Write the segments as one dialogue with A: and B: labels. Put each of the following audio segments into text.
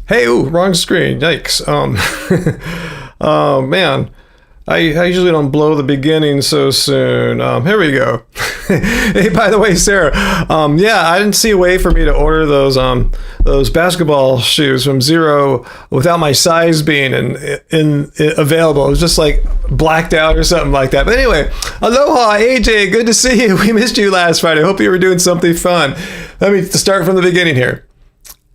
A: Hey, ooh, wrong screen. Yikes. Oh man. I usually don't blow the beginning so soon. Here we go. Hey, by the way, Sarah, yeah, I didn't see a way for me to order those basketball shoes from Zero without my size being in available. It was just like blacked out or something like that. But anyway, aloha, AJ, good to see you. We missed you last Friday. Hope you were doing something fun. Let me start from the beginning here.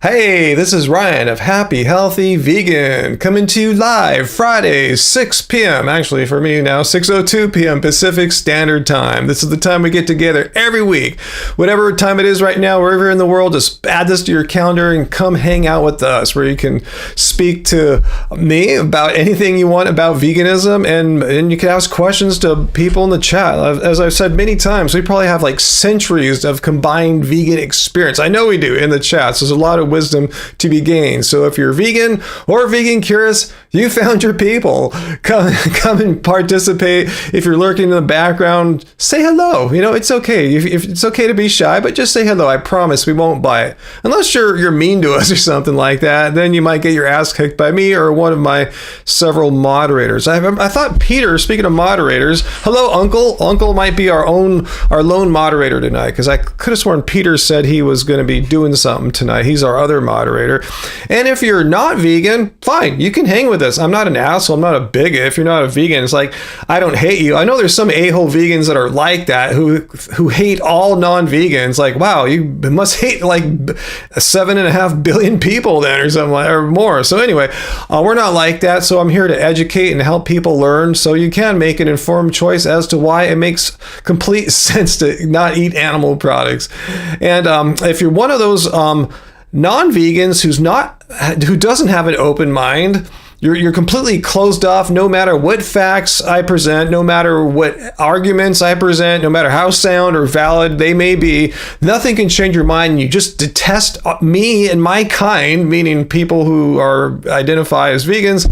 A: Hey, this is Ryan of Happy Healthy Vegan coming to you live Friday, 6 p.m. Actually, for me now, 6:02 p.m. Pacific Standard Time. This is the time we get together every week. Whatever time it is right now, wherever you're in the world, just add this to your calendar and come hang out with us where you can speak to me about anything you want about veganism and you can ask questions to people in the chat. As I've said many times, we probably have like centuries of combined vegan experience. I know we do in the chat. So there's a lot of wisdom to be gained. So if you're vegan or vegan curious, you found your people. Come and participate. If you're lurking in the background, say hello. You know, it's okay. If it's okay to be shy, but just say hello. I promise we won't bite. Unless you're mean to us or something like that, then you might get your ass kicked by me or one of my several moderators. I thought Peter, speaking of moderators, hello, Uncle. Uncle might be our lone moderator tonight because I could have sworn Peter said he was going to be doing something tonight. He's our other moderator. And if you're not vegan, fine, you can hang with us. I'm not an asshole. I'm not a bigot. If you're not a vegan, it's like, I don't hate you. I know there's some a-hole vegans that are like that who hate all non-vegans. Like, wow, you must hate like 7.5 billion people then or something like, or more. So anyway, we're not like that. So I'm here to educate and help people learn so you can make an informed choice as to why it makes complete sense to not eat animal products. And if you're one of those non-vegans who doesn't have an open mind, you're completely closed off no matter what facts I present, no matter what arguments I present, no matter how sound or valid they may be. Nothing can change your mind. You just detest me and my kind, meaning people who identify as vegans.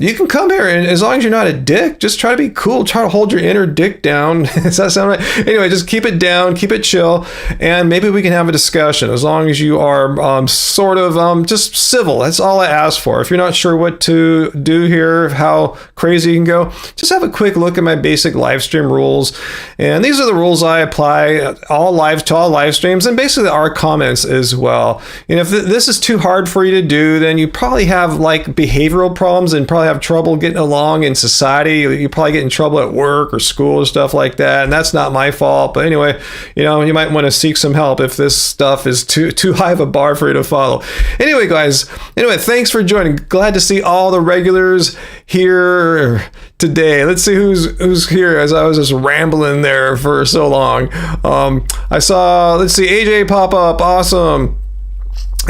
A: You can come here, and as long as you're not a dick, just try to be cool. Try to hold your inner dick down. Does that sound right? Anyway, just keep it down, keep it chill, and maybe we can have a discussion as long as you are sort of just civil. That's all I ask for. If you're not sure what to do here, how crazy you can go, just have a quick look at my basic Livestream rules. And these are the rules I apply to all live streams and basically our comments as well. And if this is too hard for you to do, then you probably have like behavioral problems and probably have trouble getting along in society. You probably get in trouble at work or school or stuff like that. And that's not my fault. But anyway, you might want to seek some help if this stuff is too high of a bar for you to follow. Anyway, guys, thanks for joining. Glad to see all the regulars here today. Let's see who's here as I was just rambling there for so long. I saw, let's see, AJ pop up. Awesome.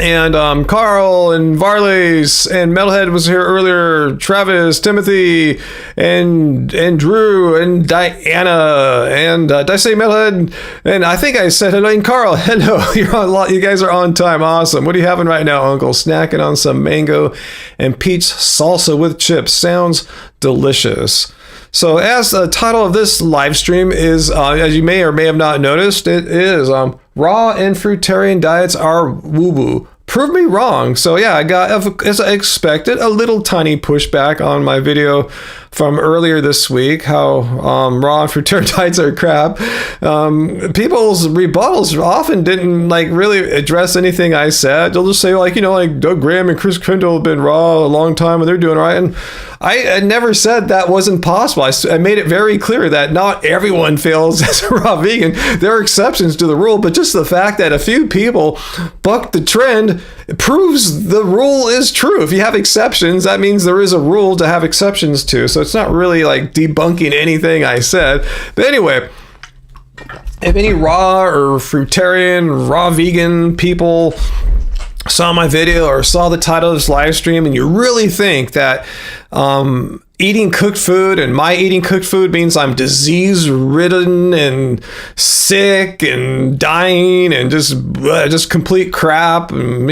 A: And Carl and Varlays and Metalhead was here earlier. Travis, Timothy, and Drew and Diana and did I say Metalhead? And I think I said hello. And Carl, hello. You guys are on time. Awesome. What are you having right now, Uncle? Snacking on some mango and peach salsa with chips. Sounds delicious. So as the title of this live stream is, as you may or may have not noticed, it is raw and fruitarian diets are woo-woo. Prove me wrong. So yeah, I got, as I expected, a little tiny pushback on my video from earlier this week, how raw and fruitarian diets are crap. People's rebuttals often didn't really address anything I said. They'll just say Doug Graham and Chris Kendall have been raw a long time and they're doing right. And I never said that wasn't possible. I made it very clear that not everyone fails as a raw vegan. There are exceptions to the rule, but just the fact that a few people bucked the trend proves the rule is true. If you have exceptions, that means there is a rule to have exceptions to. So it's not really debunking anything I said. But anyway, if any raw or fruitarian, raw vegan people saw my video or saw the title of this live stream and you really think that eating cooked food, and my eating cooked food means I'm disease ridden and sick and dying and just complete crap. And,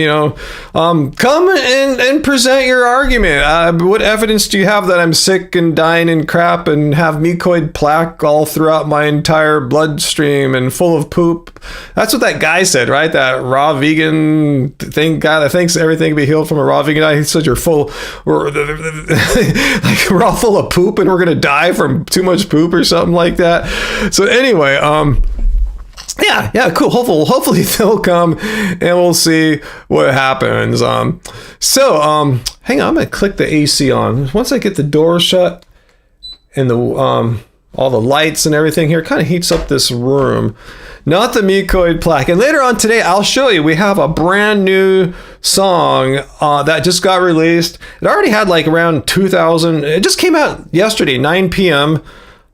A: come and present your argument. What evidence do you have that I'm sick and dying and crap and have mucoid plaque all throughout my entire bloodstream and full of poop? That's what that guy said, right? That raw vegan guy that thinks everything can be healed from a raw vegan diet. He said you're full, like, we're all full of poop and we're gonna die from too much poop or something like that. So anyway, yeah, cool. Hopefully they'll come and we'll see what happens. Hang on, I'm gonna click the AC on. Once I get the door shut and the all the lights and everything here, kind of heats up this room. Not the mucoid plaque. And later on today, I'll show you, we have a brand new song that just got released. It already had like around 2,000. It just came out yesterday, 9 p.m.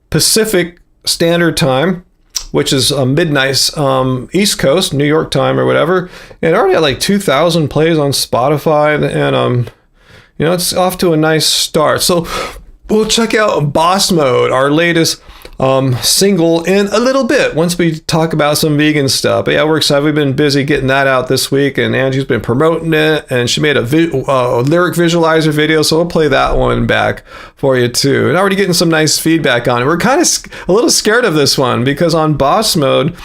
A: Pacific Standard Time, which is midnight East Coast, New York time or whatever. And it already had like 2,000 plays on Spotify. And, it's off to a nice start. So we'll check out Boss Mode, our latest single, in a little bit once we talk about some vegan stuff. But yeah, we're excited. We've been busy getting that out this week, and Angie's been promoting it, and she made a lyric visualizer video, so we'll play that one back for you too. And already getting some nice feedback on it. We're kind of a little scared of this one because on Boss Mode,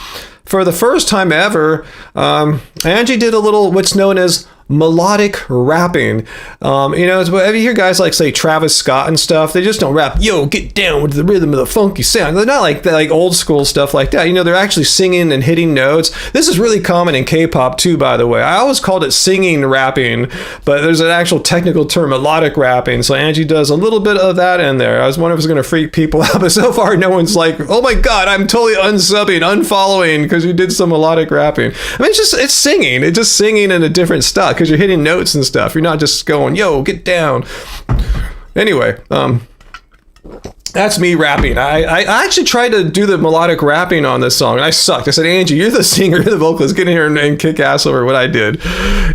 A: for the first time ever, Angie did a little what's known as melodic rapping. If you hear guys like, say, Travis Scott and stuff, they just don't rap, yo, get down with the rhythm of the funky sound. They're not like that, like old school stuff like that. They're actually singing and hitting notes. This is really common in K-pop too, by the way. I always called it singing rapping, but there's an actual technical term, melodic rapping. So Angie does a little bit of that in there. I was wondering if it was going to freak people out, but so far no one's like, oh my God, I'm totally unsubbing, unfollowing because you did some melodic rapping. I mean, it's singing. It's just singing in a different style, because you're hitting notes and stuff. You're not just going, yo, get down. Anyway, that's me rapping. I actually tried to do the melodic rapping on this song, and I sucked. I said, Angie, you're the singer, you're the vocalist. Get in here and kick ass over what I did.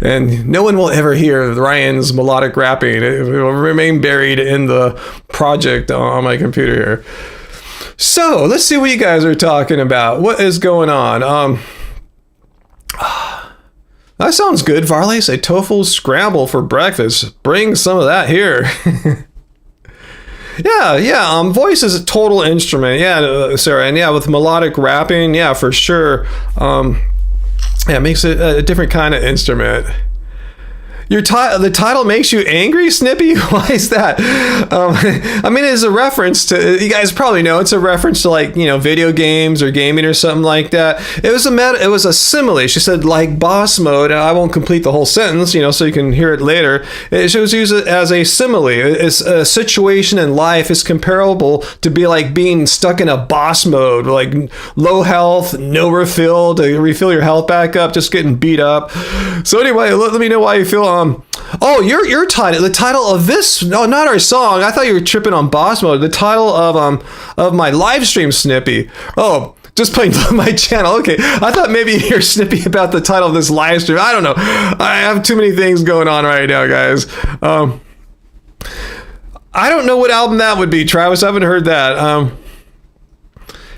A: And no one will ever hear Ryan's melodic rapping. It will remain buried in the project on my computer here. So let's see what you guys are talking about. What is going on? That sounds good, Varley. Say tofu scramble for breakfast. Bring some of that here. Yeah. Voice is a total instrument. Yeah, Sarah. And yeah, with melodic rapping, yeah, for sure. It makes it a different kind of instrument. The title makes you angry, Snippy? Why is that? It's a reference to, you guys probably know, it's a reference to like, video games or gaming or something like that. It was a simile. She said, like Boss Mode, and I won't complete the whole sentence, so you can hear it later. She was used as a simile. It's a situation in life is comparable to be like being stuck in a boss mode, like low health, no refill, to refill your health back up, just getting beat up. So anyway, let me know why you feel your title, the title of this, no, not our song. I thought you were tripping on Boss Mode. The title of my live stream, Snippy. Oh, just playing my channel. Okay, I thought maybe you're snippy about the title of this live stream. I don't know. I have too many things going on right now, guys. I don't know what album that would be, Travis. I haven't heard that.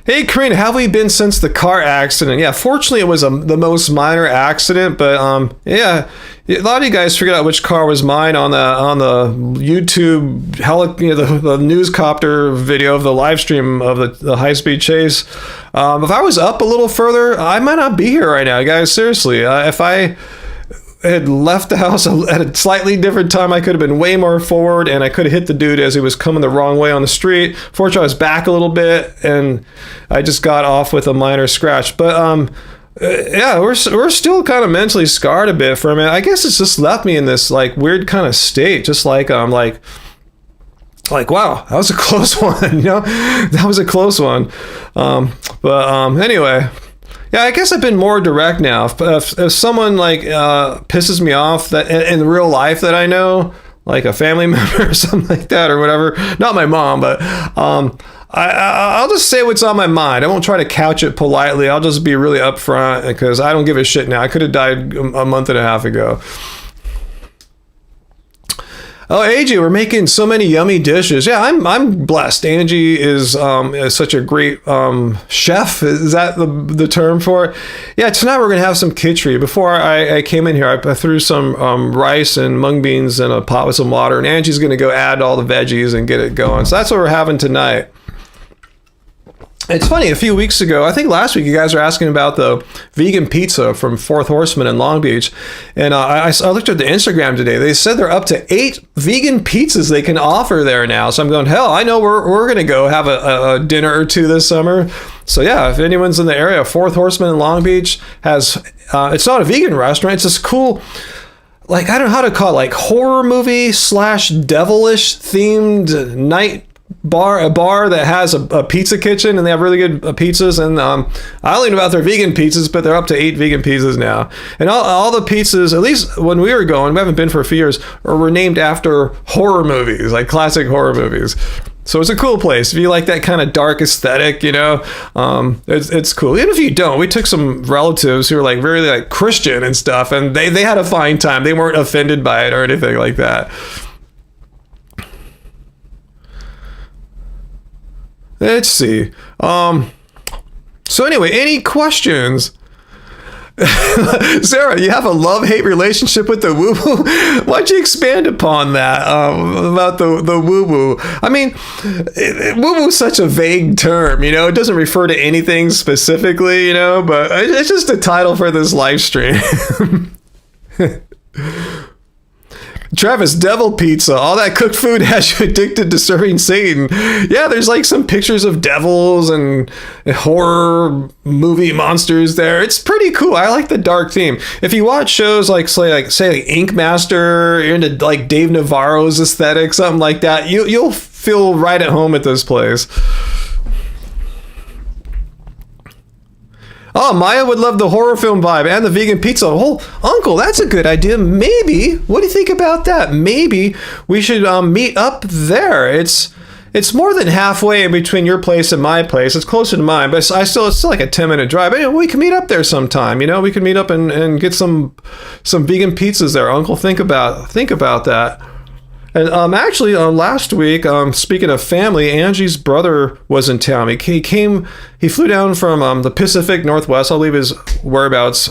A: Hey, Karina, how have we been since the car accident? Yeah, fortunately, it was the most minor accident, but yeah, a lot of you guys figured out which car was mine on the YouTube, the newscopter video of the live stream of the high-speed chase. If I was up a little further, I might not be here right now, guys. Seriously, if I had left the house at a slightly different time, I could have been way more forward, and I could have hit the dude as he was coming the wrong way on the street. Fortunately, I was back a little bit, and I just got off with a minor scratch. But yeah, we're still kind of mentally scarred a bit from it. I guess it's just left me in this like weird kind of state, just like like wow, that was a close one. That was a close one. But anyway. Yeah, I guess I've been more direct now. If someone like pisses me off that in real life that I know, like a family member or something like that or whatever, not my mom, but I'll just say what's on my mind. I won't try to couch it politely. I'll just be really upfront because I don't give a shit now. I could have died a month and a half ago. Oh, AJ, we're making so many yummy dishes. Yeah, I'm blessed. Angie is such a great chef. Is that the term for it? Yeah, tonight we're gonna have some khichdi. Before I came in here, I threw some rice and mung beans in a pot with some water, and Angie's gonna go add all the veggies and get it going. So that's what we're having tonight. It's funny, a few weeks ago, I think last week, you guys were asking about the vegan pizza from Fourth Horseman in Long Beach. And I looked at the Instagram today. They said they're up to 8 vegan pizzas they can offer there now. So I'm going, hell, I know we're going to go have a dinner or two this summer. So yeah, if anyone's in the area, Fourth Horseman in Long Beach has, it's not a vegan restaurant. It's this cool, like, I don't know how to call it, like horror movie / devilish themed night bar, a bar that has a pizza kitchen, and they have really good pizzas. And I only know about their vegan pizzas, but they're up to 8 vegan pizzas now. And all the pizzas, at least when we were going, we haven't been for a few years, were named after horror movies, like classic horror movies. So it's a cool place. If you like that kind of dark aesthetic, you know, it's cool. Even if you don't, we took some relatives who were like very like Christian and stuff, and they had a fine time. They weren't offended by it or anything like that. Let's see. So anyway, any questions? Sarah, you have a love-hate relationship with the woo-woo? Why'd you expand upon that, about the woo-woo? I mean, woo-woo is such a vague term, you know? It doesn't refer to anything specifically, you know? But it's just a title for this live stream. Travis, devil pizza. All that cooked food has you addicted to serving Satan. Yeah, there's like some pictures of devils and horror movie monsters there. It's pretty cool. I like the dark theme. If you watch shows like say Ink Master, you're into like Dave Navarro's aesthetic, something like that, you'll feel right at home at this place. Oh, Maya would love the horror film vibe and the vegan pizza. Oh, Uncle, that's a good idea. Maybe, what do you think about that? Maybe we should meet up there. It's more than halfway in between your place and my place. It's closer to mine, but it's still like a 10-minute drive. But, we can meet up there sometime. You know, we can meet up and get some vegan pizzas there. Uncle, think about that. And actually, last week, speaking of family, Angie's brother was in town. He flew down from the Pacific Northwest. I'll leave his whereabouts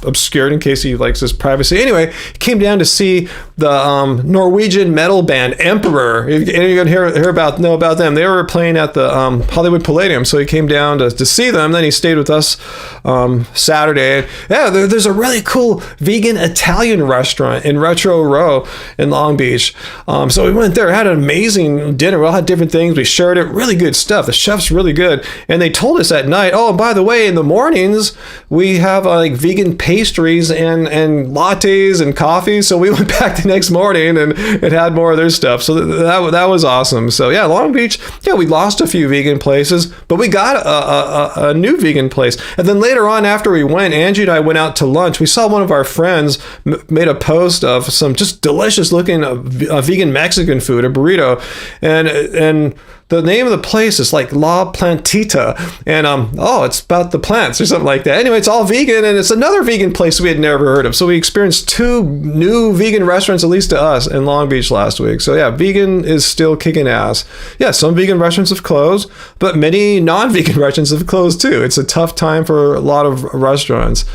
A: obscured in case he likes his privacy. Anyway, he came down to see the Norwegian metal band Emperor. If anyone know about them, they were playing at the Hollywood Palladium, so he came down to see them. Then he stayed with us Saturday. Yeah, there's a really cool vegan Italian restaurant in Retro Row in Long Beach. So we went there, had an amazing dinner. We all had different things. We shared it. Really good stuff. The chef's really good. And they told us at night, oh, by the way, in the mornings, we have like vegan pastries and lattes and coffee. So we went back the next morning and it had more of their stuff. So that was awesome. So yeah, Long Beach, yeah, we lost a few vegan places, but we got a new vegan place. And then later on, after we went, Angie and I went out to lunch. We saw one of our friends made a post of some just delicious looking vegan Mexican food, a burrito, and the name of the place is like La Plantita, and it's about the plants or something like that. Anyway, it's all vegan, and it's another vegan place we had never heard of. So we experienced 2 new vegan restaurants, at least to us, in Long Beach last week. So yeah, vegan is still kicking ass. Yeah, some vegan restaurants have closed, but many non-vegan restaurants have closed too. It's a tough time for a lot of restaurants.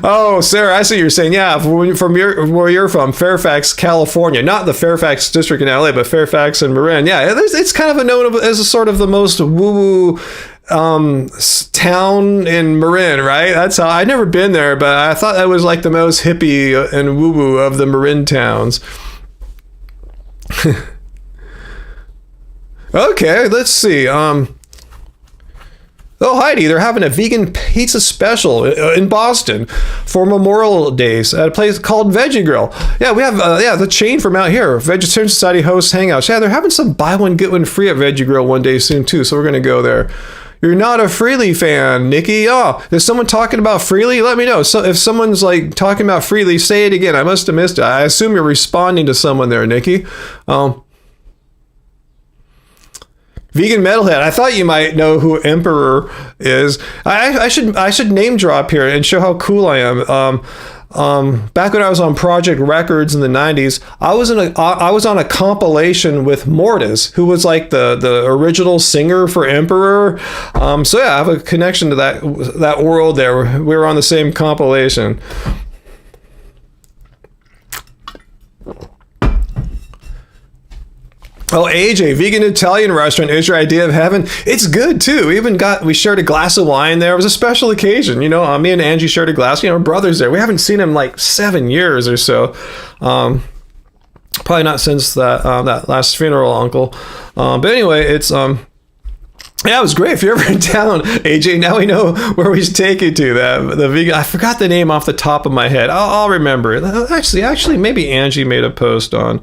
A: Oh, Sarah, I see what you're saying. Yeah, from where you're from, Fairfax, California. Not the Fairfax district in LA, but Fairfax and Marin. Yeah, it's kind of known as a sort of the most woo-woo town in Marin, right? That's how, I've never been there, but I thought that was like the most hippie and woo-woo of the Marin towns. Okay, let's see. Oh, Heidi, they're having a vegan pizza special in Boston for Memorial Days at a place called Veggie Grill. Yeah, we have the chain from out here, Vegetarian Society hosts hangouts. Yeah, they're having some buy one, get one free at Veggie Grill one day soon, too, so we're going to go there. You're not a Freely fan, Nikki. Oh, is someone talking about Freely? Let me know. So if someone's like talking about Freely, say it again. I must have missed it. I assume you're responding to someone there, Nikki. Vegan Metalhead. I thought you might know who Emperor is. I should name drop here and show how cool I am. back when I was on Project Records in the 90s, I was on a compilation with Mortis, who was like the original singer for Emperor. So yeah, I have a connection to that world there. We were on the same compilation. Oh, AJ, vegan Italian restaurant is your idea of heaven? It's good too. We shared a glass of wine there. It was a special occasion. You know, me and Angie shared a glass. You know, brothers there. We haven't seen him like 7 years or so. Probably not since that last funeral, Uncle. But anyway, it's yeah, it was great. If you're ever in town, AJ, now we know where we should take you to. The vegan. I forgot the name off the top of my head. I'll remember it. Actually, maybe Angie made a post on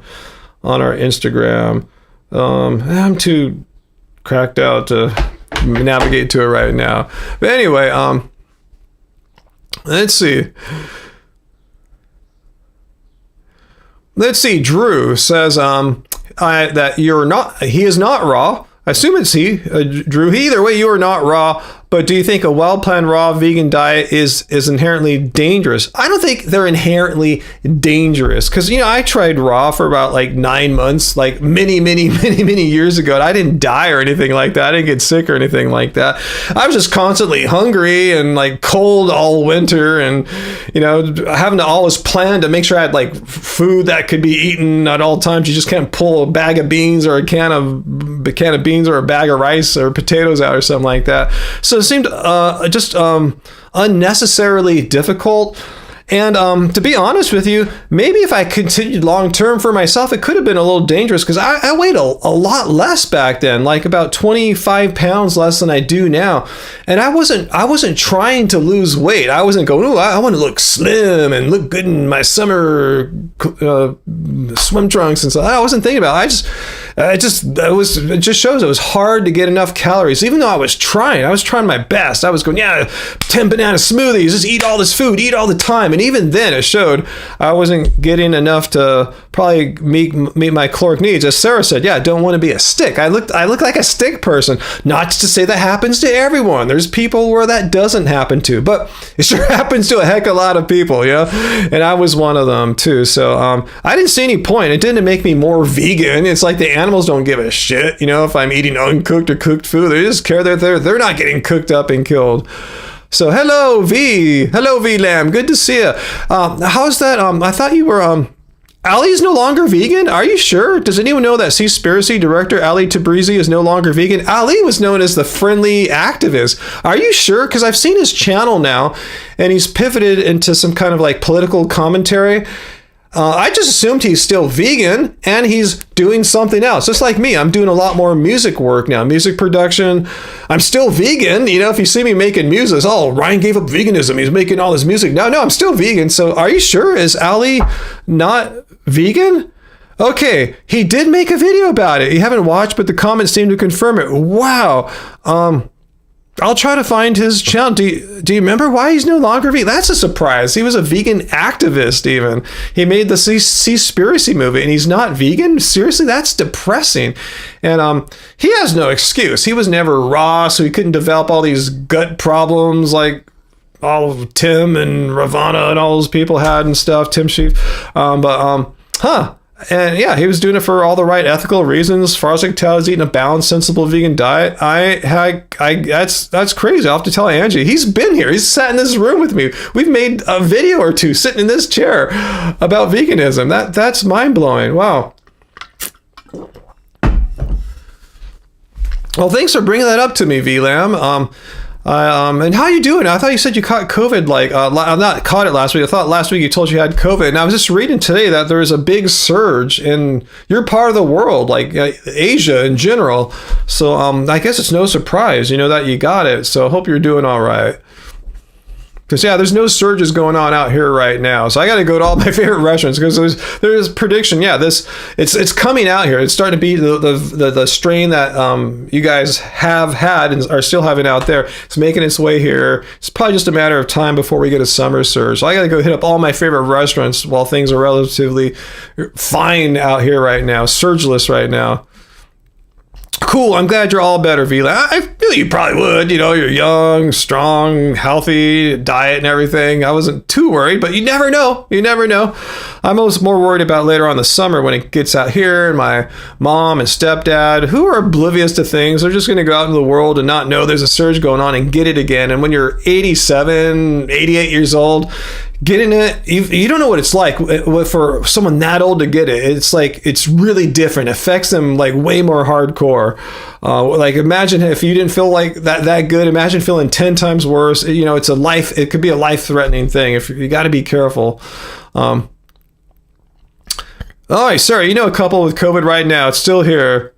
A: our Instagram. I'm too cracked out to navigate to it right now. But anyway, let's see. Drew says that he is not raw. I assume it's he, Drew. Either way, you are not raw. But do you think a well-planned raw vegan diet is inherently dangerous? I don't think they're inherently dangerous, because, you know, I tried raw for about like 9 months, like many years ago, and I didn't die or anything like that. I didn't get sick or anything like that. I was just constantly hungry and like cold all winter, and, you know, having to always plan to make sure I had like food that could be eaten at all times. You just can't pull a bag of beans or a can of beans or a bag of rice or potatoes out or something like that. So it seemed just unnecessarily difficult. And to be honest with you, maybe if I continued long term for myself, it could have been a little dangerous, because I weighed a lot less back then, like about 25 pounds less than I do now. And I wasn't trying to lose weight. I wasn't going, oh, I want to look slim and look good in my summer swim trunks and stuff. I wasn't thinking about it. It just shows it was hard to get enough calories. Even though I was trying my best. I was going, 10 banana smoothies, just eat all this food, eat all the time. And even then it showed I wasn't getting enough to probably meet my caloric needs. As Sarah said, I don't want to be a stick. I look like a stick person. Not to say that happens to everyone. There's people where that doesn't happen to, but it sure happens to a heck of a lot of people, you know? And I was one of them too. So I didn't see any point. It didn't make me more vegan. It's like the animals don't give a shit, you know, if I'm eating uncooked or cooked food. They just care that they're not getting cooked up and killed. So hello V Lamb, good to see you. How's that? I thought you were Ali's no longer vegan? Are you sure? Does anyone know that Seaspiracy director Ali Tabrizi is no longer vegan? Ali was known as the friendly activist. Are you sure? Because I've seen his channel now, and he's pivoted into some kind of like political commentary. I just assumed he's still vegan and he's doing something else. Just like me, I'm doing a lot more music work now, music production. I'm still vegan. You know, if you see me making music, Ryan gave up veganism. He's making all this music. No, I'm still vegan. So are you sure? Is Ali not vegan? Okay, he did make a video about it. You haven't watched, but the comments seem to confirm it. Wow. I'll try to find his channel. Do you remember why he's no longer vegan? That's a surprise. He was a vegan activist even. He made the Seaspiracy movie and he's not vegan? Seriously? That's depressing. And he has no excuse. He was never raw, so he couldn't develop all these gut problems like all of Tim and Ravana and all those people had and stuff, Tim Sheaf. And yeah, he was doing it for all the right ethical reasons. As far as I can tell, he's eating a balanced, sensible vegan diet. That's crazy. I'll have to tell Angie. He's been here. He's sat in this room with me. We've made a video or two sitting in this chair about veganism. That's mind blowing. Wow. Well, thanks for bringing that up to me, VLAM. And how you doing? I thought you said you caught COVID, I'm not caught it last week. I thought last week you told you had COVID. And I was just reading today that there was a big surge in your part of the world, like Asia in general. So I guess it's no surprise, you know, that you got it. So I hope you're doing all right. Because there's no surges going on out here right now, so I got to go to all my favorite restaurants because there's prediction. It's coming out here. It's starting to be the strain that you guys have had and are still having out there. It's making its way here. It's probably just a matter of time before we get a summer surge. So I got to go hit up all my favorite restaurants while things are relatively fine out here right now, surgeless right now. cool. I'm glad you're all better, V. Like, I feel you probably would. You know, you're young, strong, healthy, diet and everything. I wasn't too worried, but you never know. You never know. I'm always more worried about later on in the summer when it gets out here and my mom and stepdad, who are oblivious to things, they're just going to go out into the world and not know there's a surge going on and get it again. And when you're 87, 88 years old, getting it, you don't know what it's like for someone that old to get it. It's like, it's really different. It affects them like way more hardcore. Like imagine if you didn't feel like that good, imagine feeling 10 times worse. You know, it could be a life-threatening thing. If you got to be careful. All right, sorry, you know a couple with COVID right now. It's still here.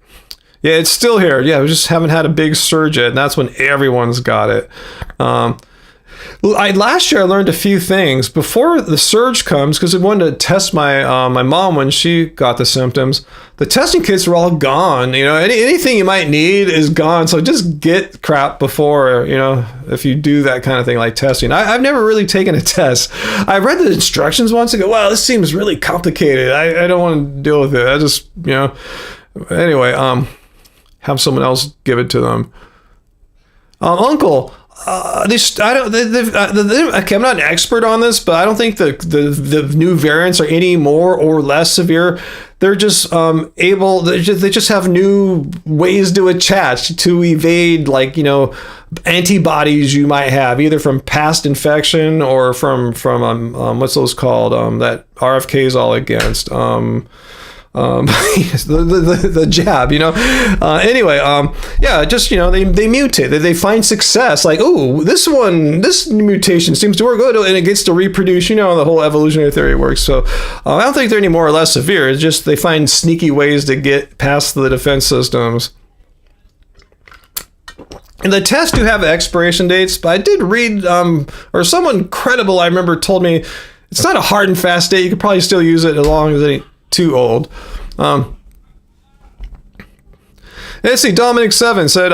A: Yeah, it's still here. Yeah, we just haven't had a big surge yet, and that's when everyone's got it. Last year I learned a few things before the surge comes, because I wanted to test my my mom when she got the symptoms. The testing kits were all gone. You know, anything you might need is gone. So just get crap before, you know, if you do that kind of thing like testing. I've never really taken a test. I read the instructions once and go, wow, this seems really complicated. I don't want to deal with it. I just, you know, anyway, have someone else give it to them. Uncle. Okay, I'm not an expert on this, but I don't think the new variants are any more or less severe. They're just they just have new ways to attach to evade, like, you know, antibodies you might have either from past infection or from what's those called, that RFK is all against, the jab, you know. Anyway, yeah, just, you know, they mutate, they find success, like, oh, this mutation seems to work good, and it gets to reproduce. You know, the whole evolutionary theory works. So I don't think they're any more or less severe. It's just they find sneaky ways to get past the defense systems. And the tests do have expiration dates, but I did read, or someone credible I remember told me it's not a hard and fast date. You could probably still use it as long as it ain't too old. Let's see, Dominic 7 said,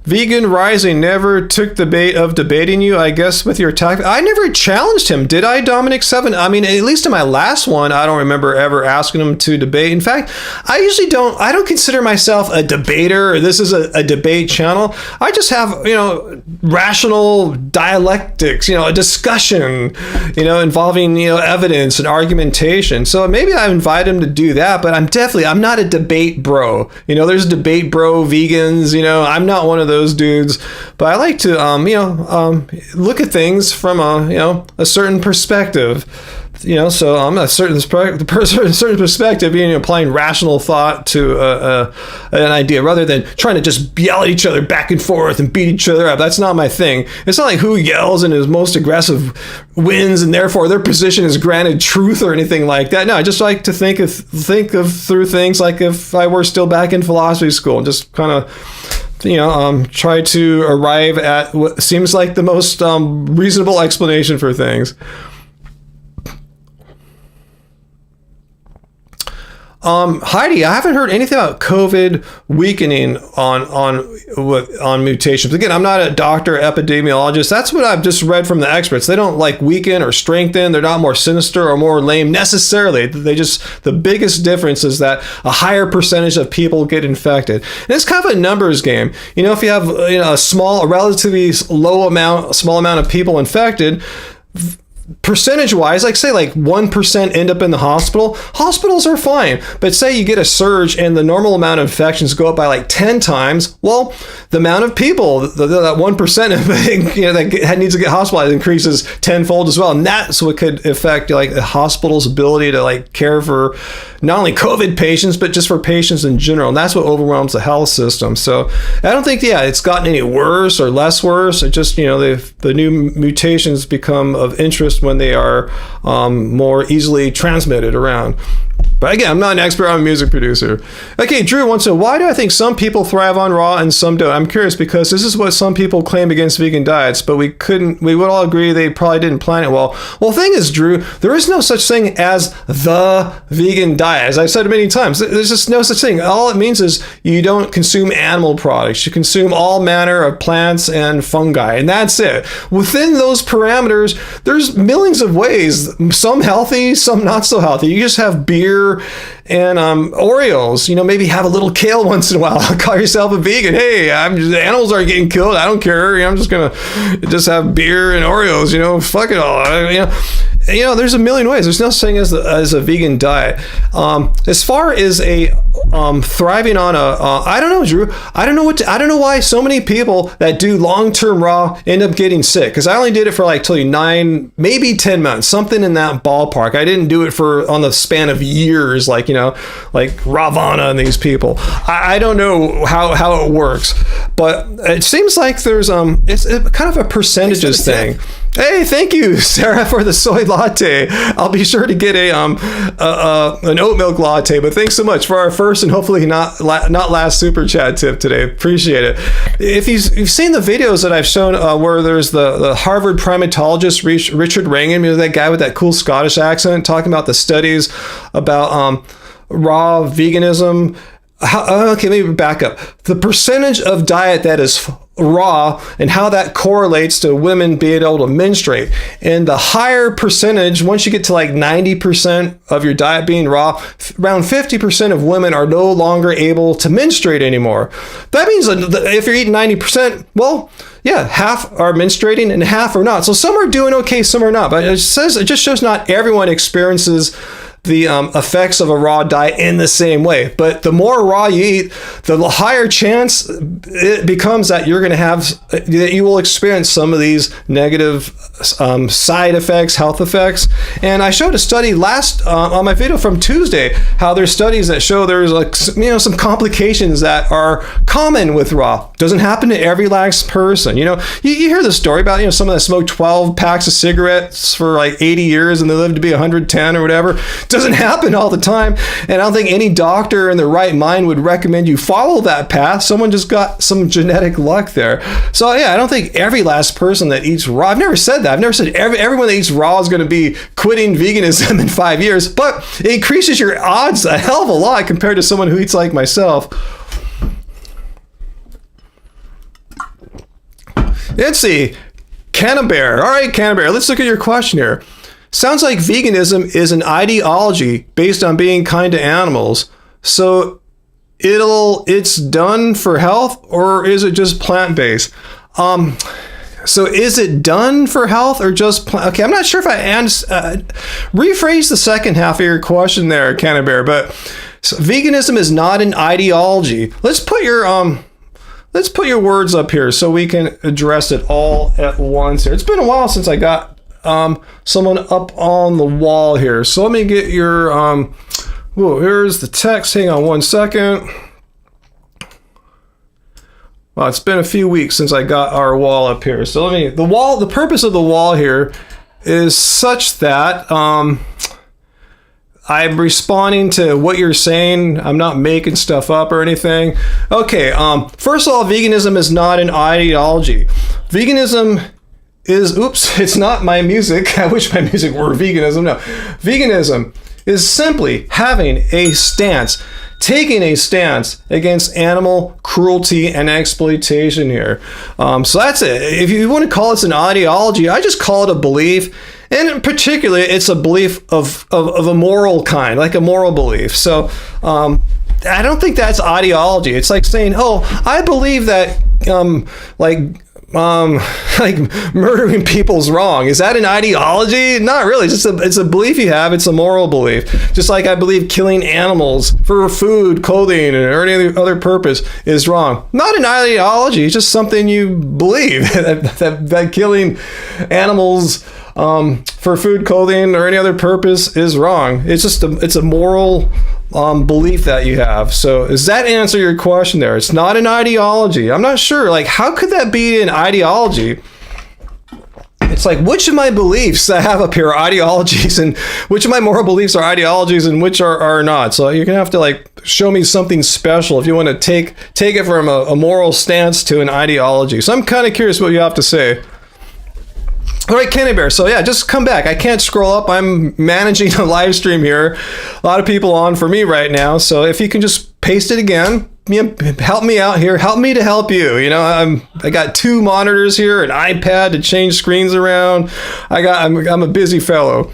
A: Vegan Rising never took the bait of debating you, I guess, with your attack. I never challenged him, did I, Dominic 7? I mean, at least in my last one, I don't remember ever asking him to debate. In fact, I don't consider myself a debater, or this is a debate channel. I just have, you know, rational dialectics, you know, a discussion, you know, involving, you know, evidence and argumentation. So maybe I invite him to do that, but I'm not a debate bro. You know, there's debate bro vegans, you know, I'm not one of those dudes, but I like to look at things from a certain perspective, you know. So I'm a certain perspective, you know, applying rational thought to an idea rather than trying to just yell at each other back and forth and beat each other up. That's not my thing. It's not like who yells and is most aggressive wins and therefore their position is granted truth or anything like that. No, I just like to think of through things like if I were still back in philosophy school and just kind of, you know, try to arrive at what seems like the most reasonable explanation for things. Heidi, I haven't heard anything about COVID weakening on mutations. Again, I'm not a doctor, epidemiologist. That's what I've just read from the experts. They don't like weaken or strengthen. They're not more sinister or more lame necessarily. The biggest difference is that a higher percentage of people get infected. And it's kind of a numbers game. You know, if you have, you know, a relatively small amount of people infected, percentage-wise, like say like 1% end up in the hospital. Hospitals are fine, but say you get a surge and the normal amount of infections go up by like 10 times. Well, the amount of people, that 1% you know, that needs to get hospitalized increases tenfold as well, and that's what could affect like the hospital's ability to like care for not only COVID patients but just for patients in general, and that's what overwhelms the health system. So I don't think it's gotten any worse or less worse. It just, you know, the new mutations become of interest when they are more easily transmitted around. But again, I'm not an expert, I'm a music producer. Okay, Drew wants to know, why do I think some people thrive on raw and some don't? I'm curious because this is what some people claim against vegan diets, but we would all agree they probably didn't plan it well. Well, the thing is, Drew, there is no such thing as the vegan diet. As I've said many times, there's just no such thing. All it means is you don't consume animal products. You consume all manner of plants and fungi, and that's it. Within those parameters, there's millions of ways, some healthy, some not so healthy. You just have beer beer and Oreos. You know, maybe have a little kale once in a while. Call yourself a vegan. Hey, animals aren't getting killed. I don't care. You know, I'm just gonna just have beer and Oreos. You know, fuck it all. You know, there's a million ways. There's no such thing as a vegan diet. As far as a thriving on I don't know, Drew. I don't know why so many people that do long-term raw end up getting sick. Because I only did it for like 9, maybe 10 months, something in that ballpark. I didn't do it for on the span of years, like, you know, like Ravana and these people. I don't know how it works, but it seems like there's it's kind of a percentages thing. Hey, thank you, Sarah, for the soy latte. I'll be sure to get an oat milk latte. But thanks so much for our first and hopefully not last super chat tip today. Appreciate it. If you've seen the videos that I've shown where there's the Harvard primatologist Richard Wrangham, you know, that guy with that cool Scottish accent, talking about the studies about raw veganism. Okay, maybe back up. The percentage of diet that is raw and how that correlates to women being able to menstruate. And the higher percentage, once you get to like 90% of your diet being raw, around 50% of women are no longer able to menstruate anymore. That means that if you're eating 90%, well, yeah, half are menstruating and half are not. So some are doing okay, some are not. But it just shows not everyone experiences the effects of a raw diet in the same way. But the more raw you eat, the higher chance it becomes that you're going to have, that you will experience some of these negative side effects, health effects. And I showed a study last on my video from Tuesday, how there's studies that show there's like, you know, some complications that are common with raw. Doesn't happen to every last person. You know, you hear the story about, you know, someone that smoked 12 packs of cigarettes for like 80 years and they lived to be 110 or whatever. Doesn't happen all the time, and I don't think any doctor in their right mind would recommend you follow that path. Someone just got some genetic luck there. So yeah, I don't think every last person that eats raw, I've never said that. I've never said everyone that eats raw is going to be quitting veganism in 5 years, but it increases your odds a hell of a lot compared to someone who eats like myself. Let's see. Cannabear. All right, Cannabear, let's look at your question here. Sounds like veganism is an ideology based on being kind to animals. So it's done for health, or is it just plant-based? So is it done for health or just plant? Okay, I'm not sure if I rephrase the second half of your question there, Cannabear. But so veganism is not an ideology. Let's put your words up here so we can address it all at once here. It's been a while since I got someone up on the wall here. So let me get your, here's the text. Hang on one second. Well, it's been a few weeks since I got our wall up here. So the purpose of the wall here is such that, I'm responding to what you're saying. I'm not making stuff up or anything. Okay. First of all, veganism is not an ideology. Veganism is, it's not my music. I wish my music were veganism. No, veganism is simply having a stance, taking a stance against animal cruelty and exploitation here. So that's it. If you want to call it an ideology, I just call it a belief. And in particular, it's a belief of a moral kind, like a moral belief. So I don't think that's ideology. It's like saying, oh, I believe that like murdering people's wrong. Is that an ideology? Not really. It's a belief you have. It's a moral belief. Just like I believe killing animals for food, clothing, or any other purpose is wrong. Not an ideology. It's just something you believe that killing animals for food, clothing, or any other purpose is wrong. It's a moral belief that you have. So does that answer your question there? It's not an ideology. I'm not sure, like, how could that be an ideology? It's like, which of my beliefs I have up here are ideologies, and which of my moral beliefs are ideologies and which are not. So you're gonna have to like show me something special if you want to take it from a moral stance to an ideology. So I'm kind of curious what you have to say. All right, Kenny Bear. So yeah, just come back. I can't scroll up. I'm managing a live stream here. A lot of people on for me right now. So if you can just paste it again, help me out here. Help me to help you. You know, I got 2 monitors here, an iPad to change screens around. I'm a busy fellow.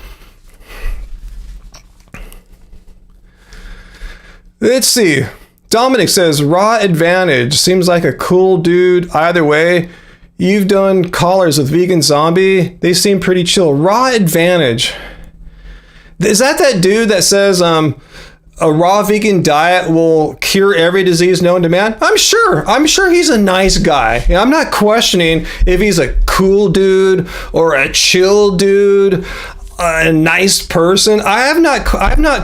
A: Let's see. Dominic says, Raw Advantage. Seems like a cool dude. Either way, you've done callers with Vegan Zombie. They seem pretty chill. Raw Advantage. Is that dude that says a raw vegan diet will cure every disease known to man? I'm sure he's a nice guy. I'm not questioning if he's a cool dude or a chill dude, a nice person. I've not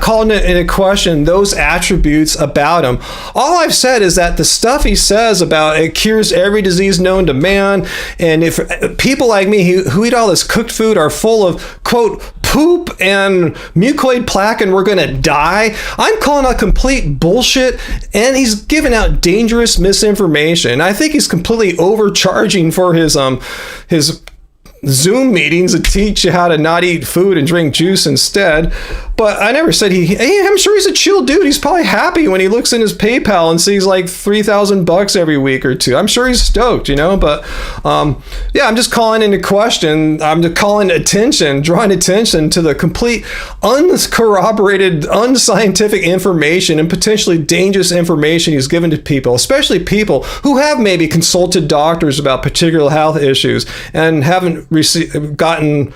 A: called it into question those attributes about him. All I've said is that the stuff he says about it cures every disease known to man, and if people like me who eat all this cooked food are full of, quote, poop and mucoid plaque and we're gonna die, I'm calling out complete bullshit, and he's giving out dangerous misinformation. I think he's completely overcharging for his Zoom meetings to teach you how to not eat food and drink juice instead. But I never said I'm sure he's a chill dude. He's probably happy when he looks in his PayPal and sees like $3,000 every week or two. I'm sure he's stoked, but yeah, I'm just calling into question. I'm just drawing attention to the complete uncorroborated, unscientific information and potentially dangerous information he's given to people, especially people who have maybe consulted doctors about particular health issues and haven't gotten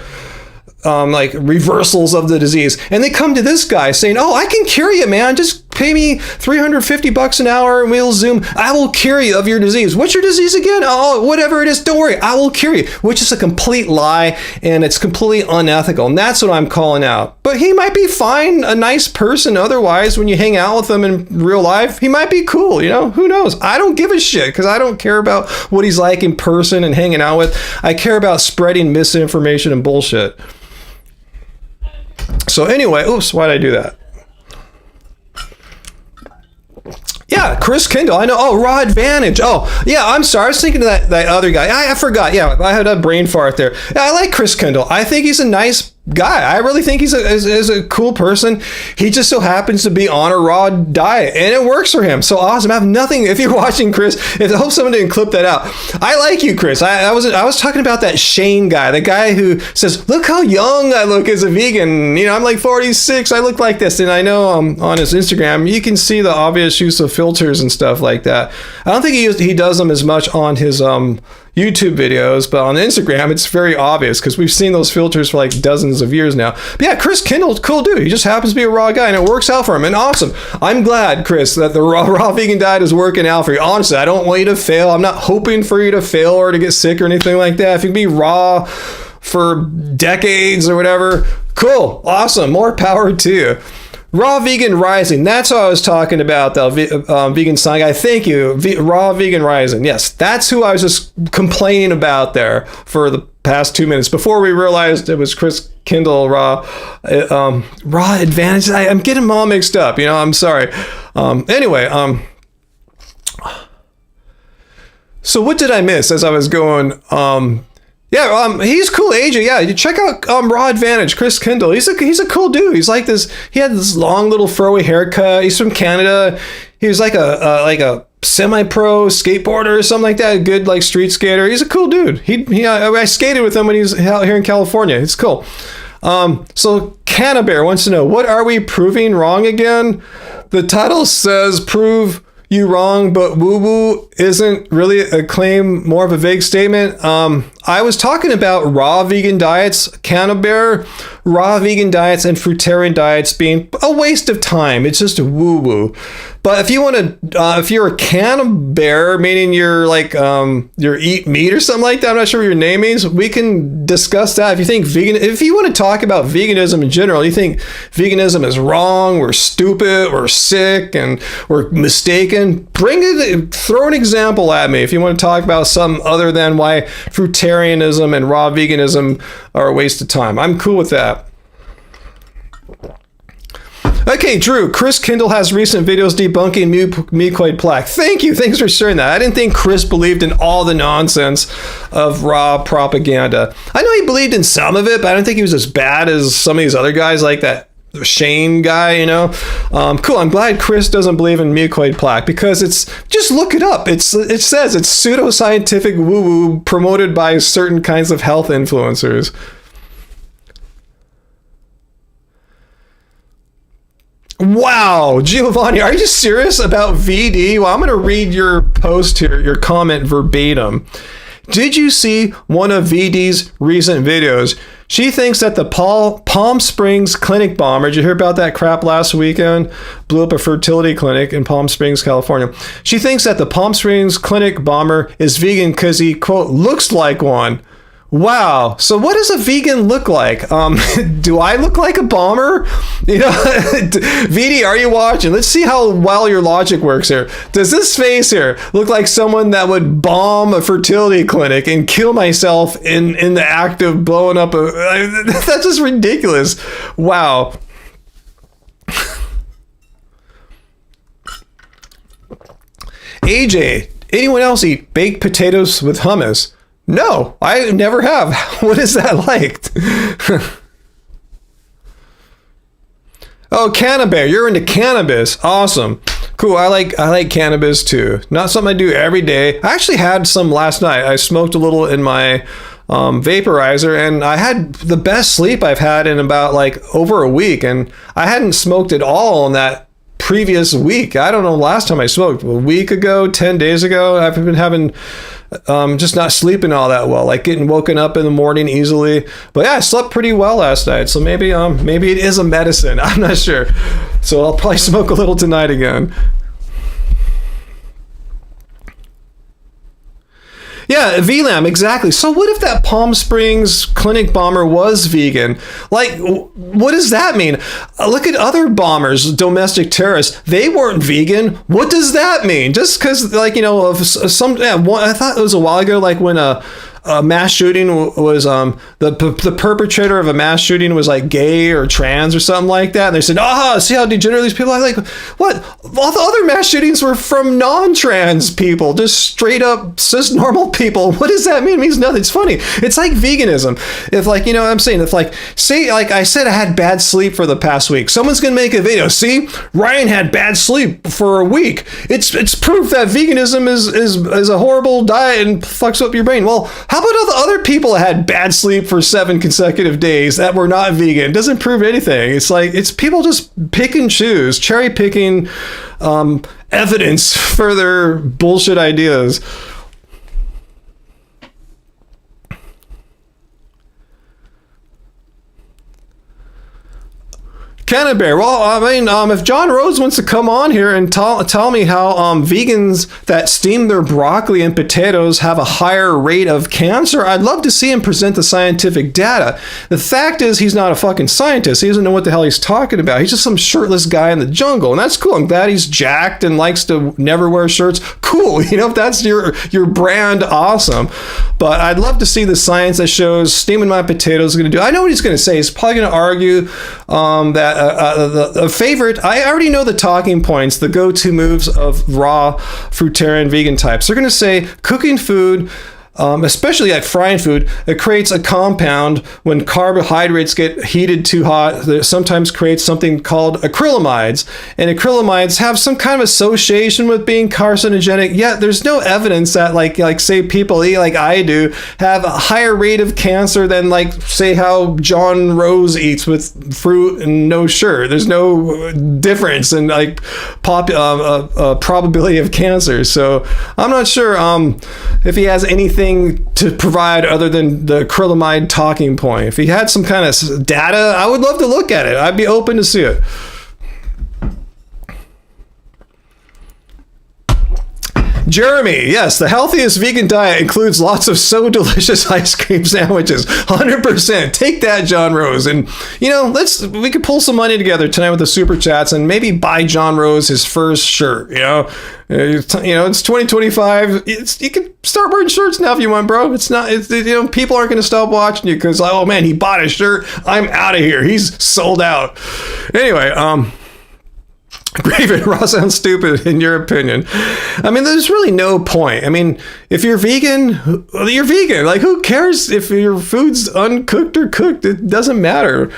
A: like reversals of the disease, and they come to this guy saying, oh, I can cure you, man, just pay me $350 an hour and we'll Zoom. I will cure you of your disease. What's your disease again? Oh, whatever it is, don't worry, I will cure you. Which is a complete lie, and it's completely unethical, and that's what I'm calling out. But he might be fine, a nice person otherwise. When you hang out with him in real life, he might be cool, who knows? I don't give a shit, because I don't care about what he's like in person and hanging out with. I care about spreading misinformation and bullshit. So anyway, oops, why'd I do that? Yeah, Chris Kindle. I know. Oh, Raw Advantage. Oh, yeah, I'm sorry. I was thinking of that other guy. I forgot. Yeah, I had a brain fart there. Yeah, I like Chris Kindle. I think he's a nice guy. I really think he's a cool person. He just so happens to be on a raw diet, and it works for him. So awesome. I have nothing. If you're watching, Chris, I hope someone didn't clip that out. I like you, Chris. I was talking about that Shane guy, the guy who says, look how young I look as a vegan. I'm like 46. I look like this. And I know on his Instagram, you can see the obvious use of filters and stuff like that. I don't think he does them as much on his YouTube videos, but on Instagram it's very obvious because we've seen those filters for like dozens of years now. But yeah, Chris Kindle's a cool dude. He just happens to be a raw guy, and it works out for him. And awesome. I'm glad, Chris, that the raw vegan diet is working out for you. Honestly, I don't want you to fail. I'm not hoping for you to fail or to get sick or anything like that. If you can be raw for decades or whatever, cool, awesome, more power to you. Raw Vegan Rising. That's what I was talking about, the vegan song guy. Thank you. Raw Vegan Rising. Yes, that's who I was just complaining about there for the past 2 minutes before we realized it was Chris Kindle Raw Advantage. I'm getting them all mixed up. I'm sorry. Anyway, so what did I miss as I was going? Yeah, he's cool, AJ. Yeah, you check out Raw Advantage, Chris Kindle. He's a cool dude. He's like this. He had this long little furry haircut. He's from Canada. He was like a semi-pro skateboarder or something like that. A good like street skater. He's a cool dude. I skated with him when he was out here in California. It's cool. So Cannabear wants to know, what are we proving wrong again? The title says prove you wrong, but woo-woo isn't really a claim, more of a vague statement. I was talking about raw vegan diets, Cannabear, raw vegan diets and fruitarian diets being a waste of time. It's just a woo-woo. But if you want to, if you're a Cannabear, meaning you're like, you're eat meat or something like that, I'm not sure what your name means, we can discuss that. If you think if you want to talk about veganism in general, you think veganism is wrong, we're stupid, we're sick, and we're mistaken, throw an example at me if you want to talk about something other than why fruitarianism and raw veganism are a waste of time. I'm cool with that. Okay, Drew, Chris Kindle has recent videos debunking mucoid plaque. Thank you. Thanks for sharing that. I didn't think Chris believed in all the nonsense of raw propaganda. I know he believed in some of it, but I don't think he was as bad as some of these other guys like that Shane guy, Cool. I'm glad Chris doesn't believe in mucoid plaque, because just look it up. It says it's pseudoscientific woo-woo promoted by certain kinds of health influencers. Wow, Giovanni, are you serious about VD? Well, I'm going to read your post here, your comment verbatim. Did you see one of VD's recent videos? She thinks that the Palm Springs clinic bomber, did you hear about that crap last weekend? Blew up a fertility clinic in Palm Springs, California. She thinks that the Palm Springs clinic bomber is vegan because he, quote, looks like one. Wow. So what does a vegan look like? Do I look like a bomber? You know, VD, are you watching? Let's see how well your logic works here. Does this face here look like someone that would bomb a fertility clinic and kill myself in the act of blowing up that's just ridiculous. Wow. AJ, anyone else eat baked potatoes with hummus? No, I never have. What is that like? Oh, cannabis. You're into cannabis. Awesome. Cool. I like cannabis too. Not something I do every day. I actually had some last night. I smoked a little in my vaporizer, and I had the best sleep I've had in about like over a week. And I hadn't smoked at all in that previous week. I don't know last time I smoked. A week ago, 10 days ago. I've been having just not sleeping all that well, like getting woken up in the morning easily. But yeah, I slept pretty well last night. So maybe it is a medicine. I'm not sure. So I'll probably smoke a little tonight again. Yeah, VLAM, exactly. So what if that Palm Springs clinic bomber was vegan? Like, what does that mean? Look at other bombers, domestic terrorists. They weren't vegan. What does that mean? Just because, like, you know, I thought it was a while ago, like when a mass shooting was the perpetrator of a mass shooting was like gay or trans or something like that, and they said, see how degenerate these people are. Like, what? All the other mass shootings were from non-trans people, just straight up cis normal people. What does that mean? It means nothing. It's funny. It's like veganism. If, like, you know what I'm saying, if, like, say, like I said, I had bad sleep for the past week, someone's gonna make a video, see, Ryan had bad sleep for a week, it's proof that veganism is a horrible diet and fucks up your brain. Well, how about all the other people that had bad sleep for 7 consecutive days that were not vegan? It doesn't prove anything. It's like, it's people just pick and choose, cherry picking evidence for their bullshit ideas. Canna Bear. Well, I mean, if John Rose wants to come on here and tell me how vegans that steam their broccoli and potatoes have a higher rate of cancer, I'd love to see him present the scientific data. The fact is, he's not a fucking scientist. He doesn't know what the hell he's talking about. He's just some shirtless guy in the jungle, and that's cool. I'm glad he's jacked and likes to never wear shirts. Cool. You know, if that's your brand, awesome. But I'd love to see the science that shows steaming my potatoes is going to do. I know what he's going to say. He's probably going to argue that the favorite, I already know the talking points, the go-to moves of raw fruitarian vegan types. They're going to say cooking food, especially like frying food, it creates a compound when carbohydrates get heated too hot that sometimes creates something called acrylamides. And acrylamides have some kind of association with being carcinogenic, yet there's no evidence that like say people eat like I do have a higher rate of cancer than like say how John Rose eats with fruit and no sugar. There's no difference in like probability of cancer. So I'm not sure if he has anything to provide other than the acrylamide talking point. If he had some kind of data, I would love to look at it. I'd be open to see it. Jeremy, yes, the healthiest vegan diet includes lots of so delicious ice cream sandwiches. 100%. Take that, John Rose. And, you know, we could pull some money together tonight with the super chats and maybe buy John Rose his first shirt, you know? It's 2025. You can start wearing shirts now if you want, bro. People aren't going to stop watching you because, oh man, he bought a shirt. I'm out of here. He's sold out. Anyway, Graven, raw sounds stupid in your opinion. I mean, there's really no point. I mean, if you're vegan, you're vegan. Like, who cares if your food's uncooked or cooked? It doesn't matter.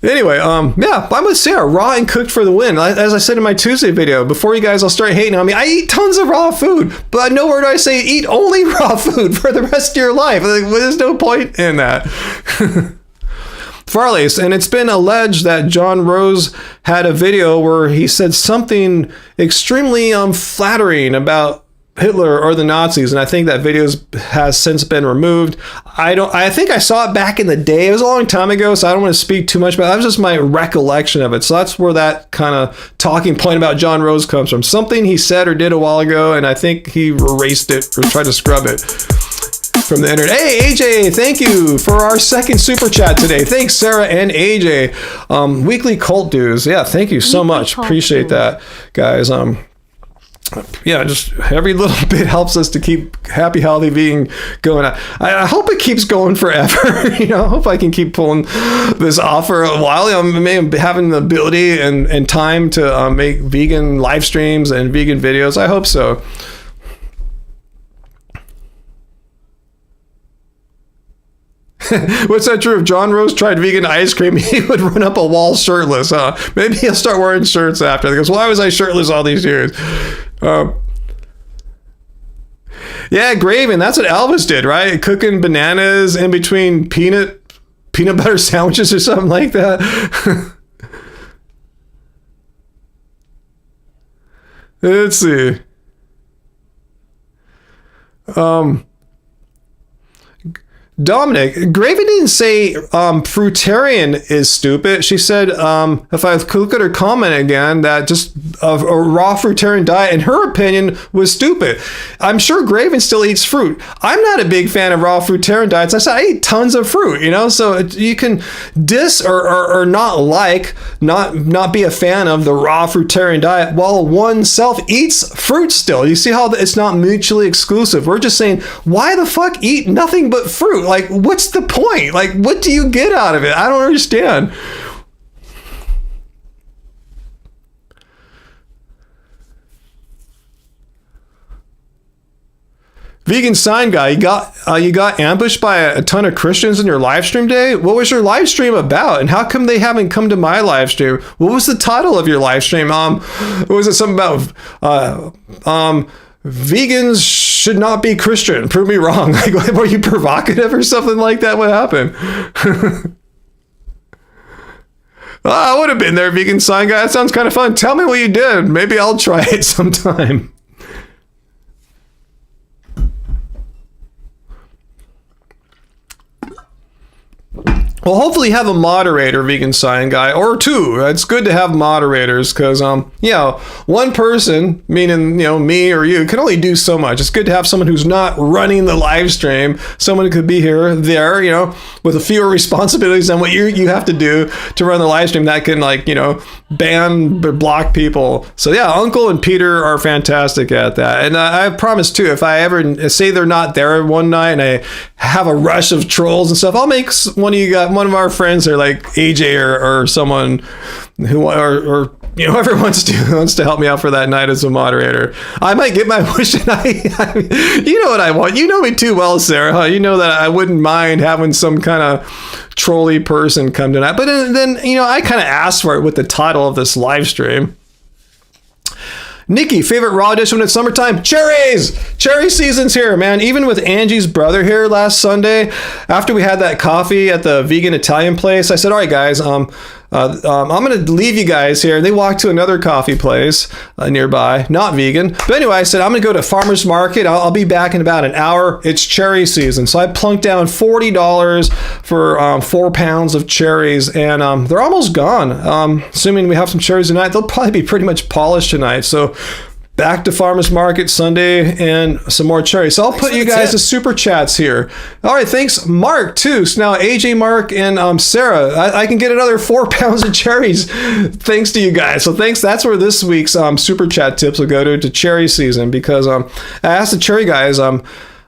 A: Anyway, yeah, I'm with Sarah. Raw and cooked for the win. As I said in my Tuesday video, before you guys all start hating on me, I eat tons of raw food, but nowhere do I say eat only raw food for the rest of your life. Like, there's no point in that. Farley's, and it's been alleged that John Rose had a video where he said something extremely flattering about Hitler or the Nazis, and I think that video has since been removed. I think I saw it back in the day. It was a long time ago, so I don't want to speak too much about it. That was just my recollection of it. So that's where that kind of talking point about John Rose comes from. Something he said or did a while ago, and I think he erased it or tried to scrub it from the internet. Hey, AJ, thank you for our second super chat today. Thanks, Sarah and AJ. Weekly cult dues. Yeah, thank you so much. Appreciate that, guys. Yeah, just every little bit helps us to keep happy, healthy vegan going. I hope it keeps going forever. I hope I can keep pulling this off for a while. Having the ability and time to make vegan live streams and vegan videos. I hope so. What's that true? If John Rose tried vegan ice cream, he would run up a wall shirtless, huh? Maybe he'll start wearing shirts after. He goes, why was I shirtless all these years? Yeah, Graven, that's what Elvis did, right? Cooking bananas in between peanut butter sandwiches or something like that. Let's see. Dominic, Graven didn't say Fruitarian is stupid. She said, if I look at her comment again, that just a raw Fruitarian diet, in her opinion, was stupid. I'm sure Graven still eats fruit. I'm not a big fan of raw Fruitarian diets. I said I eat tons of fruit, so you can diss or not be a fan of the raw Fruitarian diet while oneself eats fruit still. You see how it's not mutually exclusive. We're just saying, why the fuck eat nothing but fruit? Like, what's the point? Like, what do you get out of it? I don't understand. Vegan sign guy, you got ambushed by a ton of Christians in your live stream day? What was your live stream about? And how come they haven't come to my live stream? What was the title of your live stream? Was it something about vegans should not be Christian? Prove me wrong. Like, were you provocative or something like that? What happened? I would have been there, vegan sign guy. That sounds kind of fun. Tell me what you did. Maybe I'll try it sometime. Well, hopefully you have a moderator, vegan sign guy, or two. It's good to have moderators because, one person, meaning, me or you, can only do so much. It's good to have someone who's not running the live stream, someone who could be there, with a fewer responsibilities than what you have to do to run the live stream that can, ban, block people. So, yeah, Uncle and Peter are fantastic at that. And I promise, too, if I ever say they're not there one night and I have a rush of trolls and stuff, I'll make one of our friends, or like AJ or someone who or whoever wants to help me out for that night as a moderator. I might get my wish, and you know what I want. You know me too well, Sarah. Huh? You know that I wouldn't mind having some kind of trolly person come tonight. But then I kind of asked for it with the title of this live stream. Nikki, favorite raw dish when it's summertime? Cherries! Cherry season's here, man. Even with Angie's brother here last Sunday, after we had that coffee at the vegan Italian place, I said, all right, guys, I'm going to leave you guys here. And they walked to another coffee place nearby, not vegan. But anyway, I said, I'm going to go to farmer's market. I'll be back in about an hour. It's cherry season. So I plunked down $40 for 4 pounds of cherries, and they're almost gone. Assuming we have some cherries tonight, they'll probably be pretty much polished tonight. So back to farmer's market Sunday and some more cherries. So I'll put you guys to super chats here. All right, thanks, Mark, too. So now AJ, Mark, and Sarah, I can get another 4 pounds of cherries thanks to you guys. So thanks. That's where this week's super chat tips will go to cherry season, because I asked the cherry guys,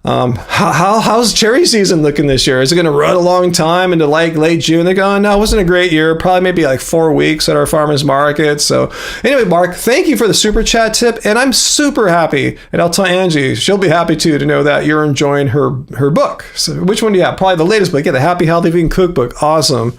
A: how's cherry season looking this year? Is it going to run a long time into late June? They're going, no, it wasn't a great year. Probably maybe 4 weeks at our farmer's market. So anyway, Mark, thank you for the super chat tip. And I'm super happy. And I'll tell Angie, she'll be happy too to know that you're enjoying her book. So which one do you have? Probably the latest book. Yeah, the Happy Healthy Vegan Cookbook. Awesome.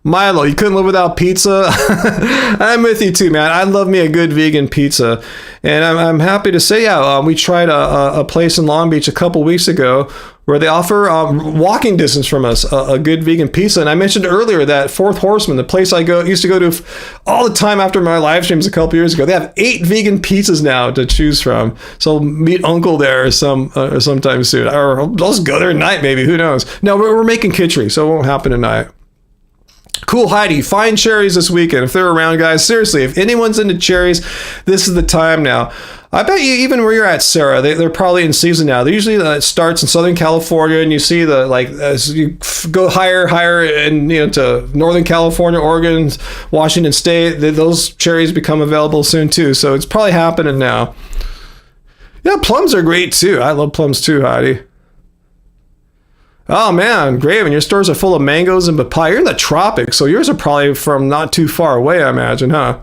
A: Milo, you couldn't live without pizza? I'm with you too, man. I love me a good vegan pizza. And I'm happy to say, we tried a place in Long Beach a couple weeks ago where they offer walking distance from us a good vegan pizza. And I mentioned earlier that Fourth Horseman, the place I used to go to all the time after my live streams a couple years ago, they have 8 vegan pizzas now to choose from. So I'll meet Uncle there sometime soon, or I'll just go there tonight maybe. Who knows? No, we're making kitchery, so it won't happen tonight. Cool Heidi, find cherries this weekend if they're around, guys. Seriously, if anyone's into cherries, this is the time now. I bet you even where you're at, Sarah, they're probably in season now. They usually it starts in Southern California, and you see as you go higher, and to Northern California, Oregon, Washington State, those cherries become available soon too. So it's probably happening now. Yeah, plums are great too. I love plums too, Heidi. Oh man, Graven, your stores are full of mangoes and papaya. You're in the tropics, so yours are probably from not too far away, I imagine, huh?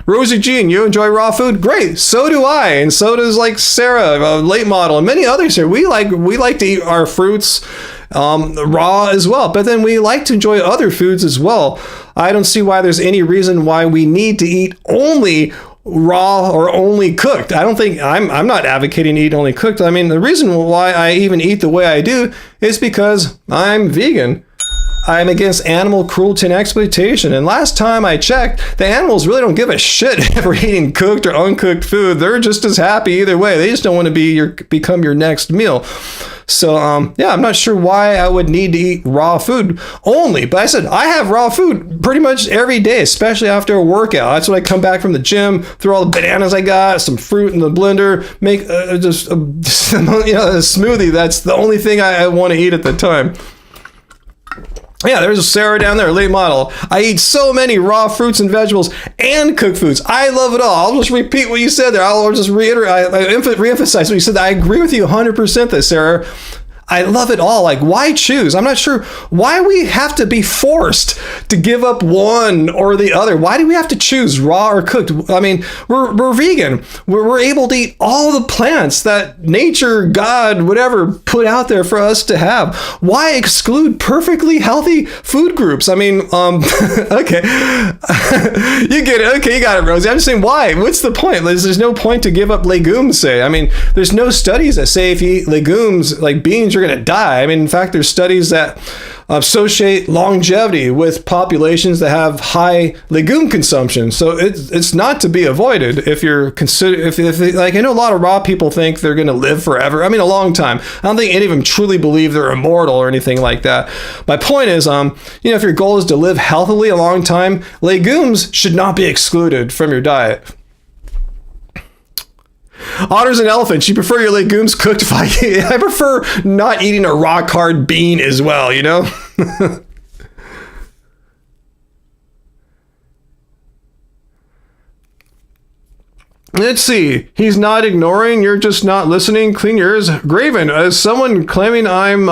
A: Rosie Jean, you enjoy raw food? Great, so do I, and so does Sarah, late model, and many others here. We like to eat our fruits raw as well, but then we like to enjoy other foods as well. I don't see why there's any reason why we need to eat only raw or only cooked. I don't think I'm not advocating eat only cooked. I mean, the reason why I even eat the way I do is because I'm vegan. I'm against animal cruelty and exploitation. And last time I checked, the animals really don't give a shit if we're eating cooked or uncooked food. They're just as happy either way. They just don't want to become your next meal. So, yeah, I'm not sure why I would need to eat raw food only. But I said, I have raw food pretty much every day, especially after a workout. That's when I come back from the gym, throw all the bananas I got, some fruit in the blender, make just a smoothie. That's the only thing I want to eat at the time. Yeah, there's a Sarah down there, late model. I eat so many raw fruits and vegetables and cooked foods. I love it all. I'll just repeat what you said there. I'll just reiterate, reemphasize what you said. I agree with you 100% there, Sarah. I love it all. Why choose? I'm not sure why we have to be forced to give up one or the other. Why do we have to choose raw or cooked? I mean, we're vegan. We're able to eat all the plants that nature, God, whatever, put out there for us to have. Why exclude perfectly healthy food groups? I mean, okay. You get it. Okay, you got it, Rosie. I'm just saying, why? What's the point? There's no point to give up legumes, say. I mean, there's no studies that say if you eat legumes like beans, you're going to die. I mean, in fact, there's studies that associate longevity with populations that have high legume consumption. So it's not to be avoided if you're I know a lot of raw people think they're going to live forever. I mean, a long time. I don't think any of them truly believe they're immortal or anything like that. My point is, if your goal is to live healthily a long time, legumes should not be excluded from your diet. Otters and elephants, you prefer your legumes cooked? I prefer not eating a raw hard bean as well, Let's see. He's not ignoring. You're just not listening. Clean your ears. Graven, as someone claiming I'm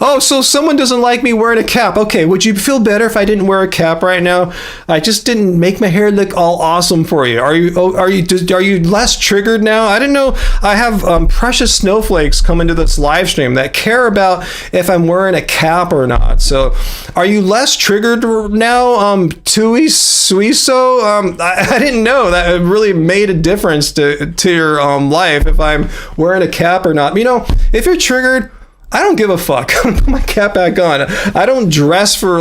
A: oh, so someone doesn't like me wearing a cap. Okay, would you feel better if I didn't wear a cap right now? I just didn't make my hair look all awesome for you. Are you less triggered now? I don't know. I have precious snowflakes coming to this live stream that care about if I'm wearing a cap or not. So, are you less triggered now? Tui Suiso? I didn't know that it really made a difference to your life if I'm wearing a cap or not. If you're triggered, I don't give a fuck. I'm gonna put my cap back on. I don't dress for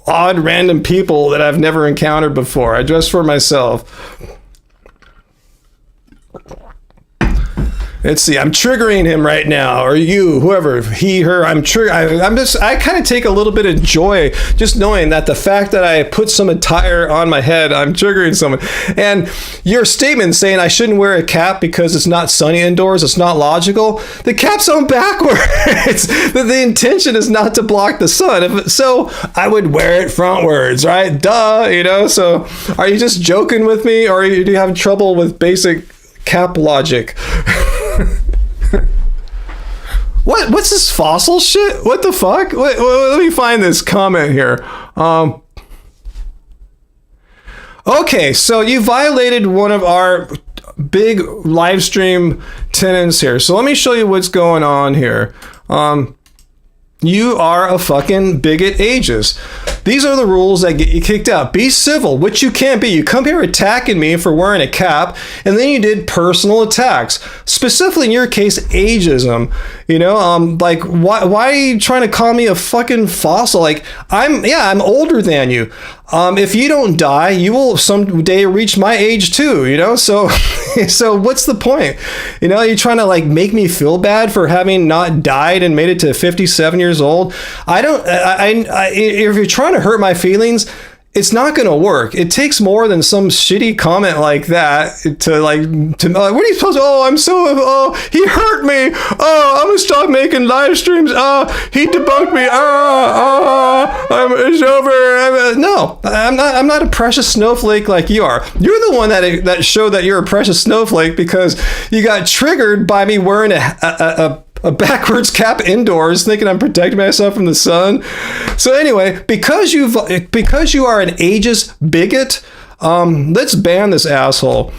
A: odd random people that I've never encountered before. I dress for myself. Let's see. I'm triggering him right now, or you, whoever, he, her. I kind of take a little bit of joy just knowing that the fact that I put some attire on my head, I'm triggering someone. And your statement saying I shouldn't wear a cap because it's not sunny indoors, it's not logical. The cap's on backwards. The intention is not to block the sun. So I would wear it frontwards, right? Duh, So are you just joking with me, or do you have trouble with basic cap logic? What's this fossil shit? What the fuck? Let me find this comment here. Okay, so you violated one of our big live stream tenets here. So let me show you what's going on here. You are a fucking bigot ageist. these are the rules that get you kicked out. Be civil, which you can't be. You come here attacking me for wearing a cap, and then you did personal attacks. Specifically in your case, ageism. You know, like, why are you trying to call me a fucking fossil? Like, I'm older than you. If you don't die, you will someday reach my age too, you know? So, so what's the point? You know, you're trying to like make me feel bad for having not died and made it to 57 years old. If you're trying to hurt my feelings, it's not going to work. It takes more than some shitty comment like that to what are you supposed to, he hurt me. I'm going to stop making live streams. He debunked me. It's over. No, I'm not a precious snowflake like you are. You're the one that showed that you're a precious snowflake because you got triggered by me wearing a backwards cap indoors, thinking I'm protecting myself from the sun. So anyway, because you are an ageist bigot, let's ban this asshole.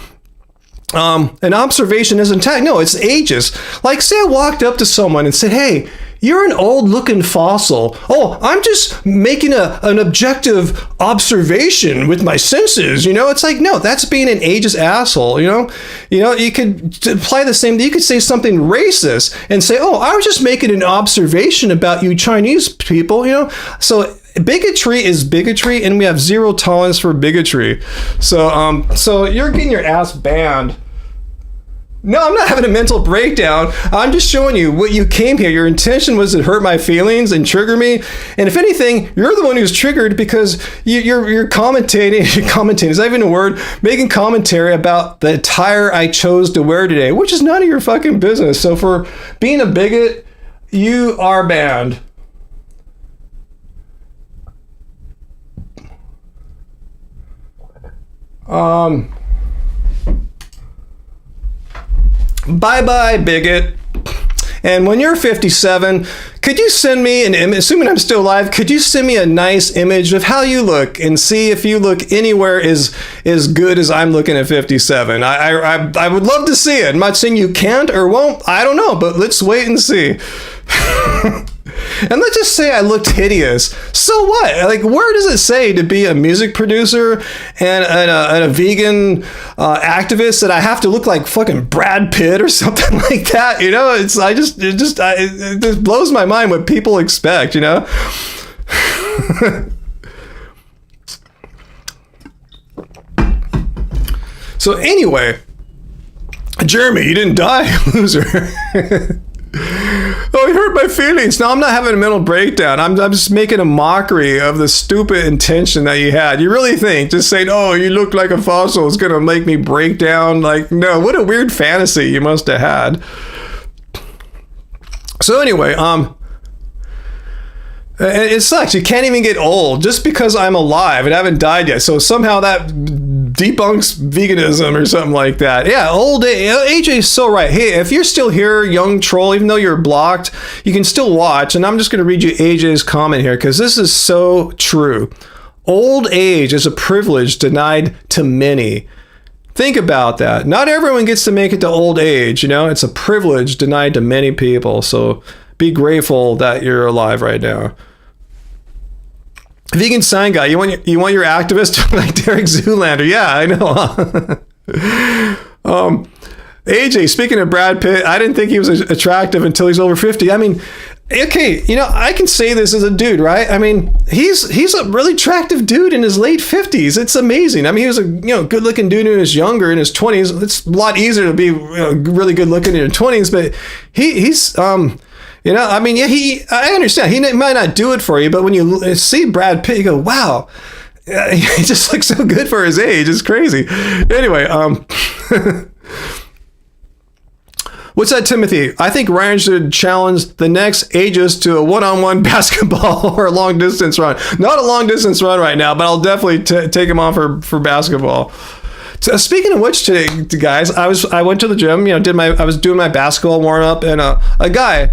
A: An observation isn't tag. No, it's ageist. Like, say I walked up to someone and said, "Hey, you're an old-looking fossil." "Oh, I'm just making an objective observation with my senses." You know, it's like, no, that's being an ageist asshole. You know, you could apply the same. You could say something racist and say, "Oh, I was just making an observation about you Chinese people." You know, so bigotry is bigotry, and we have zero tolerance for bigotry. So you're getting your ass banned. No, I'm not having a mental breakdown. I'm just showing you what you came here. Your intention was to hurt my feelings and trigger me. And if anything, you're the one who's triggered because you're commentating, is that even a word? Making commentary about the attire I chose to wear today, which is none of your fucking business. So for being a bigot, you are banned. Bye-bye, bigot. And when you're 57, could you send me an image, assuming I'm still alive, could you send me a nice image of how you look and see if you look anywhere as good as I'm looking at 57? I would love to see it. I'm not saying you can't or won't. I don't know, but let's wait and see. And let's just say I looked hideous. So what? Like, where does it say to be a music producer and a vegan activist that I have to look like fucking Brad Pitt or something like that? You know, it just blows my mind what people expect, you know? So anyway, Jeremy, you didn't die, loser. Oh, he hurt my feelings. No, I'm not having a mental breakdown. I'm just making a mockery of the stupid intention that you had. You really think just saying, "Oh, you look like a fossil" is going to make me break down? Like, no, what a weird fantasy you must have had. So anyway, it sucks. You can't even get old just because I'm alive and haven't died yet. So somehow that debunks veganism or something like that. Yeah, old age. AJ is so right. Hey, if you're still here, young troll, even though you're blocked, you can still watch. And I'm just going to read you AJ's comment here because this is so true. Old age is a privilege denied to many. Think about that. Not everyone gets to make it to old age. You know, it's a privilege denied to many people. So be grateful that you're alive right now. Vegan sign guy, you want your activist like Derek Zoolander? Yeah, I know. AJ, speaking of Brad Pitt, I didn't think he was attractive until he's over 50. I mean, okay, you know, I can say this as a dude, right? I mean, he's a really attractive dude in his late 50s. It's amazing. I mean, he was a good-looking dude in his 20s. It's a lot easier to be really good-looking in your 20s, but he's I mean, yeah, I understand. He might not do it for you, but when you see Brad Pitt, you go, wow, he just looks so good for his age. It's crazy. Anyway, what's that, Timothy? I think Ryan should challenge the next ages to a one-on-one basketball or a long-distance run. Not a long-distance run right now, but I'll definitely take him on for basketball. So speaking of which, today, guys, I went to the gym. I was doing my basketball warm up, and a guy,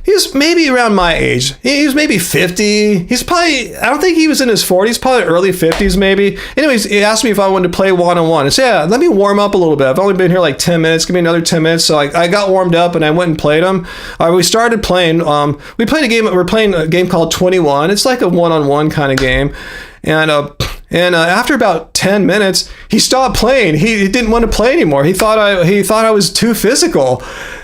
A: he's maybe around my age. He's maybe 50. He's probably, I don't think he was in his 40s, probably early 50s maybe. Anyways, he asked me if I wanted to play one-on-one. I said, yeah, let me warm up a little bit. I've only been here like 10 minutes. Give me another 10 minutes. So I got warmed up and I went and played him. We started playing. We played a game. We're playing a game called 21. It's like a one-on-one kind of game, and after about 10 minutes, he stopped playing. He didn't want to play anymore. He thought I was too physical.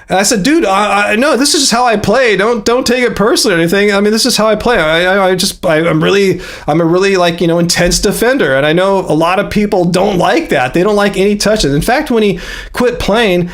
A: And I said, dude, no, this is just how I play. Don't take it personally or anything. I mean, this is how I play. I'm a really like, intense defender. And I know a lot of people don't like that. They don't like any touches. In fact, when he quit playing,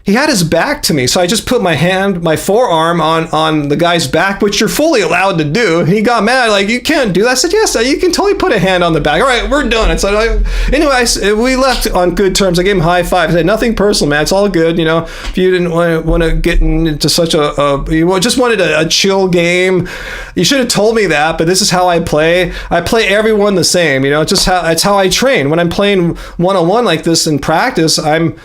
A: he had his back to me, so I just put my forearm on the guy's back, which you're fully allowed to do. He got mad, like, you can't do that. I said, yes, you can totally put a hand on the back. All right, we're done. And so anyway, we left on good terms. I gave him a high five. I said, nothing personal, man. It's all good. If you didn't want to get into such you just wanted a chill game, you should have told me that. But this is how I play. I play everyone the same. It's how I train. When I'm playing one-on-one like this in practice, I'm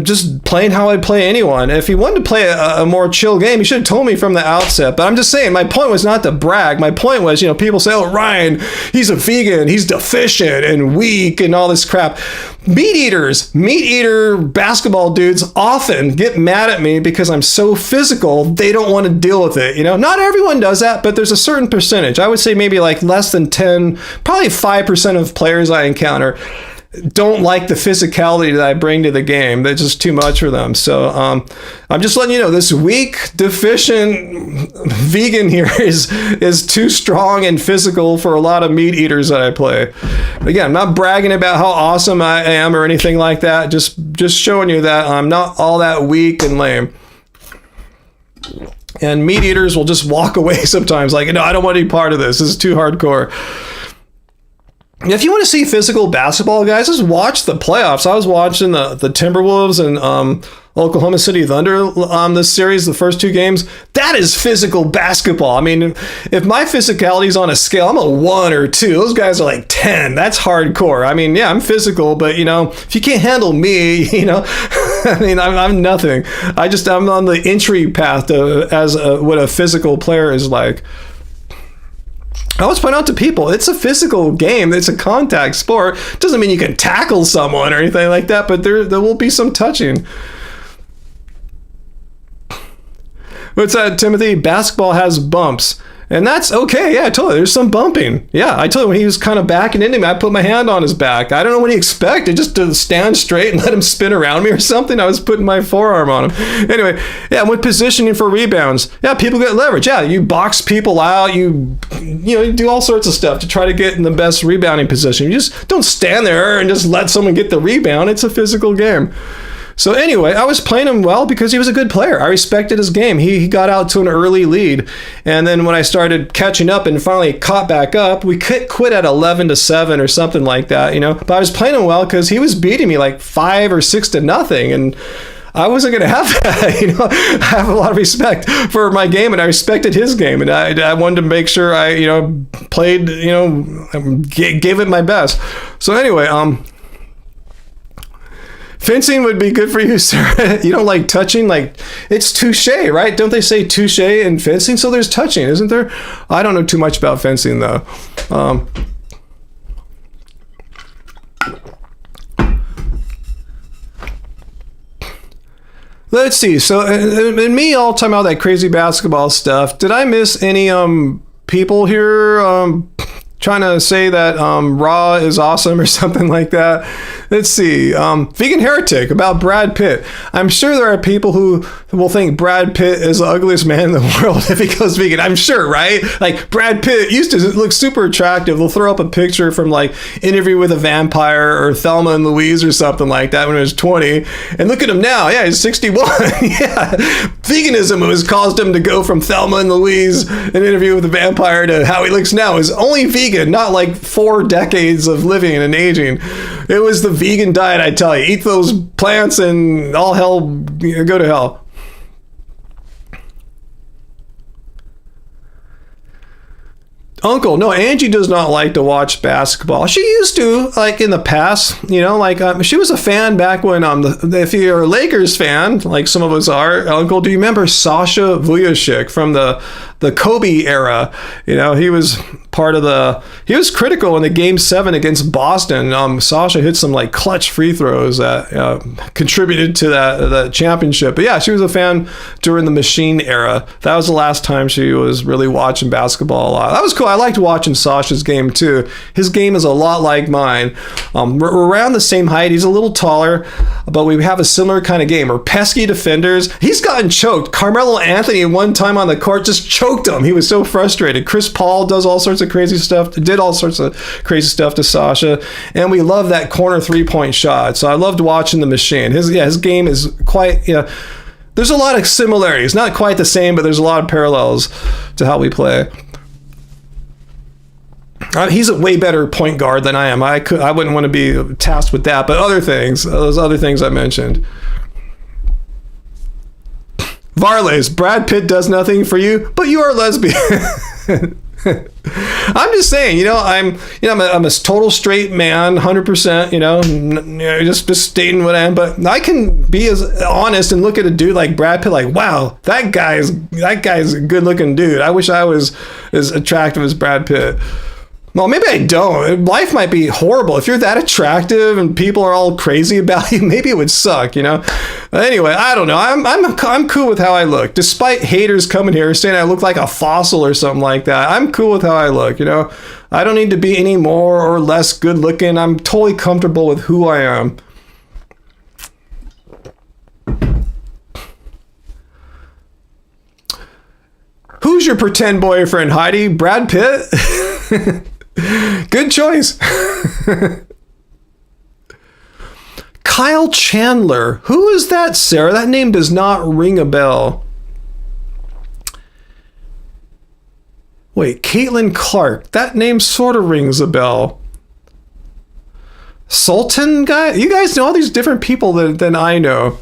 A: just playing how I'd play anyone. If he wanted to play a more chill game, he should have told me from the outset. But I'm just saying, my point was not to brag. My point was, people say, oh, Ryan, he's a vegan, he's deficient and weak and all this crap. Meat eater basketball dudes often get mad at me because I'm so physical, they don't want to deal with it. Not everyone does that, but there's a certain percentage. I would say maybe like less than 10, probably 5% of players I encounter don't like the physicality that I bring to the game. That's just too much for them. So I'm just letting you know, this weak, deficient vegan here is too strong and physical for a lot of meat eaters that I play. Again, I'm not bragging about how awesome I am or anything like that. Just showing you that I'm not all that weak and lame. And meat eaters will just walk away sometimes, like, no, I don't want any part of this. This is too hardcore. If you want to see physical basketball, guys, just watch the playoffs. I was watching the Timberwolves and Oklahoma City Thunder this series, the first two games. That is physical basketball. I mean, if my physicality is on a scale, I'm a 1 or 2. Those guys are like 10. That's hardcore. I mean, yeah, I'm physical, but, if you can't handle me, I mean, I'm nothing. I'm on the entry path to what a physical player is like. I always point out to people, it's a physical game. It's a contact sport. Doesn't mean you can tackle someone or anything like that, but there will be some touching. What's that, Timothy? Basketball has bumps. And that's okay. Yeah, I told you, there's some bumping. Yeah, I told you when he was kind of backing into me, I put my hand on his back. I don't know what he expected, just to stand straight and let him spin around me or something. I was putting my forearm on him. Anyway, yeah, with positioning for rebounds, yeah, people get leverage. Yeah, you box people out. You do all sorts of stuff to try to get in the best rebounding position. You just don't stand there and just let someone get the rebound. It's a physical game. So anyway, I was playing him well because he was a good player. I respected his game. He got out to an early lead. And then when I started catching up and finally caught back up, we quit at 11-7 or something like that, But I was playing him well because he was beating me like 5 or 6 to nothing. And I wasn't going to have that, I have a lot of respect for my game, and I respected his game. And I wanted to make sure I, played, gave it my best. So anyway, fencing would be good for you, Sarah. You don't like touching? Like, it's touche, right? Don't they say touche in fencing? So there's touching, isn't there? I don't know too much about fencing, though. Let's see. So, and me all talking about that crazy basketball stuff. Did I miss any people here trying to say that Raw is awesome or something like that? Let's see. Vegan Heretic about Brad Pitt. I'm sure there are people who will think Brad Pitt is the ugliest man in the world if he goes vegan. I'm sure, right? Like, Brad Pitt used to look super attractive. They'll throw up a picture from like Interview with a Vampire or Thelma and Louise or something like that when he was 20. And look at him now. Yeah, he's 61. Yeah. Veganism has caused him to go from Thelma and Louise, an Interview with a Vampire, to how he looks now. Is only vegan, not like 4 decades of living and aging. It was the vegan diet, I tell you. Eat those plants and all hell, go to hell. Uncle, no, Angie does not like to watch basketball. She used to, like in the past, she was a fan back when, if you're a Lakers fan, like some of us are, Uncle, do you remember Sasha Vujacic from the Kobe era? He was he was critical in the Game 7 against Boston. Sasha hit some like clutch free throws that contributed to that championship. But yeah, she was a fan during the Machine era. That was the last time she was really watching basketball a lot. That was cool. I liked watching Sasha's game too. His game is a lot like mine. We're around the same height. He's a little taller, but we have a similar kind of game. We're pesky defenders. He's gotten choked. Carmelo Anthony one time on the court just choked him. He was so frustrated. Chris Paul does all sorts of crazy stuff, did all sorts of crazy stuff to Sasha, and we love that corner 3-point shot. So I loved watching the Machine. His game is quite, there's a lot of similarities. Not quite the same, but there's a lot of parallels to how we play. He's a way better point guard than I am. I wouldn't want to be tasked with that, but those other things I mentioned. Varlays, Brad Pitt does nothing for you, but you are a lesbian. I'm just saying, I'm a total straight man, 100%, just stating what I am, but I can be as honest and look at a dude like Brad Pitt like, wow, that guy's a good looking dude. I wish I was as attractive as Brad Pitt. Well, maybe I don't. Life might be horrible. If you're that attractive and people are all crazy about you, maybe it would suck, Anyway, I don't know. I'm cool with how I look. Despite haters coming here saying I look like a fossil or something like that, I'm cool with how I look, I don't need to be any more or less good looking. I'm totally comfortable with who I am. Who's your pretend boyfriend, Heidi? Brad Pitt? Good choice. Kyle Chandler. Who is that, Sarah? That name does not ring a bell. Wait, Caitlin Clark. That name sort of rings a bell. Sultan guy? You guys know all these different people than I know.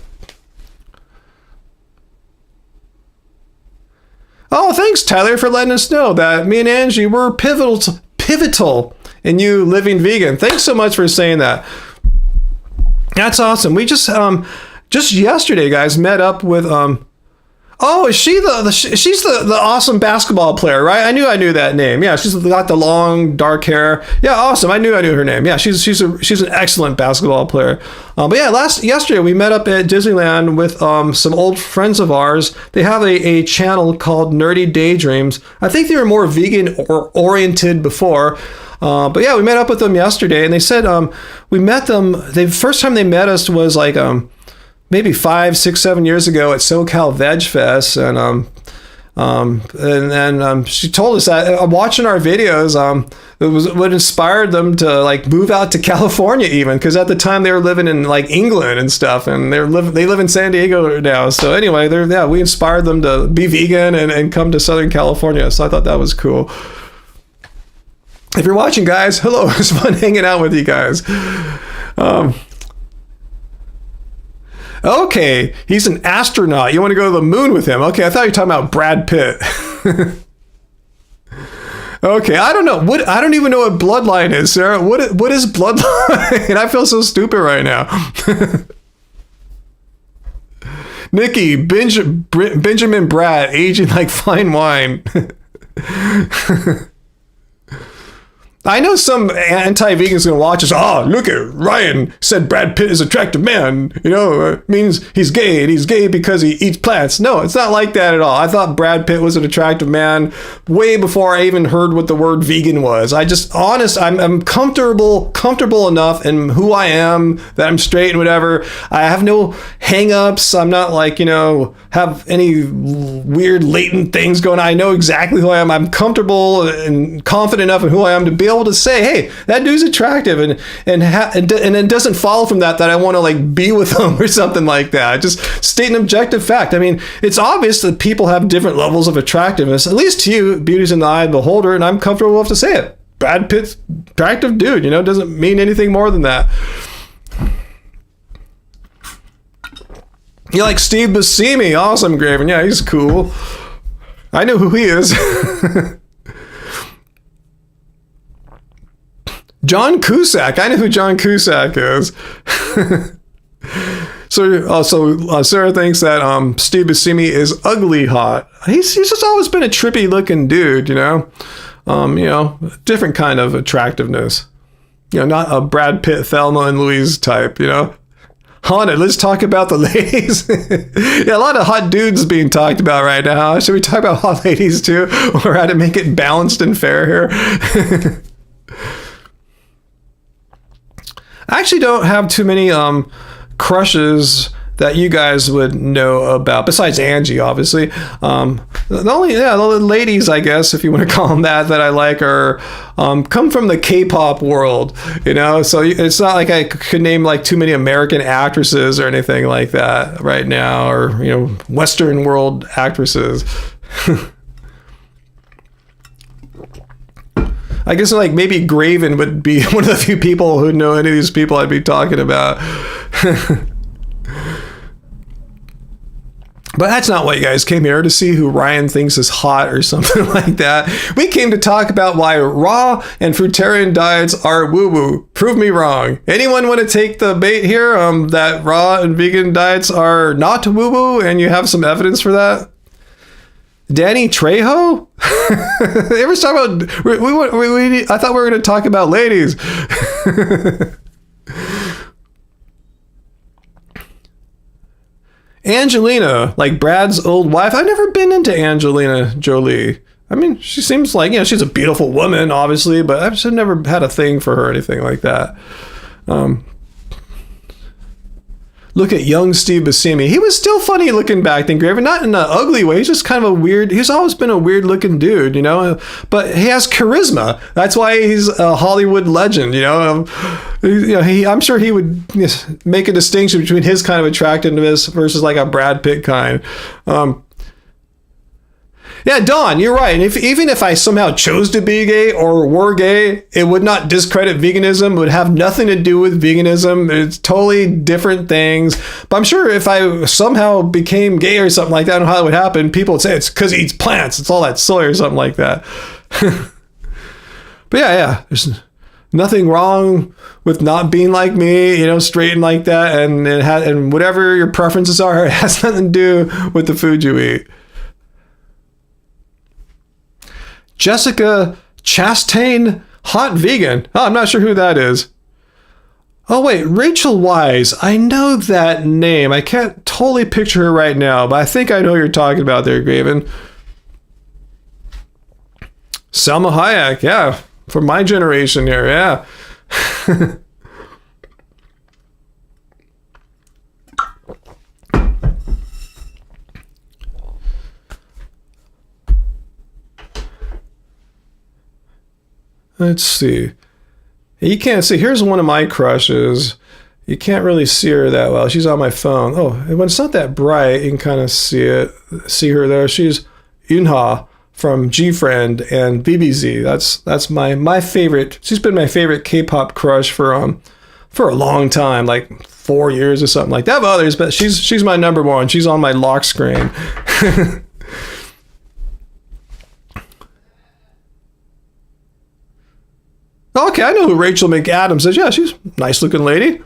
A: Oh, thanks, Tyler, for letting us know that me and Angie were pivotal in you living vegan. Thanks so much for saying that. That's awesome. We just yesterday, guys, met up with oh, is she she's the awesome basketball player, right? I knew that name. Yeah, she's got the long dark hair. Yeah, awesome. I knew her name. Yeah, she's an excellent basketball player. But yeah, yesterday we met up at Disneyland with some old friends of ours. They have a channel called Nerdy Daydreams. I think they were more vegan or oriented before. But yeah, we met up with them yesterday, and they said we met them. The first time they met us was like maybe 5, 6, 7 years ago at SoCal Veg Fest, and she told us that watching our videos, it was what inspired them to like move out to California, even because at the time they were living in like England and stuff, and they live in San Diego now. So anyway, we inspired them to be vegan and come to Southern California. So I thought that was cool. If you're watching, guys, hello. It's fun hanging out with you guys. Okay, he's an astronaut. You want to go to the moon with him? Okay, I thought you were talking about Brad Pitt. Okay, I don't know. I don't even know what bloodline is, Sarah. What is bloodline? I feel so stupid right now. Nikki, Benjamin Bratt, aging like fine wine. I know some anti-vegans going to watch us. Oh, look at Ryan said Brad Pitt is an attractive man. It means he's gay, and he's gay because he eats plants. No, it's not like that at all. I thought Brad Pitt was an attractive man way before I even heard what the word vegan was. I'm comfortable enough in who I am, that I'm straight and whatever. I have no hang-ups. I'm not like, have any weird latent things going on. I know exactly who I am. I'm comfortable and confident enough in who I am to be able to say, hey, that dude's attractive, and it doesn't follow from that I want to like be with him or something like that. I just state an objective fact. I mean, it's obvious that people have different levels of attractiveness. At least to you, beauty's in the eye of the beholder, and I'm comfortable enough to say it. Brad Pitt's attractive dude, doesn't mean anything more than that. You like Steve Buscemi? Awesome, Graven. Yeah, he's cool. I know who he is. John Cusack. I know who John Cusack is. So Sarah thinks that Steve Buscemi is ugly hot. He's just always been a trippy looking dude, you know, different kind of attractiveness. You know, not a Brad Pitt, Thelma and Louise type, you know. Haunted, let's talk about the ladies. Yeah, a lot of hot dudes being talked about right now. Should we talk about hot ladies too? Or how to make it balanced and fair here? I actually don't have too many crushes that you guys would know about, besides Angie, obviously. The ladies, I guess, if you want to call them that I like are come from the K-pop world, you know. So it's not like I could name like too many American actresses or anything like that right now, or, you know, Western world actresses. I guess like maybe Graven would be one of the few people who know any of these people I'd be talking about. But that's not what you guys came here to see, who Ryan thinks is hot or something like that. We came to talk about why raw and fruitarian diets are woo-woo. Prove me wrong. Anyone want to take the bait here, that raw and vegan diets are not woo-woo, and you have some evidence for that? Danny Trejo? Ever talk about... I thought we were going to talk about ladies. Angelina, like Brad's old wife. I've never been into Angelina Jolie. I mean, she seems like, you know, she's a beautiful woman, obviously, but I've just never had a thing for her or anything like that. Look at young Steve Buscemi. He was still funny looking back then, Graven. Not in an ugly way. He's just kind of a weird... He's always been a weird looking dude, you know? But he has charisma. That's why he's a Hollywood legend, you know? I'm sure he would make a distinction between his kind of attractiveness versus like a Brad Pitt kind. Yeah, Dawn, you're right. And even if I somehow chose to be gay or were gay, it would not discredit veganism. It would have nothing to do with veganism. It's totally different things. But I'm sure if I somehow became gay or something like that, I don't know how it would happen. People would say it's because he eats plants. It's all that soy or something like that. But yeah, there's nothing wrong with not being like me, you know, straight and like that. And whatever your preferences are, it has nothing to do with the food you eat. Jessica Chastain, hot vegan. Oh, I'm not sure who that is. Oh, wait, Rachel Wise. I know that name. I can't totally picture her right now, but I think I know what you're talking about there, Graven. Selma Hayek, yeah. From my generation here, yeah. Let's see. You can't see. Here's one of my crushes. You can't really see her that well. She's on my phone. Oh, when it's not that bright, you can kind of see her there. She's Yunha from G-Friend and BBZ. That's my favorite. She's been my favorite K-pop crush for a long time, like 4 years or something like that. I have others, but she's my number one. She's on my lock screen. Okay, I know who Rachel McAdams is. Yeah, she's a nice looking lady.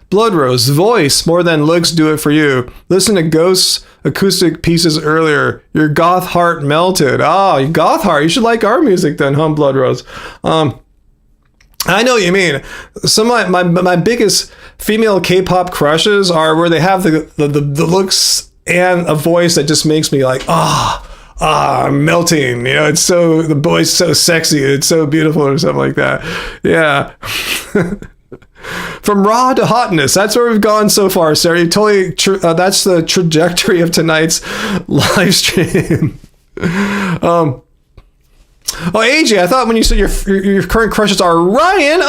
A: Blood Rose, voice more than looks do it for you. Listen to Ghost's acoustic pieces earlier. Your goth heart melted. Oh, goth heart. You should like our music then, huh, Blood Rose? I know what you mean. Some of my biggest female K-pop crushes are where they have the looks and a voice that just makes me like, I'm melting, you know, it's so, the voice so sexy, it's so beautiful or something like that. Yeah. From raw to hotness, that's where we've gone so far, Sarah. You totally, that's the trajectory of tonight's live stream. AJ, I thought when you said your current crushes are Ryan.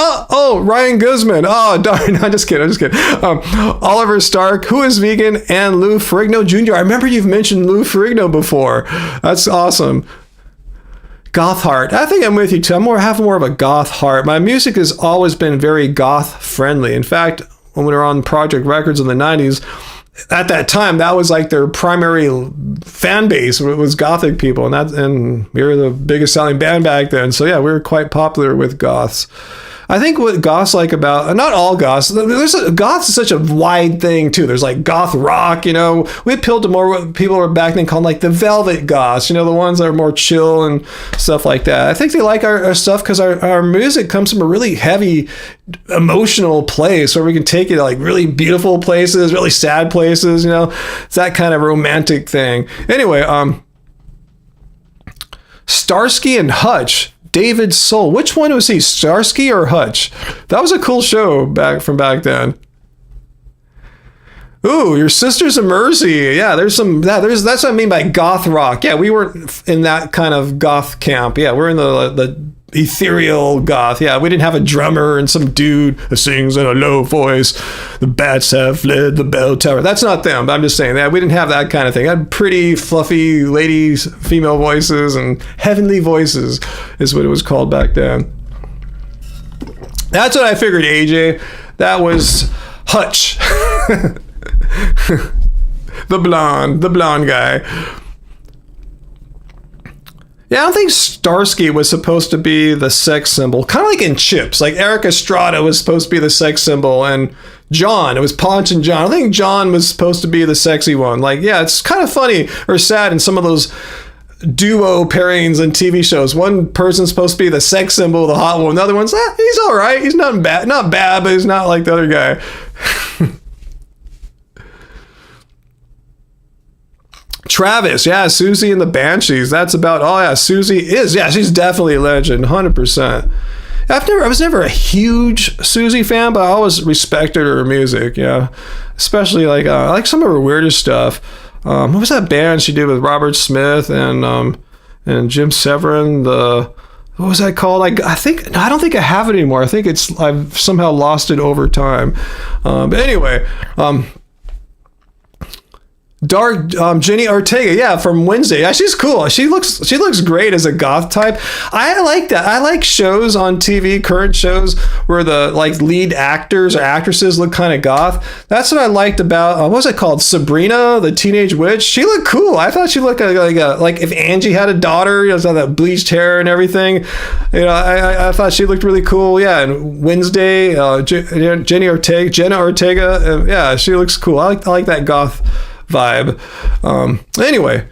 A: Ryan Guzman. Oh, darn. I'm just kidding. Oliver Stark, who is vegan, and Lou Ferrigno Jr. I remember you've mentioned Lou Ferrigno before. That's awesome. Goth heart. I think I'm with you too. I have more of a goth heart. My music has always been very goth friendly. In fact, when we were on Project Records in the 90s, at that time, that was like their primary fan base was Gothic people, and we were the biggest selling band back then. So yeah, we were quite popular with goths. I think what goths like about, not all goths, goths is such a wide thing too. There's like goth rock, you know. We appealed to more what people were back then called like the velvet goths, you know, the ones that are more chill and stuff like that. I think they like our stuff because our music comes from a really heavy emotional place where we can take it to like really beautiful places, really sad places, you know. It's that kind of romantic thing. Anyway, Starsky and Hutch. David Soul. Which one was he? Starsky or Hutch? That was a cool show back then. Ooh, Your Sister's a Mercy. Yeah, that's what I mean by goth rock. Yeah, we weren't in that kind of goth camp. Yeah, we're in the ethereal goth. Yeah, we didn't have a drummer and some dude who sings in a low voice. The bats have fled the bell tower. That's not them, but I'm just saying that we didn't have that kind of thing. I had pretty fluffy ladies, female voices, and heavenly voices is what it was called back then. That's what I figured, AJ. That was Hutch. the blonde guy. Yeah, I don't think Starsky was supposed to be the sex symbol. Kind of like in Chips. Like Eric Estrada was supposed to be the sex symbol, and John, it was Ponch and John. I think John was supposed to be the sexy one. Like, yeah, it's kind of funny or sad in some of those duo pairings in TV shows. One person's supposed to be the sex symbol, the hot one. The other one's, he's all right. He's not bad, but he's not like the other guy. Travis, yeah, Susie and the Banshees. That's about, oh yeah, Susie is, yeah, she's definitely a legend, 100%. I was never a huge Susie fan, but I always respected her music, yeah. Especially like, I like some of her weirdest stuff. What was that band she did with Robert Smith and Jim Severin? What was that called? I don't think I have it anymore. I think I've somehow lost it over time. But anyway, Dark Jenny Ortega, yeah, from Wednesday. Yeah, she's cool. She looks great as a goth type. I like that. I like shows on TV, current shows where the like lead actors or actresses look kind of goth. That's what I liked about what was it called? Sabrina, the Teenage Witch. She looked cool. I thought she looked like if Angie had a daughter, you know, that bleached hair and everything. You know, I thought she looked really cool. Yeah, and Wednesday, Jenna Ortega. Yeah, she looks cool. I like that goth vibe. Anyway,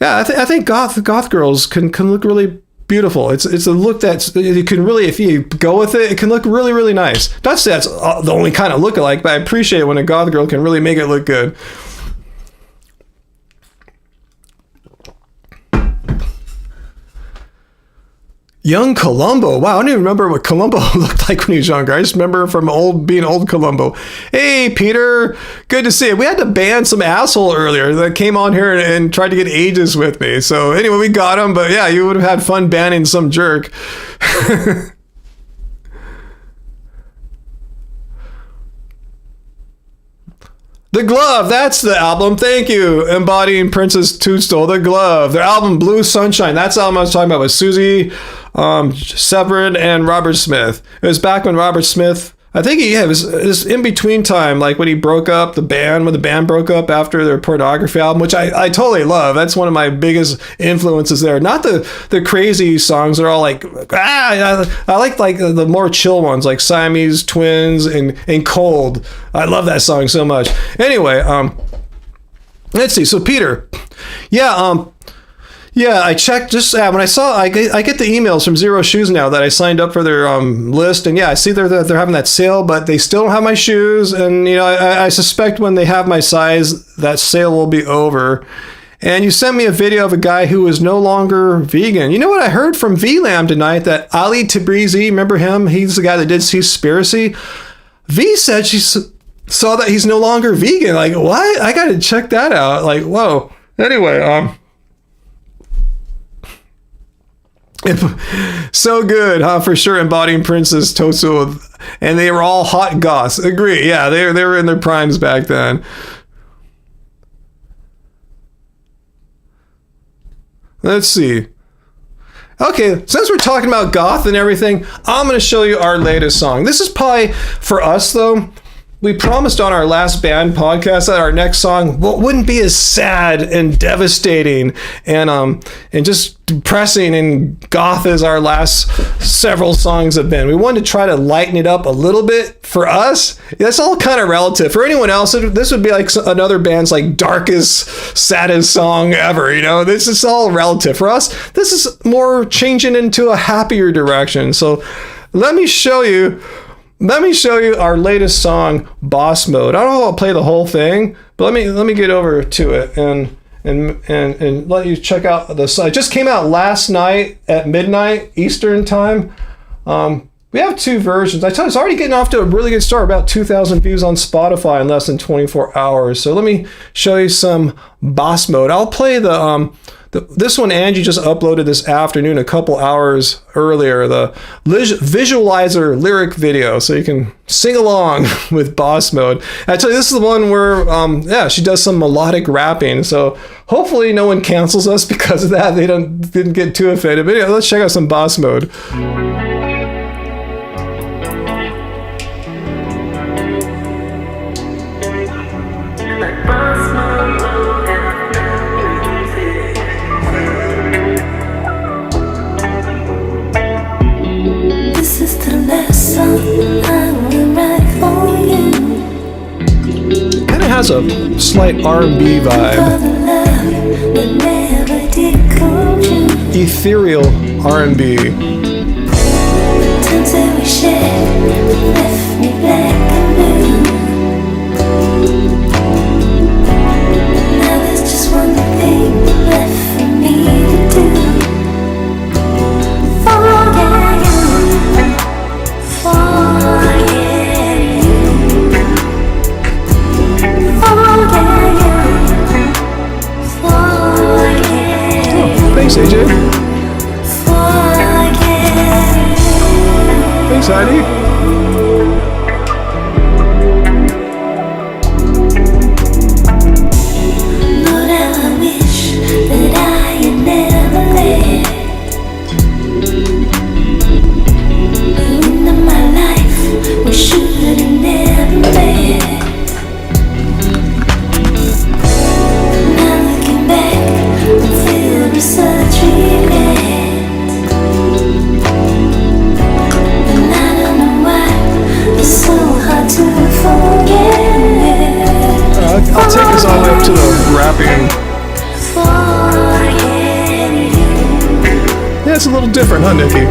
A: yeah, I think goth girls can look really beautiful. It's a look that you can really, if you go with it, it can look really, really nice. Not that that's the only kind of look alike, but I appreciate when a goth girl can really make it look good. Young Columbo. Wow, I don't even remember what Columbo looked like when he was younger. I just remember from being old Columbo. Hey, Peter. Good to see you. We had to ban some asshole earlier that came on here and tried to get ages with me. So anyway, we got him. But yeah, you would have had fun banning some jerk. The Glove, that's the album. Thank you. Embodying Princess Toadstool, The Glove. Their album Blue Sunshine. That's the album I was talking about with Susie Severin and Robert Smith. It was back when Robert Smith, I think it was in between time, like when he broke up when the band broke up after their pornography album, which I totally love. That's one of my biggest influences there. Not the crazy songs. They're all like, I like the more chill ones, like Siamese Twins and Cold. I love that song so much. Anyway, let's see. So Peter, yeah, I checked just when I saw I get the emails from Zero Shoes now that I signed up for their list, and yeah, I see they're having that sale, but they still don't have my shoes, and you know I suspect when they have my size, that sale will be over. And you sent me a video of a guy who is no longer vegan. You know what I heard from VLAM tonight? That Ali Tabrizi, remember him? He's the guy that did Seaspiracy. V said she saw that he's no longer vegan. Like, what? I got to check that out. Like, whoa. Anyway, so good, huh? For sure, embodying Princess Toadstool, and they were all hot goths. Agree? Yeah, they were in their primes back then. Let's see. Okay, since we're talking about goth and everything, I'm going to show you our latest song. This is probably, for us though, we promised on our last band podcast that our next song wouldn't be as sad and devastating and just depressing and goth as our last several songs have been. We wanted to try to lighten it up a little bit. For us, that's all kind of relative. For anyone else, this would be like another band's like darkest, saddest song ever. You know, this is all relative. For us, this is more changing into a happier direction. So let me show you our latest song, Boss Mode. I don't know if I'll play the whole thing, but let me get over to it and let you check out the song. It just came out last night at midnight Eastern time. We have two versions. I tell you, it's already getting off to a really good start. About 2,000 views on Spotify in less than 24 hours. So let me show you some Boss Mode. I'll play this one Angie just uploaded this afternoon, a couple hours earlier, the visualizer lyric video, so you can sing along with Boss Mode. I tell you, this is the one where, she does some melodic rapping. So hopefully no one cancels us because of that. They didn't get too offended. But yeah, let's check out some Boss Mode. Kind of has a slight R&B vibe. Ethereal R&B. Times that we shared left me black and blue. Now there's just one thing left for me to do. Thanks, AJ. Thanks, Heidi. Lord, I wish that I had never left. The end of my life, we should have never met. Now looking back, I'm filled with such regret. And I don't know why it's so hard to forget. I'll take us all the way up to the rapping. Yeah, it's a little different, huh, Nikki?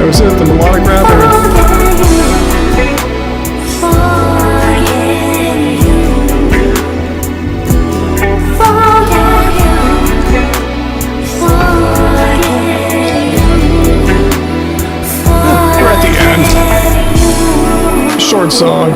A: Was it the melodic rapper? We're at the end. Short song.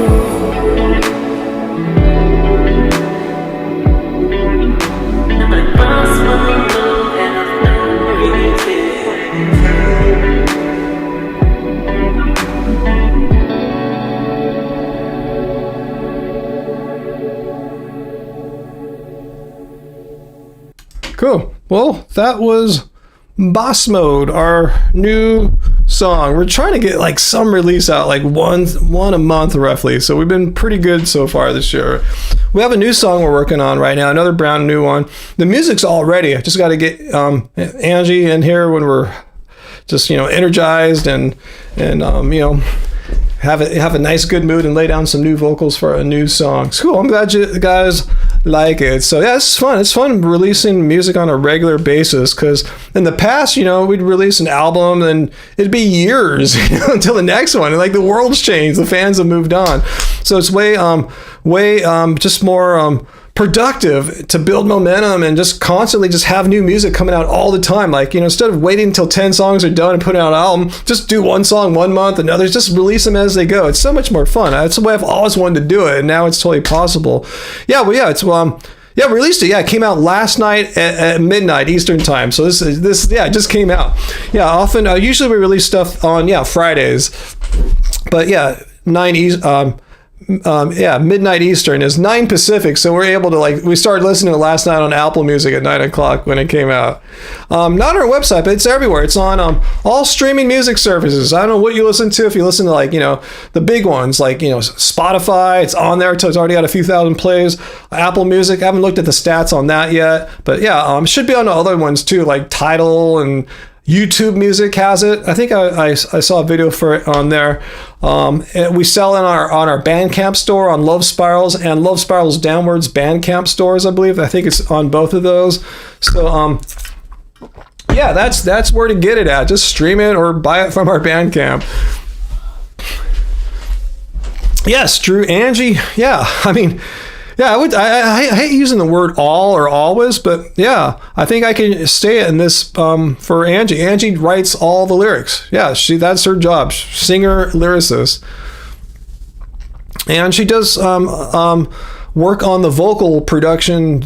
A: Cool. Well, that was Boss Mode, our new song. We're trying to get like some release out, like one a month roughly. So we've been pretty good so far this year. We have a new song we're working on right now, another brand new one. The music's all ready. I just got to get Angie in here when we're just, energized and have a nice good mood and lay down some new vocals for a new song. It's cool. I'm glad you guys like it. So yeah, it's fun. It's fun releasing music on a regular basis, because in the past, we'd release an album and it'd be years until the next one. And like the world's changed, the fans have moved on. So it's way just more productive to build momentum and just constantly just have new music coming out all the time. Like, instead of waiting until 10 songs are done and putting out an album, just do one song 1 month and others, just release them as they go. It's so much more fun. That's the way I've always wanted to do it, and now it's totally possible. Yeah, well, yeah, it's Yeah, released it. Yeah, it came out last night at midnight Eastern time. So this yeah, it just came out. Yeah, often usually we release stuff on Fridays, but yeah, midnight Eastern is 9 Pacific. So we're able to we started listening to it last night on Apple Music at 9 o'clock when it came out. Not on our website, but it's everywhere. It's on all streaming music services. I don't know what you listen to. If you listen to the big ones Spotify, it's on there. It's already got a few thousand plays. Apple Music, I haven't looked at the stats on that yet, but yeah, should be on the other ones too, like Tidal and YouTube Music has it. I think I saw a video for it on there. And we sell on our Bandcamp store on Love Spirals and Love Spirals Downwards Bandcamp stores, I believe. I think it's on both of those. So yeah, that's where to get it at. Just stream it or buy it from our Bandcamp. Yes, Drew, Angie. Yeah, I mean, yeah, I hate using the word all or always, but yeah, I think I can say it in this for Angie. Angie writes all the lyrics. Yeah, that's her job, singer, lyricist. And she does work on the vocal production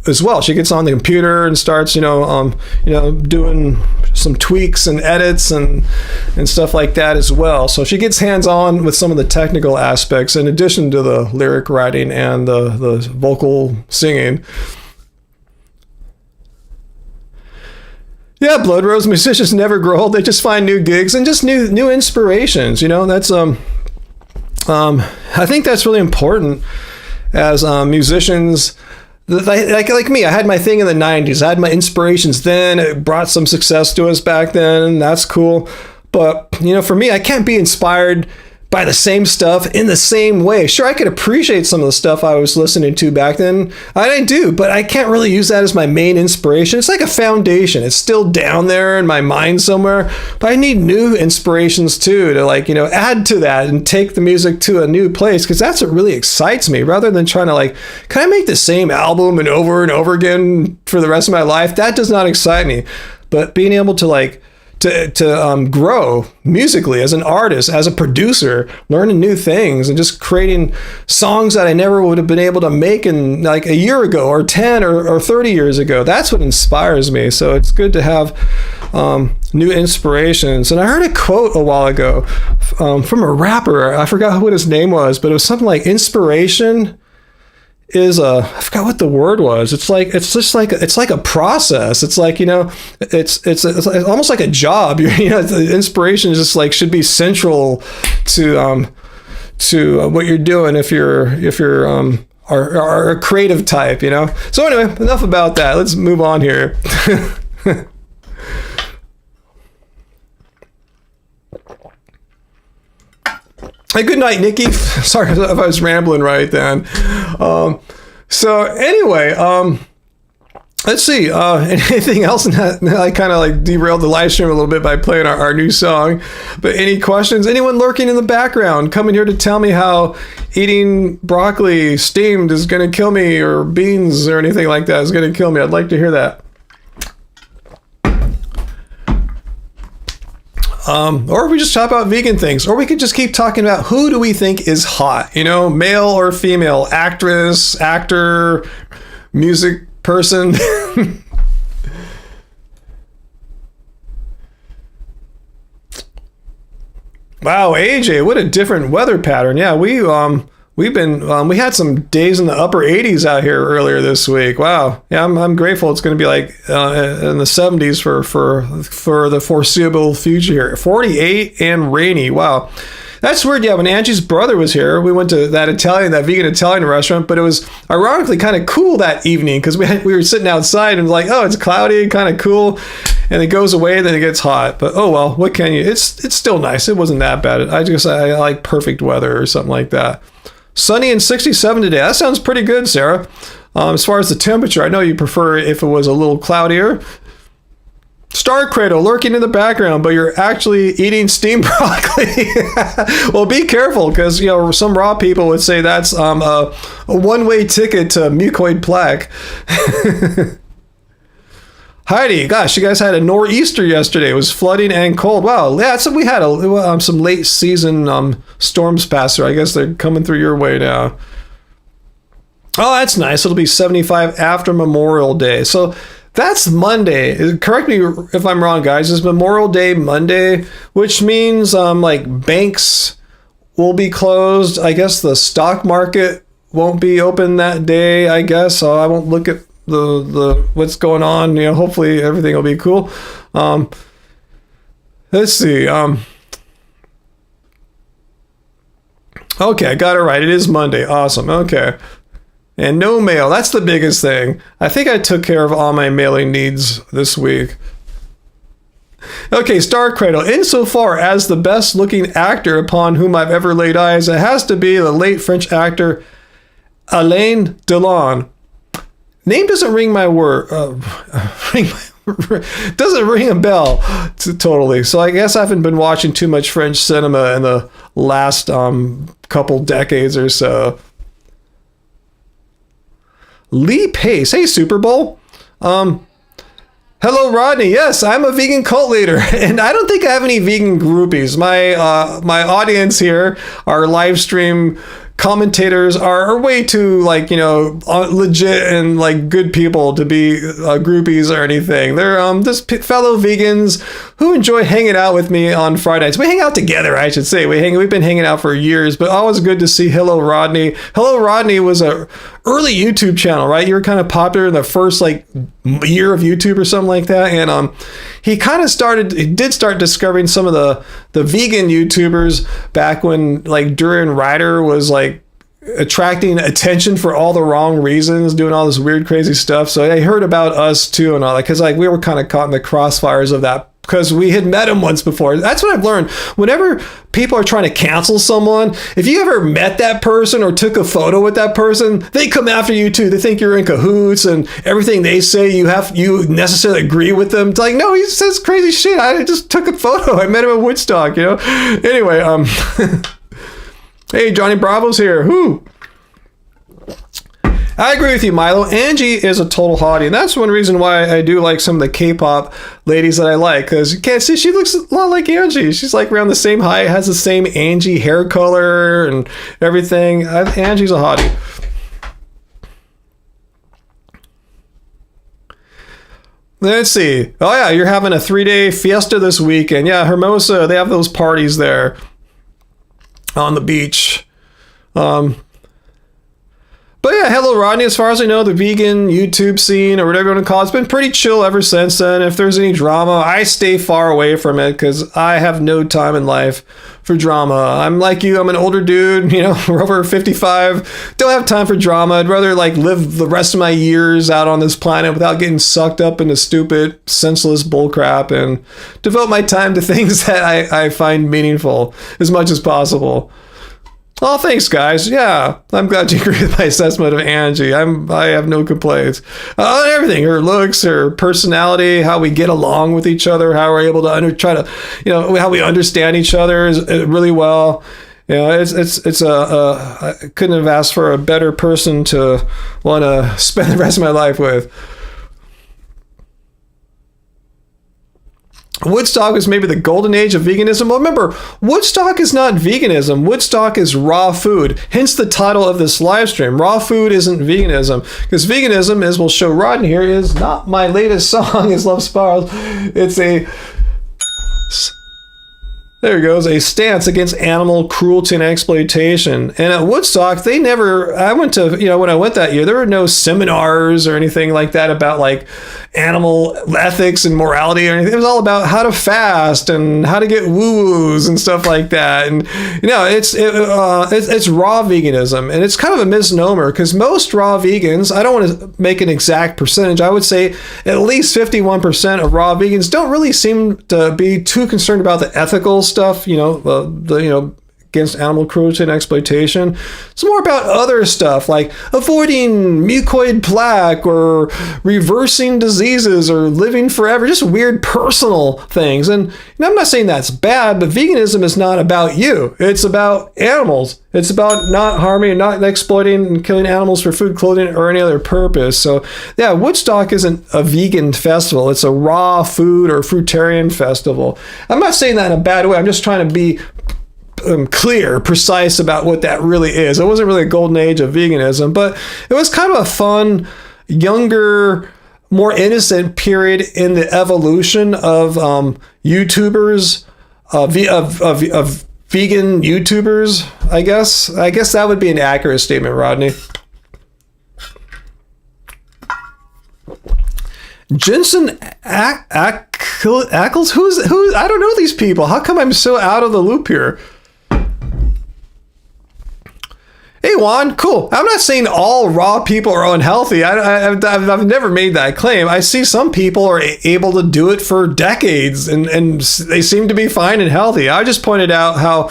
A: as well. She gets on the computer and starts, doing some tweaks and edits and stuff like that as well. So she gets hands-on with some of the technical aspects in addition to the lyric writing and the vocal singing. Yeah, Blood Rose musicians never grow old. They just find new gigs and just new inspirations. That's I think that's really important as musicians. Like me, I had my thing in the 90s. I had my inspirations then. It brought some success to us back then. That's cool. But, for me, I can't be inspired by the same stuff in the same way. Sure, I could appreciate some of the stuff I was listening to back then. I do, but I can't really use that as my main inspiration. It's like a foundation. It's still down there in my mind somewhere, but I need new inspirations too to add to that and take the music to a new place, because that's what really excites me, rather than trying to can I make the same album and over again for the rest of my life? That does not excite me. But being able to to grow musically as an artist, as a producer, learning new things and just creating songs that I never would have been able to make in a year ago or 10 or 30 years ago. That's what inspires me. So it's good to have new inspirations. And I heard a quote a while ago from a rapper. I forgot what his name was, but it was something like inspiration is I forgot what the word was. It's like a process. It's it's almost like a job. The inspiration is just should be central to what you're doing if you're are a creative type, So anyway, enough about that. Let's move on here. Hey, good night, Nikki. Sorry if I was rambling right then. So anyway, let's see. Anything else? I kind of derailed the live stream a little bit by playing our new song. But any questions? Anyone lurking in the background coming here to tell me how eating broccoli steamed is going to kill me, or beans or anything like that is going to kill me? I'd like to hear that. Or we just talk about vegan things, or we could just keep talking about who do we think is hot, male or female, actress, actor, music person. Wow, AJ, what a different weather pattern. Yeah, we had some days in the upper 80s out here earlier this week. Wow. Yeah, I'm grateful. It's going to be in the 70s for the foreseeable future here. 48 and rainy. Wow. That's weird. Yeah, when Angie's brother was here, we went to that vegan Italian restaurant, but it was ironically kind of cool that evening because we were sitting outside and it's cloudy, kind of cool, and it goes away and then it gets hot. But oh well, what can you? It's still nice. It wasn't that bad. I like perfect weather or something like that. Sunny and 67 today. That sounds pretty good, Sarah. As far as the temperature, I know you prefer if it was a little cloudier. Star Cradle lurking in the background, but you're actually eating steamed broccoli. Well, be careful, because some raw people would say that's a one-way ticket to mucoid plaque. Heidi, gosh, you guys had a nor'easter yesterday. It was flooding and cold. Wow, yeah, so we had some late season storms pass through. I guess they're coming through your way now. Oh, that's nice. It'll be 75 after Memorial Day. So that's Monday. Correct me if I'm wrong, guys. It's Memorial Day Monday, which means like banks will be closed. I guess the stock market won't be open that day, I guess. So I won't look at the what's going on. You know, hopefully everything will be cool. Let's see. Okay, I got it right. It is Monday. Awesome. Okay. And no mail. That's the biggest thing. I think I took care of all my mailing needs this week. Okay, Star Cradle. Insofar as the best looking actor upon whom I've ever laid eyes, it has to be the late French actor Alain Delon. Name doesn't ring my word. Doesn't ring a bell totally. So I guess I haven't been watching too much French cinema in the last couple decades or so. Lee Pace. Hey, Super Bowl. Hello, Rodney. Yes, I'm a vegan cult leader, and I don't think I have any vegan groupies. My audience here, our live stream commentators are way too legit and like good people to be groupies or anything. They're just fellow vegans who enjoy hanging out with me on Fridays. We hang out together, I should say. We've been hanging out for years, but always good to see Hello Rodney. Hello Rodney was a early YouTube channel, right? You were kind of popular in the first year of YouTube or something like that, and he did start discovering some of the vegan YouTubers back when Durian Ryder was attracting attention for all the wrong reasons, doing all this weird crazy stuff. So I heard about us too and all that, because we were kind of caught in the crossfires of that because we had met him once before. That's what I've learned. Whenever people are trying to cancel someone, if you ever met that person or took a photo with that person, they come after you too. They think you're in cahoots and everything they say you necessarily agree with them. It's no, he says crazy shit. I just took a photo. I met him at Woodstock, Anyway, hey, Johnny Bravo's here. Whoo! I agree with you, Milo. Angie is a total hottie, and that's one reason why I do like some of the K-pop ladies that I like, because you can't see, she looks a lot like Angie. She's around the same height, has the same Angie hair color and everything. Angie's a hottie. Let's see. Oh yeah, you're having a 3-day fiesta this weekend. Yeah, Hermosa, they have those parties there on the beach. But yeah, hello Rodney. As far as I know, the vegan YouTube scene or whatever you want to call it's been pretty chill ever since then. If there's any drama, I stay far away from it because I have no time in life for drama. I'm like you, I'm an older dude, we're over 55. Don't have time for drama. I'd rather live the rest of my years out on this planet without getting sucked up into stupid, senseless bullcrap and devote my time to things that I find meaningful as much as possible. Oh, thanks, guys. Yeah, I'm glad you agree with my assessment of Angie. I have no complaints. Everything, her looks, her personality, how we get along with each other, how we're able to how we understand each other is really well. It's I couldn't have asked for a better person to want to spend the rest of my life with. Woodstock is maybe the golden age of veganism. Well, remember, Woodstock is not veganism. Woodstock is raw food. Hence the title of this live stream. Raw food isn't veganism. Because veganism, as we'll show Rodney here, is not my latest song, is Love Spirals. It's there it goes, a stance against animal cruelty and exploitation. And at Woodstock, when I went that year, there were no seminars or anything like that about animal ethics and morality or anything. It was all about how to fast and how to get woo-woos and stuff like that. And it's raw veganism, and it's kind of a misnomer because most raw vegans, I don't want to make an exact percentage, I would say at least 51% of raw vegans don't really seem to be too concerned about the ethical stuff, against animal cruelty and exploitation. It's more about other stuff like avoiding mucoid plaque or reversing diseases or living forever, just weird personal things. And I'm not saying that's bad, but veganism is not about you. It's about animals. It's about not harming and not exploiting and killing animals for food, clothing, or any other purpose. So yeah, Woodstock isn't a vegan festival. It's a raw food or fruitarian festival. I'm not saying that in a bad way. I'm just trying to be clear, precise about what that really is. It wasn't really a golden age of veganism, but it was kind of a fun, younger, more innocent period in the evolution of YouTubers, of vegan YouTubers, I guess. I guess that would be an accurate statement, Rodney. Jensen Ackles? Who's? I don't know these people. How come I'm so out of the loop here? Hey, Juan, cool. I'm not saying all raw people are unhealthy. I've never made that claim. I see some people are able to do it for decades, and they seem to be fine and healthy. I just pointed out how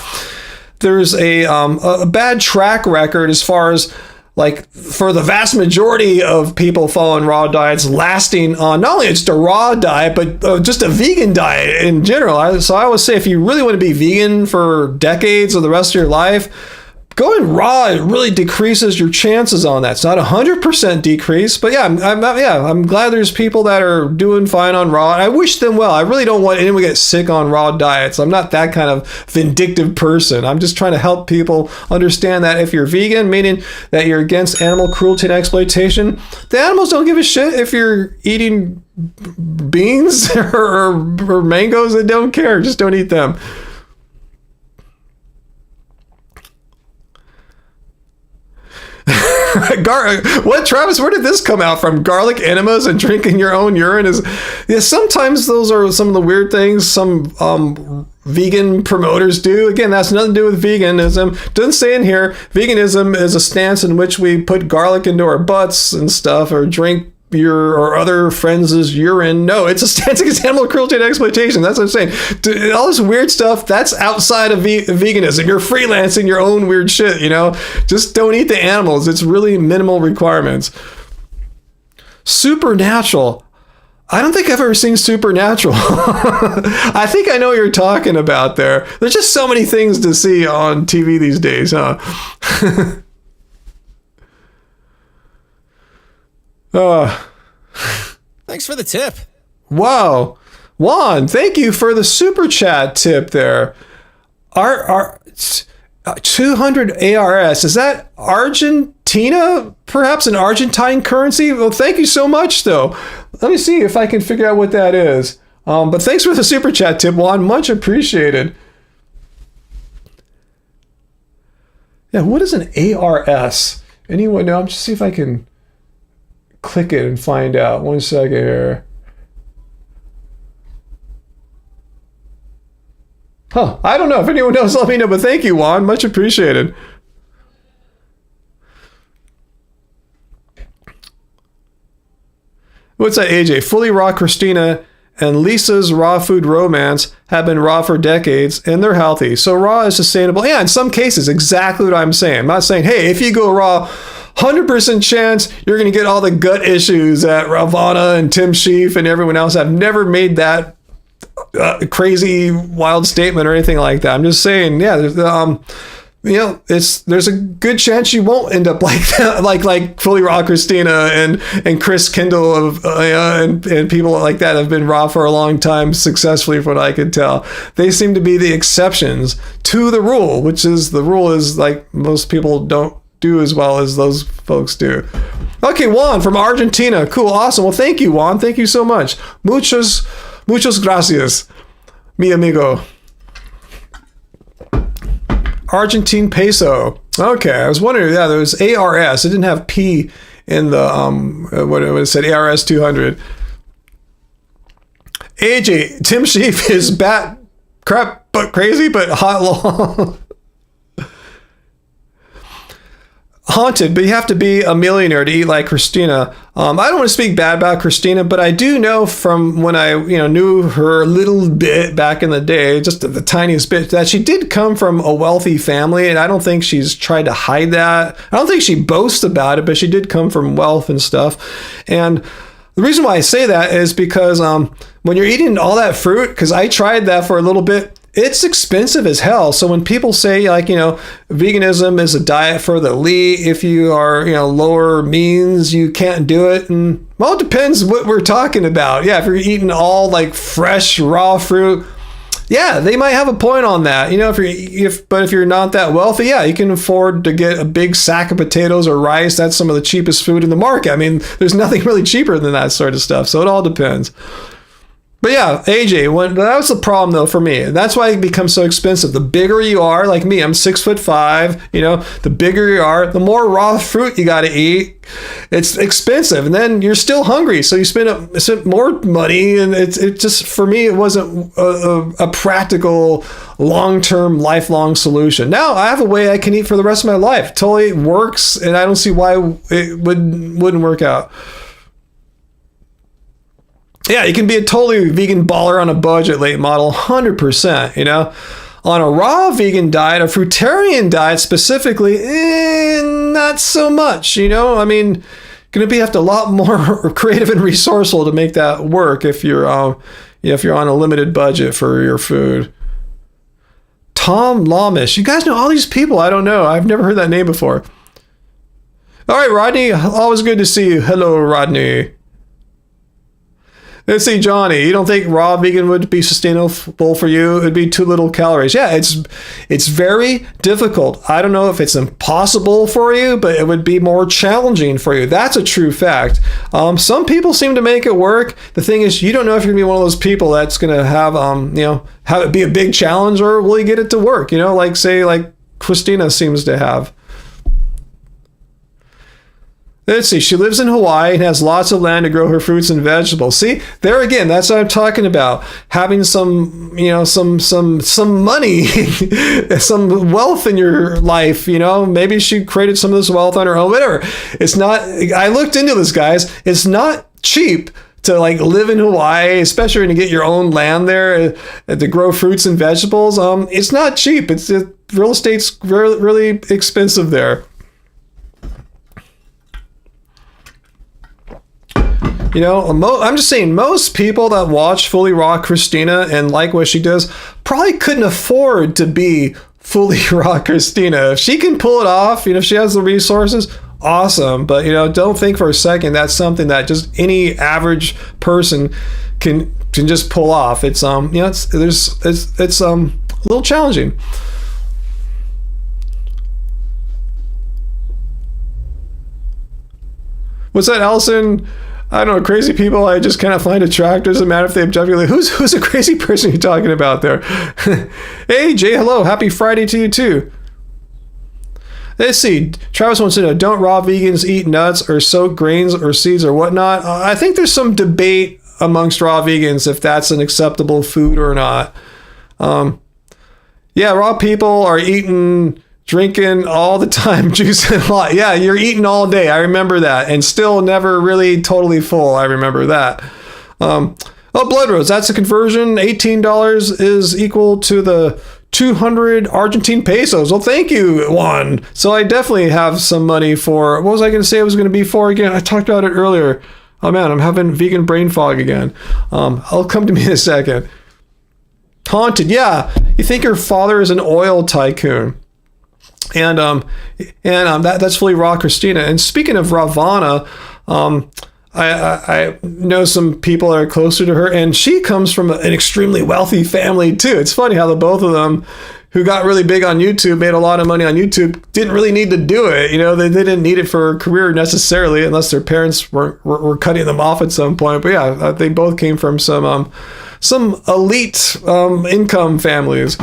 A: there's a bad track record as far as, like, for the vast majority of people following raw diets, lasting on not only just a raw diet, but just a vegan diet in general. So I would say if you really want to be vegan for decades or the rest of your life, going raw, it really decreases your chances on that. It's not 100% decrease, but yeah, I'm glad there's people that are doing fine on raw. And I wish them well. I really don't want anyone to get sick on raw diets. I'm not that kind of vindictive person. I'm just trying to help people understand that if you're vegan, meaning that you're against animal cruelty and exploitation, the animals don't give a shit if you're eating beans or mangoes. They don't care. Just don't eat them. What, Travis? Where did this come out from? Garlic enemas and drinking your own urine is. Yeah, sometimes those are some of the weird things some vegan promoters do. Again, that's nothing to do with veganism. Doesn't say in here. Veganism is a stance in which we put garlic into our butts and stuff, or drink your or other friends' urine. No, it's a stance against animal cruelty and exploitation. That's what I'm saying. All this weird stuff, that's outside of veganism. You're freelancing your own weird shit, you know? Just don't eat the animals. It's really minimal requirements. Supernatural. I don't think I've ever seen Supernatural. I think I know what you're talking about there. There's just so many things to see on TV these days, huh?
B: Thanks for the tip.
A: Wow. Juan, thank you for the super chat tip there. Our 200 ARS, is that Argentina? Perhaps an Argentine currency? Well, thank you so much, though. Let me see if I can figure out what that is. But thanks for the super chat tip, Juan. Much appreciated. Yeah, what is an ARS? Anyone know? Just see if I can click it and find out. 1 second here. Huh. I don't know. If anyone knows, let me know. But thank you, Juan. Much appreciated. What's that, AJ? Fully Raw Christina and Lisa's raw food romance have been raw for decades, and they're healthy. So raw is sustainable. Yeah, in some cases, exactly what I'm saying. I'm not saying, hey, if you go raw, 100% chance you're going to get all the gut issues that Ravana and Tim Sheaf and everyone else have. Never made that crazy, wild statement or anything like that. I'm just saying, yeah, there's a good chance you won't end up like that, like Fully Raw Christina and Chris Kindle and people like that have been raw for a long time successfully, from what I can tell. They seem to be the exceptions to the rule, which is the rule is like most people don't do as well as those folks do. Okay, Juan from Argentina. Cool, awesome. Well, thank you, Juan. Thank you so much. Muchos gracias, mi amigo. Argentine peso. Okay, I was wondering. Yeah, there was ARS. It didn't have P in the what it said. ARS 200. AJ Tim Sheaf is bat crap but crazy but hot long. Haunted, but you have to be a millionaire to eat like Christina. I don't want to speak bad about Christina, but I do know from when I knew her a little bit back in the day, just the tiniest bit, that she did come from a wealthy family, and I don't think she's tried to hide that. I don't think she boasts about it, but she did come from wealth and stuff. And the reason why I say that is because when you're eating all that fruit, because I tried that for a little bit, it's expensive as hell. So when people say, veganism is a diet for the elite, if you are, lower means, you can't do it. And well, it depends what we're talking about. Yeah, if you're eating all like fresh, raw fruit, Yeah, they might have a point on that. You know, if you're not that wealthy, yeah, you can afford to get a big sack of potatoes or rice. That's some of the cheapest food in the market. I mean, there's nothing really cheaper than that sort of stuff. So it all depends. But yeah, AJ, that was the problem though for me. And that's why it becomes so expensive. The bigger you are, like me, I'm 6'5", you know, the bigger you are, the more raw fruit you got to eat. It's expensive. And then you're still hungry. So you spend more money. And it just, for me, it wasn't a practical, long-term, lifelong solution. Now I have a way I can eat for the rest of my life. Totally works. And I don't see why it wouldn't work out. Yeah, you can be a totally vegan baller on a budget, late model, 100%, you know. On a raw vegan diet, a fruitarian diet specifically, not so much, you know. I mean, going to have to a lot more creative and resourceful to make that work if you're on a limited budget for your food. Tom Lamish, you guys know all these people? I don't know. I've never heard that name before. All right, Rodney, always good to see you. Hello, Rodney. Let's see, Johnny, you don't think raw vegan would be sustainable for you? It'd be too little calories. Yeah, it's very difficult. I don't know if it's impossible for you, but it would be more challenging for you. That's a true fact. Some people seem to make it work. The thing is, you don't know if you're gonna be one of those people that's gonna have have it be a big challenge, or will you get it to work? You know, like Christina seems to have. Let's see, she lives in Hawaii and has lots of land to grow her fruits and vegetables. See, there again, that's what I'm talking about. Having some money, some wealth in your life, you know, maybe she created some of this wealth on her own, whatever. It's not, I looked into this, guys. It's not cheap to live in Hawaii, especially when you get your own land there to grow fruits and vegetables. It's not cheap. Real estate's really expensive there. You know, I'm just saying, most people that watch Fully Raw Christina and like what she does probably couldn't afford to be Fully Raw Christina. If she can pull it off, you know, if she has the resources, awesome. But, you know, don't think for a second that's something that just any average person can just pull off. It's it's a little challenging. What's that, Allison? I don't know, crazy people I just kind of find attractive. Doesn't matter if they objectively. Who's a crazy person you're talking about there? Hey, Jay, hello. Happy Friday to you, too. Let's see. Travis wants to know, don't raw vegans eat nuts or soak grains or seeds or whatnot? I think there's some debate amongst raw vegans if that's an acceptable food or not. Yeah, raw people are drinking all the time, juicing a lot. Yeah, you're eating all day. I remember that. And still never really totally full. I remember that. Blood Rose, that's a conversion. $18 is equal to the 200 Argentine pesos. Well, thank you, Juan. So I definitely have some money for, what was I going to say it was going to be for again? I talked about it earlier. Oh man, I'm having vegan brain fog again. I'll come to me in a second. Haunted, yeah. You think your father is an oil tycoon. And that's Fully Raw Christina. And speaking of Ravana, I know some people that are closer to her, and she comes from an extremely wealthy family too. It's funny how the both of them, who got really big on YouTube, made a lot of money on YouTube, didn't really need to do it. You know, they didn't need it for a career necessarily, unless their parents were cutting them off at some point. But yeah, they both came from some elite income families.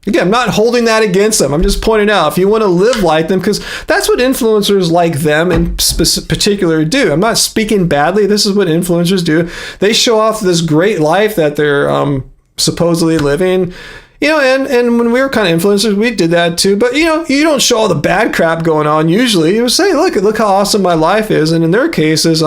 A: Again, I'm not holding that against them. I'm just pointing out, if you want to live like them, because that's what influencers like them in particular do. I'm not speaking badly. This is what influencers do. They show off this great life that they're supposedly living. You know, and when we were kind of influencers, we did that too. But, you know, you don't show all the bad crap going on usually. You say, look how awesome my life is. And in their cases,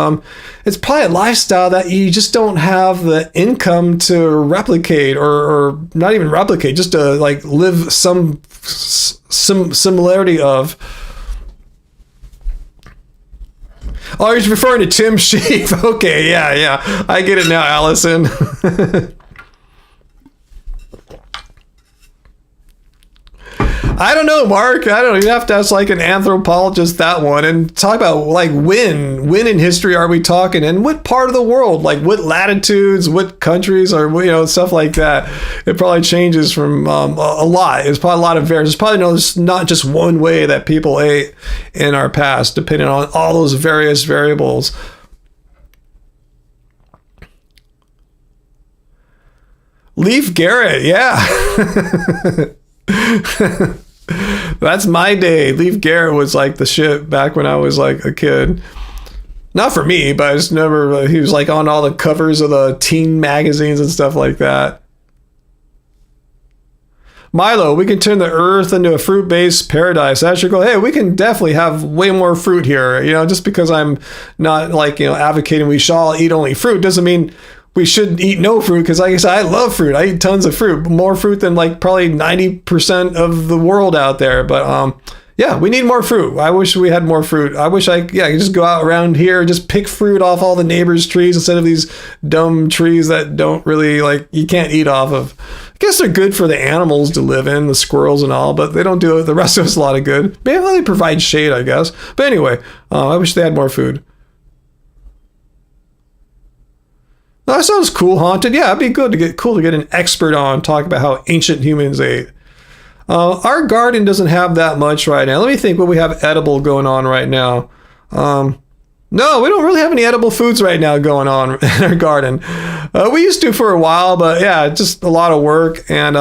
A: it's probably a lifestyle that you just don't have the income to replicate or not even replicate, just to live some similarity of. Oh, he's referring to Tim Sheaf. Okay, yeah. I get it now, Allison. I don't know, Mark. I don't know. You have to ask like an anthropologist that one, and talk about like when in history are we talking, and what part of the world, like what latitudes, what countries, or stuff like that. It probably changes from a lot. It's probably a lot of various. There's probably there's not just one way that people ate in our past, depending on all those various variables. Leif Garrett, yeah. That's my day. Leif Garrett was like the shit back when I was like a kid. Not for me, but I just remember he was like on all the covers of the teen magazines and stuff like that. Milo, we can turn the earth into a fruit-based paradise. That's your goal. Hey, we can definitely have way more fruit here. Just because I'm not like, advocating we should all eat only fruit doesn't mean we should eat no fruit, because like I said, I love fruit. I eat tons of fruit, more fruit than like probably 90% of the world out there. But yeah, we need more fruit. I wish we had more fruit. I wish I could just go out around here, just pick fruit off all the neighbors' trees instead of these dumb trees that don't really you can't eat off of. I guess they're good for the animals to live in, the squirrels and all, but they don't do the rest of us a lot of good. Maybe they provide shade, I guess. But anyway, I wish they had more food. That sounds cool, Haunted. Yeah, it'd be cool to get an expert on talk about how ancient humans ate. Our garden doesn't have that much right now. Let me think what we have edible going on right now. No, we don't really have any edible foods right now going on in our garden. We used to for a while, but yeah, just a lot of work. And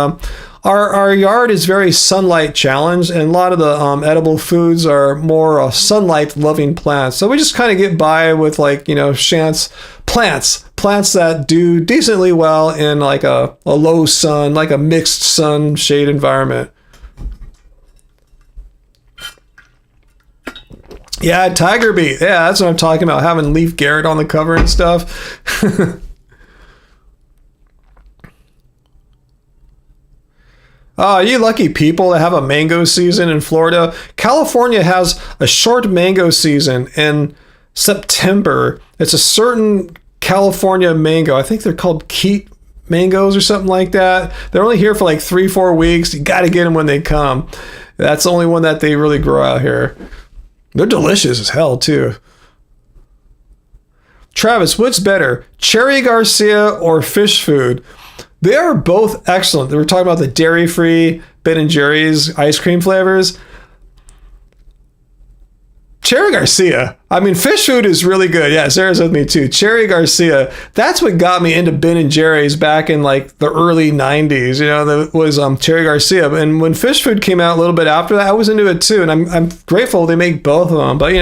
A: our yard is very sunlight challenged, and a lot of the edible foods are more sunlight loving plants. So we just kind of get by with plants that do decently well in like a low sun, like a mixed sun shade environment. Yeah, Tiger Beat. Yeah, that's what I'm talking about, having Leif Garrett on the cover and stuff. Oh, you lucky people that have a mango season in Florida. California has a short mango season in September. It's a certain California mango. I think they're called Keat mangoes or something like that. They're only here for like 3-4 weeks. You got to get them when they come. That's the only one that they really grow out here. They're delicious as hell, too. Travis, what's better, Cherry Garcia or fish food? They are both excellent. We're talking about the dairy-free Ben & Jerry's ice cream flavors. Cherry Garcia. I mean, fish food is really good. Yeah, Sarah's with me too. Cherry Garcia. That's what got me into Ben & Jerry's back in like the early 90s. That was Cherry Garcia. And when fish food came out a little bit after that, I was into it too. And I'm grateful they make both of them. But,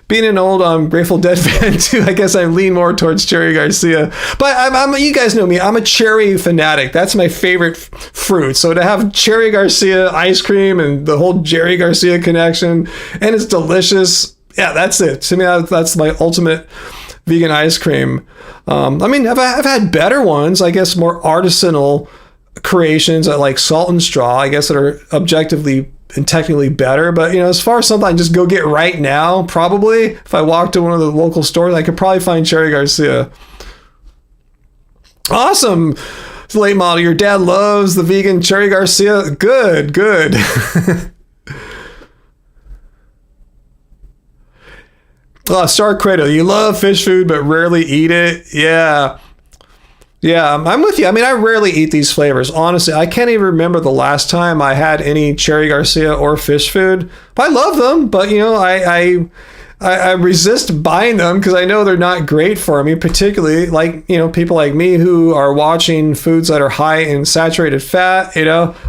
A: being an old Grateful Dead fan too, I guess I lean more towards Cherry Garcia. But you guys know me. I'm a cherry fanatic. That's my favorite fruit. So to have Cherry Garcia ice cream and the whole Jerry Garcia connection, and it's delicious. Yeah, that's it. To me, that's my ultimate vegan ice cream. I mean, I've had better ones, I guess, more artisanal creations like Salt and Straw, I guess, that are objectively and technically better. But, as far as something I just go get right now, probably, if I walk to one of the local stores, I could probably find Cherry Garcia. Awesome. Late model, your dad loves the vegan Cherry Garcia. Good. Star Credo, you love fish food but rarely eat it. Yeah, I'm with you. I mean, I rarely eat these flavors. Honestly, I can't even remember the last time I had any Cherry Garcia or fish food. I love them, but I resist buying them because I know they're not great for me, particularly like, people like me who are watching foods that are high in saturated fat,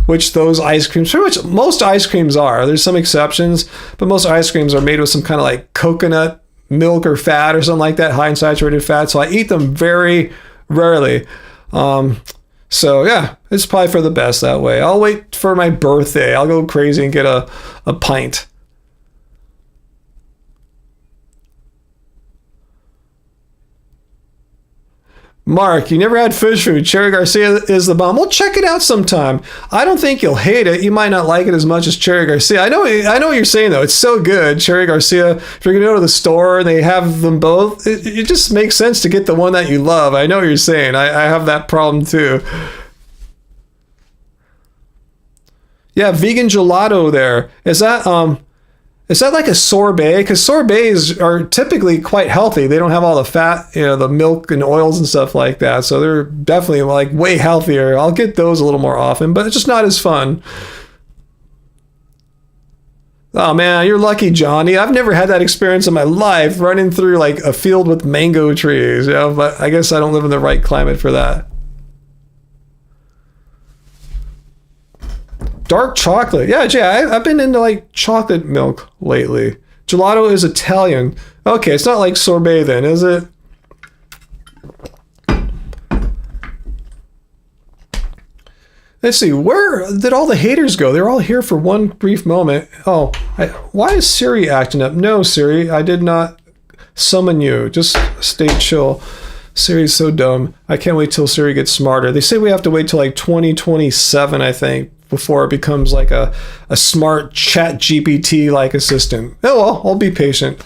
A: which those ice creams, pretty much most ice creams are. There's some exceptions, but most ice creams are made with some kind of like coconut milk or fat or something like that, high in saturated fat. So I eat them very rarely. So yeah, it's probably for the best that way. I'll wait for my birthday. I'll go crazy and get a pint. Mark, you never had fish food. Cherry Garcia is the bomb. Well, check it out sometime. I don't think you'll hate it. You might not like it as much as Cherry Garcia. I know what you're saying, though. It's so good. Cherry Garcia, if you're going to go to the store and they have them both, it just makes sense to get the one that you love. I know what you're saying. I have that problem, too. Yeah, vegan gelato there. Is that like a sorbet? Because sorbets are typically quite healthy. They don't have all the fat, the milk and oils and stuff like that. So they're definitely like way healthier. I'll get those a little more often, but it's just not as fun. Oh man, you're lucky, Johnny. I've never had that experience in my life, running through like a field with mango trees, but I guess I don't live in the right climate for that. Dark chocolate. Yeah, Jay, I've been into like chocolate milk lately. Gelato is Italian. Okay, it's not like sorbet then, is it? Let's see, where did all the haters go? They're all here for one brief moment. Oh, why is Siri acting up? No, Siri, I did not summon you. Just stay chill. Siri's so dumb. I can't wait till Siri gets smarter. They say we have to wait till like 2027, I think, before it becomes like a smart chat GPT-like assistant. Oh, well, I'll be patient.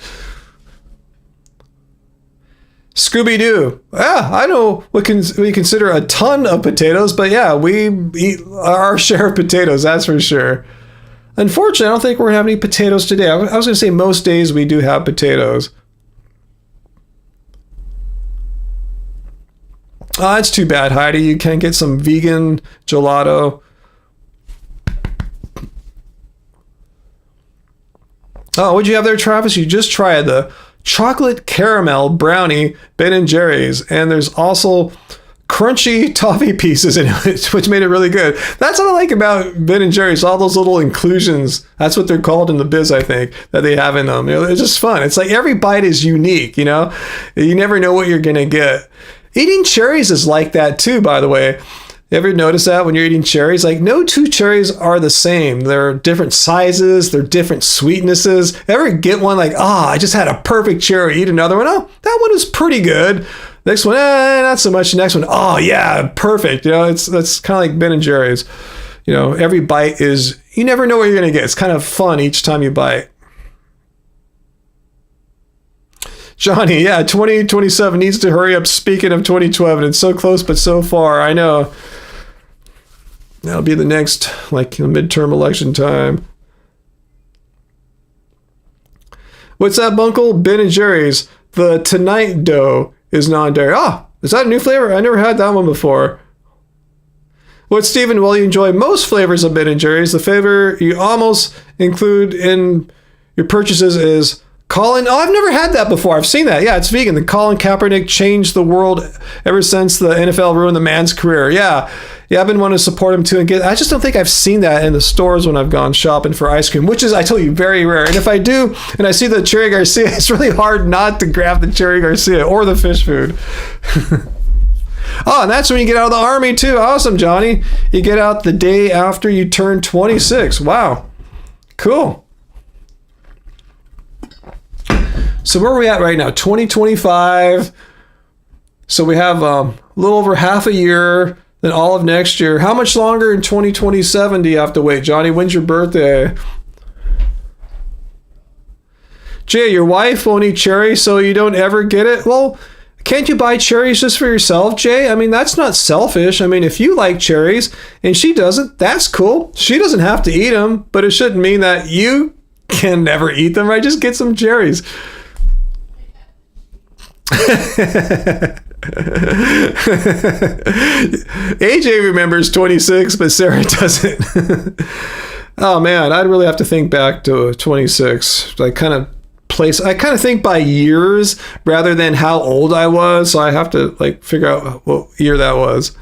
A: Scooby-Doo. Yeah, I know we consider a ton of potatoes, but yeah, we eat our share of potatoes, that's for sure. Unfortunately, I don't think we're going to have any potatoes today. I was going to say most days we do have potatoes. Oh, that's too bad, Heidi. You can't get some vegan gelato. Oh, what'd you have there, Travis? You just tried the chocolate caramel brownie Ben & Jerry's, and there's also crunchy toffee pieces in it, which made it really good. That's what I like about Ben & Jerry's, all those little inclusions. That's what they're called in the biz, I think, that they have in them. It's just fun. It's like every bite is unique, You never know what you're going to get. Eating cherries is like that too, by the way. You ever notice that when you're eating cherries? Like, no two cherries are the same. They're different sizes. They're different sweetnesses. Ever get one like, I just had a perfect cherry. Eat another one. Oh, that one is pretty good. Next one, not so much. Next one, oh, yeah, perfect. That's kind of like Ben & Jerry's. Every bite is, you never know what you're going to get. It's kind of fun each time you bite. Johnny, yeah, 2027 needs to hurry up. Speaking of 2012, and it's so close but so far. I know. That'll be the next, midterm election time. What's that, Bunkle? Ben & Jerry's. The Tonight Dough is non-dairy. Is that a new flavor? I never had that one before. What, Stephen, will you enjoy most flavors of Ben & Jerry's? The flavor you almost include in your purchases is Colin. Oh, I've never had that before. I've seen that. Yeah, it's vegan. The Colin Kaepernick changed the world ever since the NFL ruined the man's career. Yeah, I've been wanting to support him too. I just don't think I've seen that in the stores when I've gone shopping for ice cream, which is, I tell you, very rare. And if I do, and I see the Cherry Garcia, it's really hard not to grab the Cherry Garcia or the fish food. And that's when you get out of the army too. Awesome, Johnny. You get out the day after you turn 26. Wow. Cool. So where are we at right now? 2025. So we have a little over half a year, then all of next year. How much longer in 2027 do you have to wait, Johnny? When's your birthday? Jay, your wife won't eat cherries, so you don't ever get it? Well, can't you buy cherries just for yourself, Jay? I mean, that's not selfish. I mean, if you like cherries and she doesn't, that's cool. She doesn't have to eat them, but it shouldn't mean that you can never eat them, right? Just get some cherries. AJ remembers 26, but Sarah doesn't. Oh man, I'd really have to think back to 26. I kind of think by years rather than how old I was, so I have to figure out what year that was.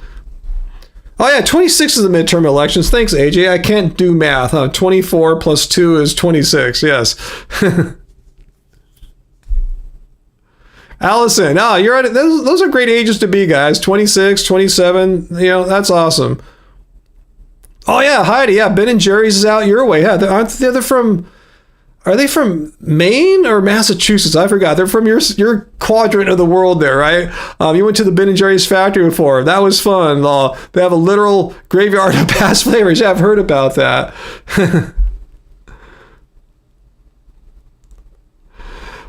A: Oh yeah, 26 is the midterm elections. Thanks, AJ. I can't do math. 24 plus 2 is 26. Yes. Allison, you're at it. Those are great ages to be, guys. 26, 27, that's awesome. Oh yeah, Heidi, yeah, Ben & Jerry's is out your way. Yeah, are they from Maine or Massachusetts? I forgot. They're from your quadrant of the world there, right? You went to the Ben & Jerry's factory before. That was fun. They have a literal graveyard of past flavors. Yeah, I've heard about that.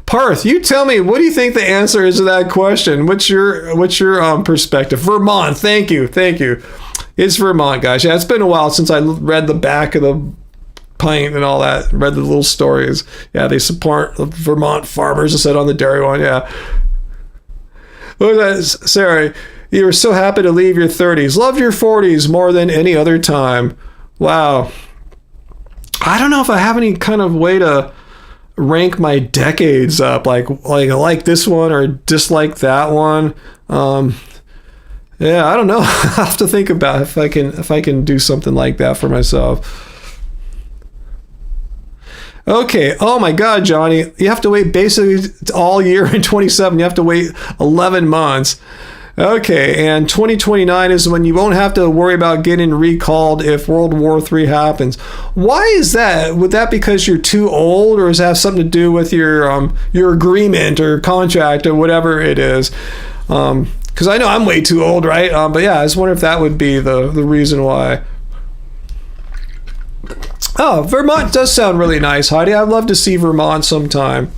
A: Parth, you tell me, what do you think the answer is to that question? What's your perspective? Vermont, thank you. It's Vermont, guys. Yeah, it's been a while since I read the back of the pint and all that. Read the little stories. Yeah, they support the Vermont farmers. I said on the dairy one. Yeah. What was that, Sarah? You were so happy to leave your 30s. Loved your 40s more than any other time. Wow. I don't know if I have any kind of way to rank my decades up, like I like this one or dislike that one. Yeah, I don't know. I'll have to think about if I can do something like that for myself. Okay. Oh my God, Johnny, you have to wait basically all year in 27. You have to wait 11 months. Okay, and 2029 is when you won't have to worry about getting recalled if World War III happens. Why is that? Would that because you're too old, or does that have something to do with your agreement or contract or whatever it is? Because I know I'm way too old, right? But yeah, I just wonder if that would be the reason why. Oh, Vermont does sound really nice, Heidi. I'd love to see Vermont sometime.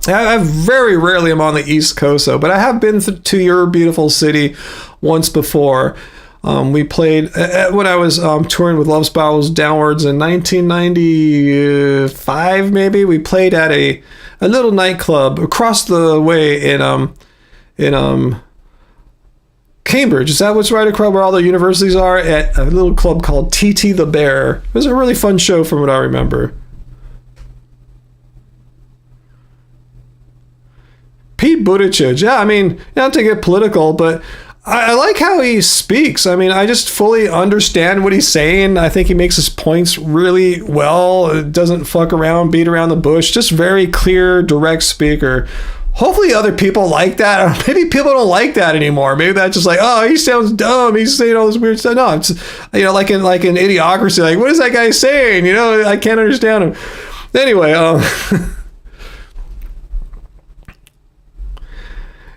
A: I very rarely am on the East Coast, though, but I have been to your beautiful city once before. We played when I was touring with Love Spirals Downwards in 1995, maybe. We played at a little nightclub across the way in Cambridge. Is that what's right across where all the universities are? At a little club called TT the Bear. It was a really fun show from what I remember. Pete Buttigieg, yeah, I mean, not to get political, but I like how he speaks. I mean, I just fully understand what he's saying. I think he makes his points really well. It doesn't fuck around, beat around the bush. Just very clear, direct speaker. Hopefully other people like that. Or maybe people don't like that anymore. Maybe that's just like, oh, he sounds dumb. He's saying all this weird stuff. No, it's, like in Idiocracy, like, what is that guy saying? I can't understand him. Anyway,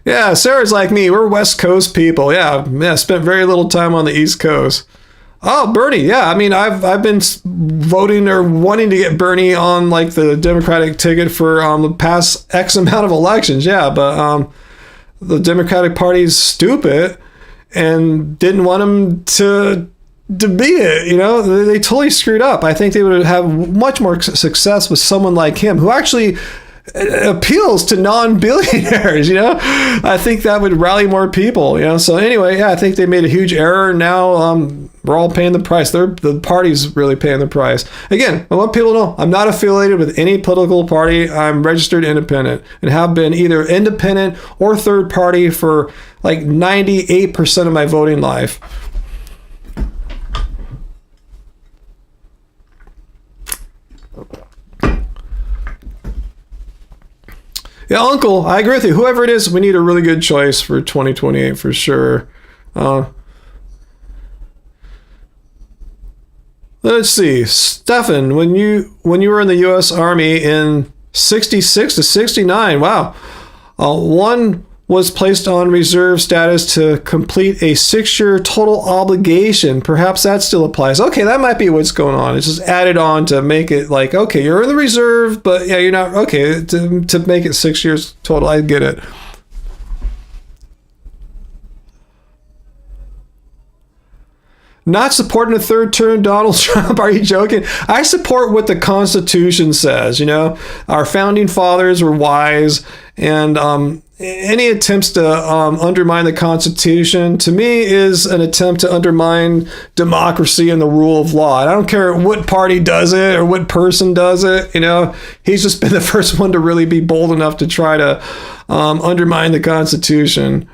A: yeah, Sarah's like me. We're West Coast people. Yeah, spent very little time on the East Coast. Oh, Bernie. Yeah, I mean, I've been voting or wanting to get Bernie on like the Democratic ticket for the past X amount of elections. Yeah, but the Democratic Party's stupid and didn't want him to be it. They totally screwed up. I think they would have much more success with someone like him who actually appeals to non-billionaires. I think that would rally more people. So anyway, yeah, I think they made a huge error. Now we're all paying the price. The party's really paying the price. Again, I want people to know I'm not affiliated with any political party. I'm registered independent and have been either independent or third party for like 98% of my voting life. Yeah, Uncle, I agree with you. Whoever it is, we need a really good choice for 2028 for sure. Let's see. Stefan, when you were in the U.S. Army in 66 to 69, wow. One was placed on reserve status to complete a 6-year total obligation. Perhaps that still applies. Okay, that might be what's going on. It's just added on to make it like, okay, you're in the reserve, but yeah, you're not, okay, to make it 6 years total. I get it. Not supporting a third term Donald Trump. Are you joking? I support what the Constitution says. Our founding fathers were wise, and any attempts to undermine the Constitution, to me, is an attempt to undermine democracy and the rule of law. And I don't care what party does it or what person does it. He's just been the first one to really be bold enough to try to undermine the Constitution.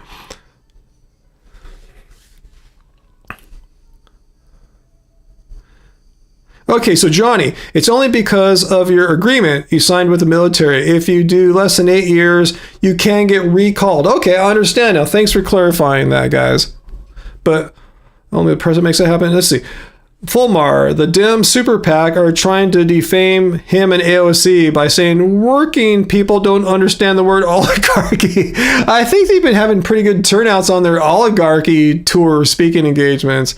A: Okay, so Johnny, it's only because of your agreement you signed with the military. If you do less than 8 years, you can get recalled. Okay, I understand now. Thanks for clarifying that, guys. But only the president makes that happen. Let's see. Fulmar, the Dem Super PAC are trying to defame him and AOC by saying working people don't understand the word oligarchy. I think they've been having pretty good turnouts on their oligarchy tour speaking engagements.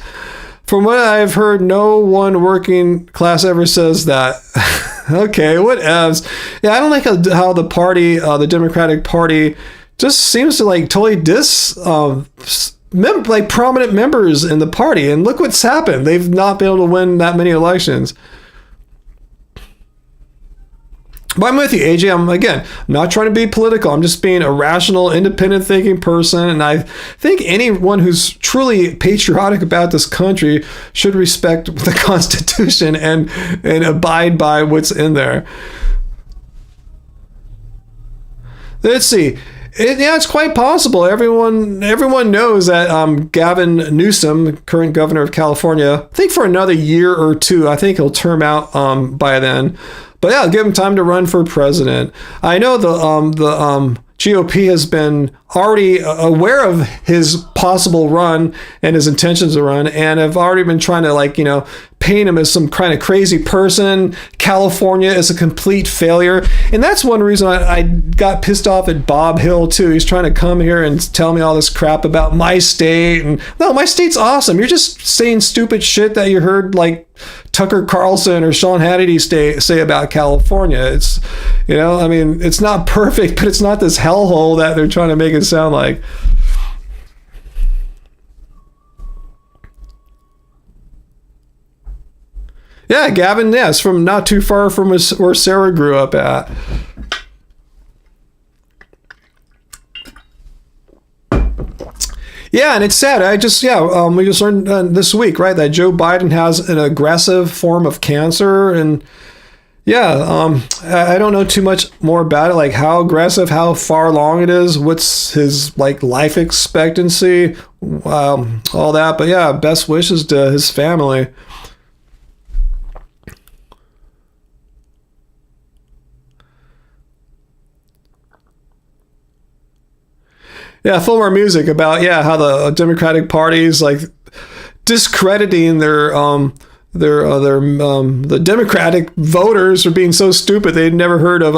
A: From what I've heard, no one working class ever says that. Okay, whatevs. Yeah, I don't like how the party, the Democratic Party, just seems to like totally like prominent members in the party, and look what's happened. They've not been able to win that many elections. But I'm with you, AJ. I'm not trying to be political. I'm just being a rational, independent thinking person. And I think anyone who's truly patriotic about this country should respect the Constitution and abide by what's in there. Let's see. It's quite possible. Everyone knows that Gavin Newsom, current governor of California, I think for another year or two, I think he'll term out by then. But yeah, give him time to run for president. I know the GOP has been already aware of his possible run and his intentions to run, and have already been trying to paint him as some kind of crazy person. California is a complete failure. And that's one reason I got pissed off at Bob Hill too. He's trying to come here and tell me all this crap about my state. And no, my state's awesome. You're just saying stupid shit that you heard like Tucker Carlson or Sean Hannity say about California. It's, it's not perfect, but it's not this hellhole that they're trying to make it sound like. Yeah, Gavin, yes, from not too far from where Sarah grew up at. Yeah, and it's sad. We just learned this week, right, that Joe Biden has an aggressive form of cancer. And yeah, I don't know too much more about it, like how aggressive, how far along it is, what's his life expectancy, all that. But yeah, best wishes to his family. Yeah, full more music about how the Democratic Party is discrediting the Democratic voters for being so stupid they'd never heard of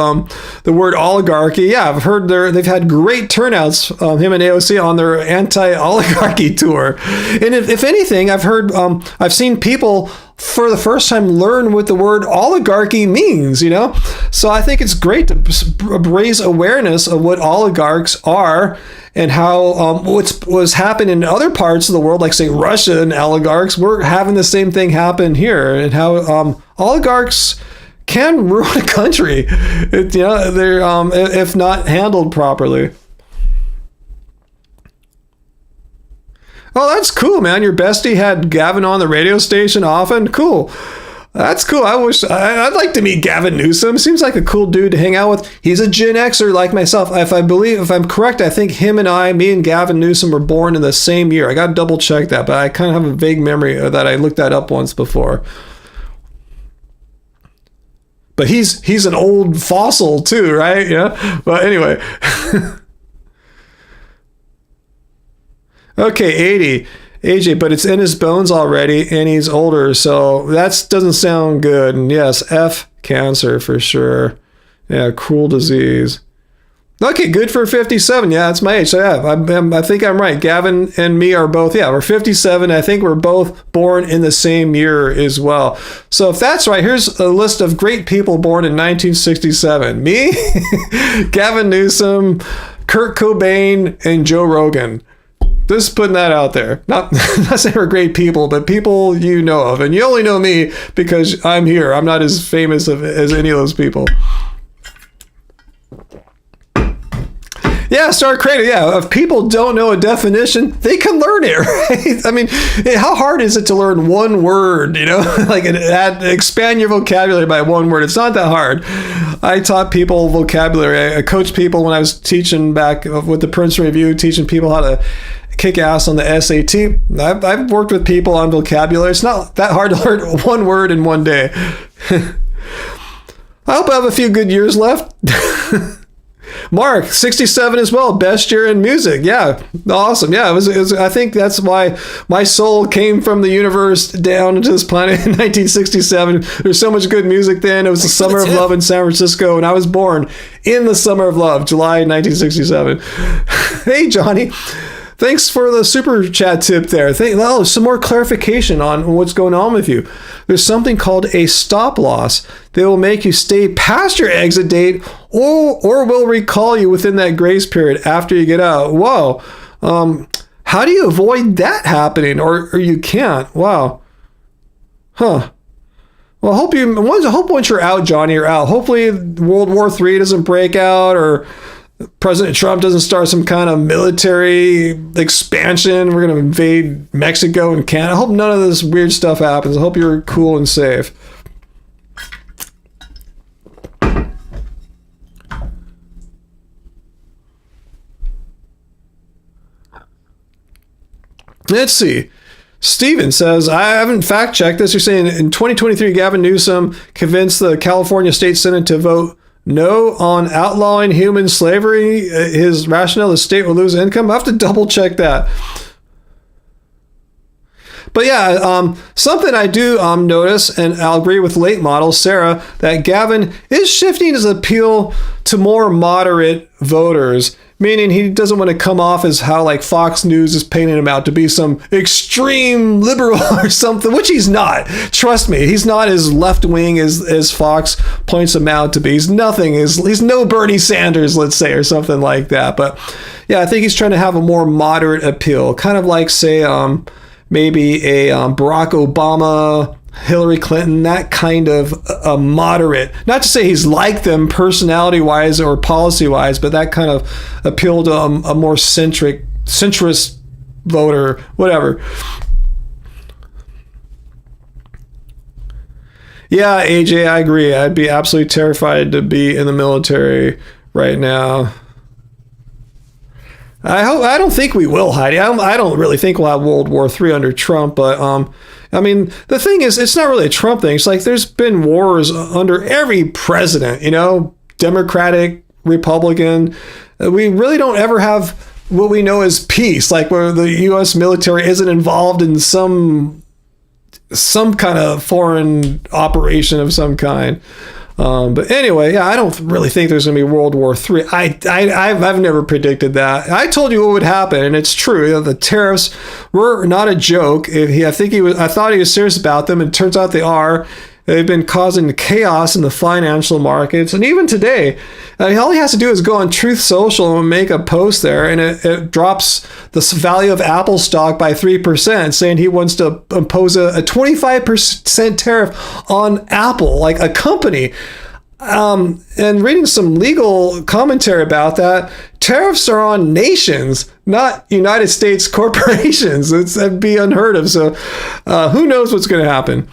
A: the word oligarchy. Yeah, I've heard they've had great turnouts, him and AOC, on their anti-oligarchy tour. And if anything, I've seen people for the first time learn what the word oligarchy means, So I think it's great to raise awareness of what oligarchs are and how what's happened in other parts of the world, like say Russia and oligarchs, we're having the same thing happen here, and how oligarchs can ruin a country, they're if not handled properly. Oh, that's cool, man. Your bestie had Gavin on the radio station often. Cool. That's cool. I'd like to meet Gavin Newsom. Seems like a cool dude to hang out with. He's a Gen Xer like myself. If I'm correct, I think me and Gavin Newsom were born in the same year. I got to double check that, but I kind of have a vague memory that I looked that up once before. But he's an old fossil too, right? Yeah. But anyway. Okay, 80. AJ, but it's in his bones already, and he's older, so that doesn't sound good. And yes, F, cancer for sure. Yeah, cruel disease. Okay, good for 57. Yeah, that's my age. So yeah, I think I'm right. Gavin and me are both, we're 57. I think we're both born in the same year as well. So if that's right, here's a list of great people born in 1967. Me, Gavin Newsom, Kurt Cobain, and Joe Rogan. Just putting that out there. Not saying we're great people, but people you know of. And you only know me because I'm here. I'm not as famous as any of those people. Yeah, Star Creator. Yeah, if people don't know a definition, they can learn it, right? I mean, how hard is it to learn one word, expand your vocabulary by one word? It's not that hard. I taught people vocabulary. I coached people when I was teaching back with the Princeton Review, teaching people how to kick ass on the SAT. I've worked with people on vocabulary. It's not that hard to learn one word in one day. I hope I have a few good years left. Mark, 67 as well. Best year in music. Yeah, awesome. Yeah, it was, I think that's why my soul came from the universe down into this planet in 1967. There's so much good music then. It was the summer of love in San Francisco, and I was born in the summer of love, July 1967. Hey, Johnny. Thanks for the super chat tip there. Some more clarification on what's going on with you. There's something called a stop loss. They will make you stay past your exit date or will recall you within that grace period after you get out. Whoa. How do you avoid that happening? Or you can't. Wow. Huh. Well, I hope once you're out, Johnny, you're out. Hopefully World War III doesn't break out, or President Trump doesn't start some kind of military expansion. We're going to invade Mexico and Canada. I hope none of this weird stuff happens. I hope you're cool and safe. Let's see. Steven says, I haven't fact checked this. You're saying in 2023, Gavin Newsom convinced the California State Senate to vote no on outlawing human slavery. His rationale, the state will lose income. I have to double check that. But yeah, something I do notice, and I'll agree with late model Sarah, that Gavin is shifting his appeal to more moderate voters, meaning he doesn't want to come off as how like Fox News is painting him out to be some extreme liberal or something, which he's not. Trust me, he's not as left-wing as Fox points him out to be. He's nothing. He's no Bernie Sanders, let's say, or something like that. But yeah, I think he's trying to have a more moderate appeal, kind of like, say, maybe a Barack Obama, Hillary Clinton, that kind of a moderate, not to say he's like them personality-wise or policy-wise, but that kind of appeal to a more centrist voter, whatever. Yeah, AJ, I agree. I'd be absolutely terrified to be in the military right now. I don't think we will, Heidi. I don't really think we'll have World War III under Trump, but I mean, the thing is, it's not really a Trump thing. It's like there's been wars under every president, Democratic, Republican. We really don't ever have what we know as peace, like where the U.S. military isn't involved in some kind of foreign operation of some kind. But anyway, yeah, I don't really think there's going to be World War III. I've never predicted that. I told you what would happen, and it's true. The tariffs were not a joke. I thought he was serious about them, and it turns out they are. They've been causing chaos in the financial markets, and even today, all he has to do is go on Truth Social and make a post there, and it drops the value of Apple stock by 3%, saying he wants to impose a 25% tariff on Apple, like a company. And reading some legal commentary about that, tariffs are on nations, not United States corporations. That'd be unheard of. So who knows what's going to happen?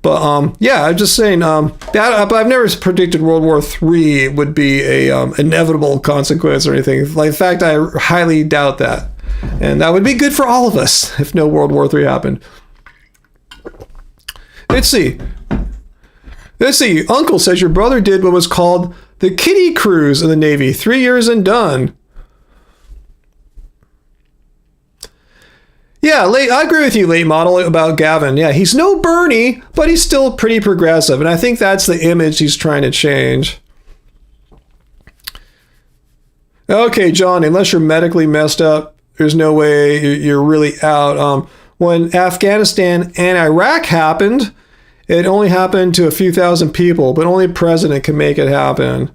A: But yeah, I'm just saying but I've never predicted World War III would be a inevitable consequence or anything. Like, in fact, I highly doubt that. And that would be good for all of us if no World War III happened. Let's see. Uncle says your brother did what was called the kiddie cruise in the Navy. 3 years and done. Yeah, I agree with you, late model, about Gavin. Yeah, he's no Bernie, but he's still pretty progressive. And I think that's the image he's trying to change. Okay, John, unless you're medically messed up, there's no way you're really out. When Afghanistan and Iraq happened, it only happened to a few thousand people, but only a president can make it happen.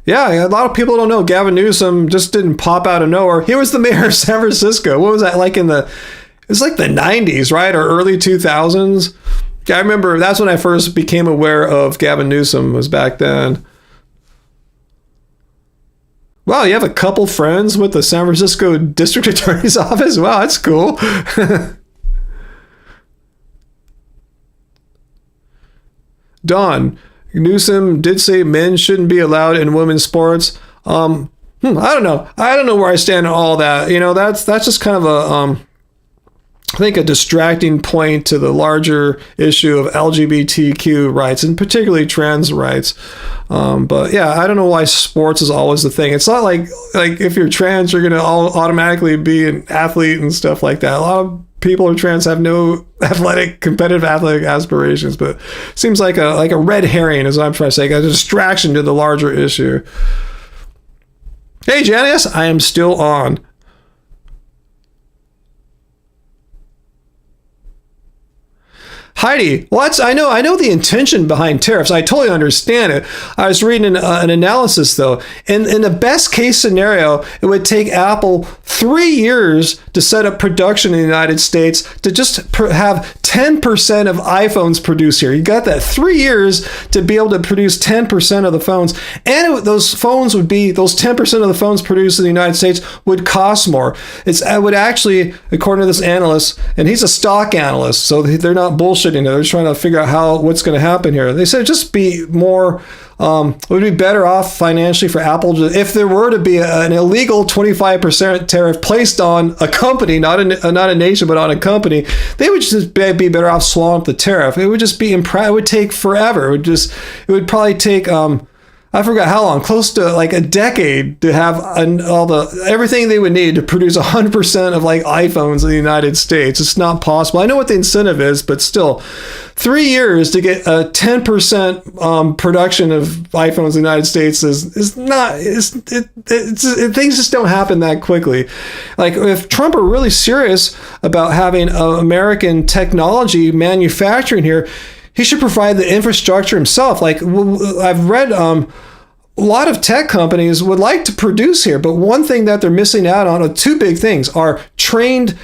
A: Yeah, a lot of people don't know Gavin Newsom just didn't pop out of nowhere. He was the mayor of San Francisco. What was that like it's like the 90s, right? Or early 2000s? I remember that's when I first became aware of Gavin Newsom, was back then. Wow, you have a couple friends with the San Francisco District Attorney's Office? Wow, that's cool. Don, Newsom did say men shouldn't be allowed in women's sports. I don't know. I don't know where I stand on all that. That's just kind of I think a distracting point to the larger issue of LGBTQ rights, and particularly trans rights. But yeah, I don't know why sports is always the thing. It's not like if you're trans, you're going to automatically be an athlete and stuff like that. A lot of people who are trans have no competitive athletic aspirations, but it seems like a red herring, is what I'm trying to say, a distraction to the larger issue. Hey, Janice, I am still on. Heidi, I know the intention behind tariffs. I totally understand it. I was reading an analysis though. In the best case scenario, it would take Apple 3 years to set up production in the United States to just have 10% of iPhones produced here. You got that 3 years to be able to produce 10% of the phones, and those 10% of the phones produced in the United States would cost more. It would actually, according to this analyst, and he's a stock analyst, so they're not bullshitting. They're trying to figure out what's going to happen here. They said just be more. It would be better off financially for Apple if there were to be an illegal 25% tariff placed on a company, not a nation, but on a company. They would just be better off swallowing up the tariff. It would just be it would take forever. It would probably take I forgot how long, close to like a decade to have everything they would need to produce 100% of like iPhones in the United States. It's not possible. I know what the incentive is, but still, 3 years to get a 10% production of iPhones in the United States is not. Things just don't happen that quickly. Like if Trump are really serious about having American technology manufacturing here, he should provide the infrastructure himself. Like I've read, a lot of tech companies would like to produce here, but one thing that they're missing out on, two big things, are trained,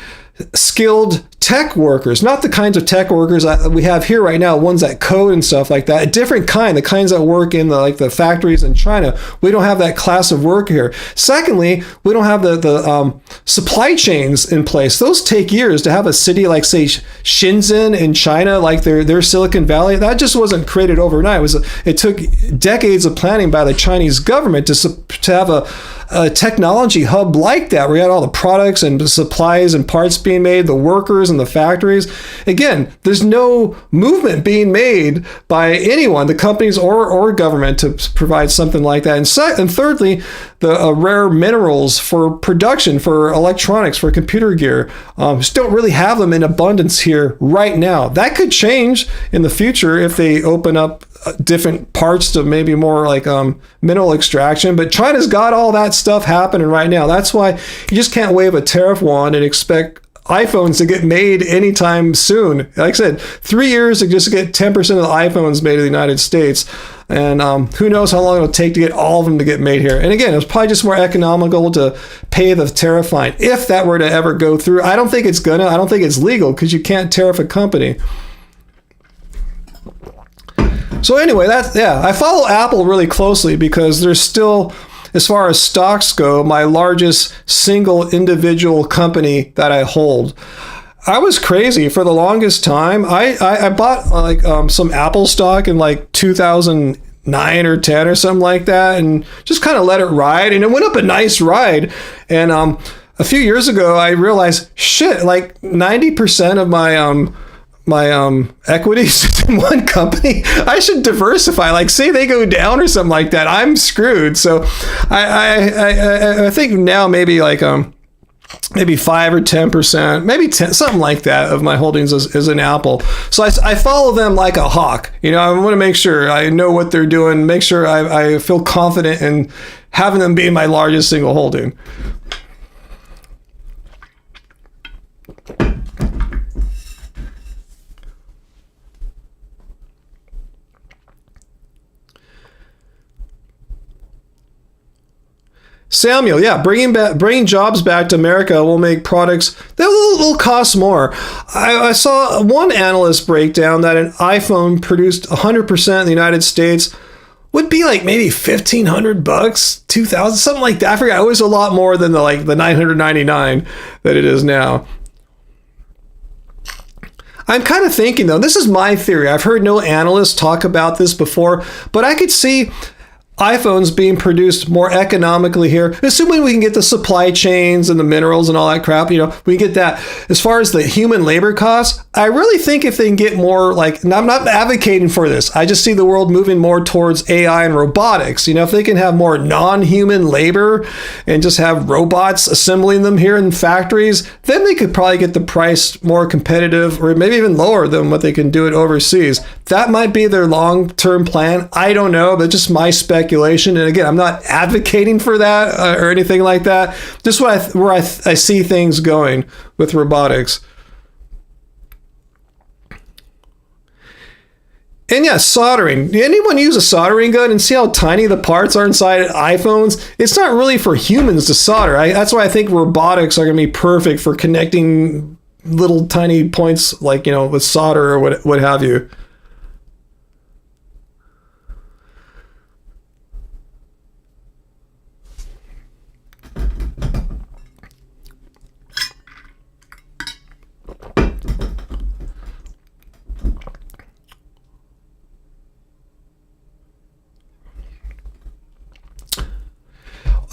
A: skilled tech workers, not the kinds of tech workers that we have here right now, ones that code and stuff like that. A different kind, the kinds that work in the factories in China. We don't have that class of work here. Secondly, we don't have the supply chains in place. Those take years to have a city like, say, Shenzhen in China, like their Silicon Valley. That just wasn't created overnight. It took decades of planning by the Chinese government to have a technology hub like that, where you had all the products and the supplies and parts being made, the workers and the factories. Again, there's no movement being made by anyone, the companies or government, to provide something like that. And thirdly, the rare minerals for production, for electronics, for computer gear, just don't really have them in abundance here right now. That could change in the future if they open up different parts to maybe more like mineral extraction, but China's got all that stuff happening right now. That's why you just can't wave a tariff wand and expect iPhones to get made anytime soon. Like I said, 3 years to just get 10% of the iPhones made in the United States. And who knows how long it'll take to get all of them to get made here. And again, it's probably just more economical to pay the tariff fine if that were to ever go through. I don't think it's legal because you can't tariff a company. So anyway, I follow Apple really closely because they're still, as far as stocks go, my largest single individual company that I hold. I was crazy for the longest time. I bought some Apple stock in like 2009 or 10 or something like that, and just kind of let it ride, and it went up a nice ride. And a few years ago, I realized, shit, like 90% of my equities in one company, I should diversify. Like, say they go down or something like that, I'm screwed. So I think now maybe like maybe 5 or 10%, maybe 10, something like that of my holdings is in Apple. So I follow them like a hawk. You know, I want to make sure I know what they're doing, make sure I feel confident in having them be my largest single holding. Samuel, yeah, bringing jobs back to America will make products that will cost more. I saw one analyst break down that an iPhone produced 100% in the United States would be like maybe $1,500, $2,000, something like that. I forgot. It was a lot more than the $999 that it is now. I'm kind of thinking, though, this is my theory. I've heard no analysts talk about this before, but I could see iPhones being produced more economically here, assuming we can get the supply chains and the minerals and all that crap, you know, we can get that. As far as the human labor costs, I really think if they can get more, like, and I'm not advocating for this, I just see the world moving more towards AI and robotics. You know, if they can have more non-human labor and just have robots assembling them here in factories, then they could probably get the price more competitive, or maybe even lower than what they can do it overseas. That might be their long-term plan. I don't know, but just my speculation. And again, I'm not advocating for that or anything like that. Just where I see things going with robotics. And yeah, soldering. Anyone use a soldering gun and see how tiny the parts are inside iPhones? It's not really for humans to solder. That's why I think robotics are going to be perfect for connecting little tiny points, like, with solder or what have you.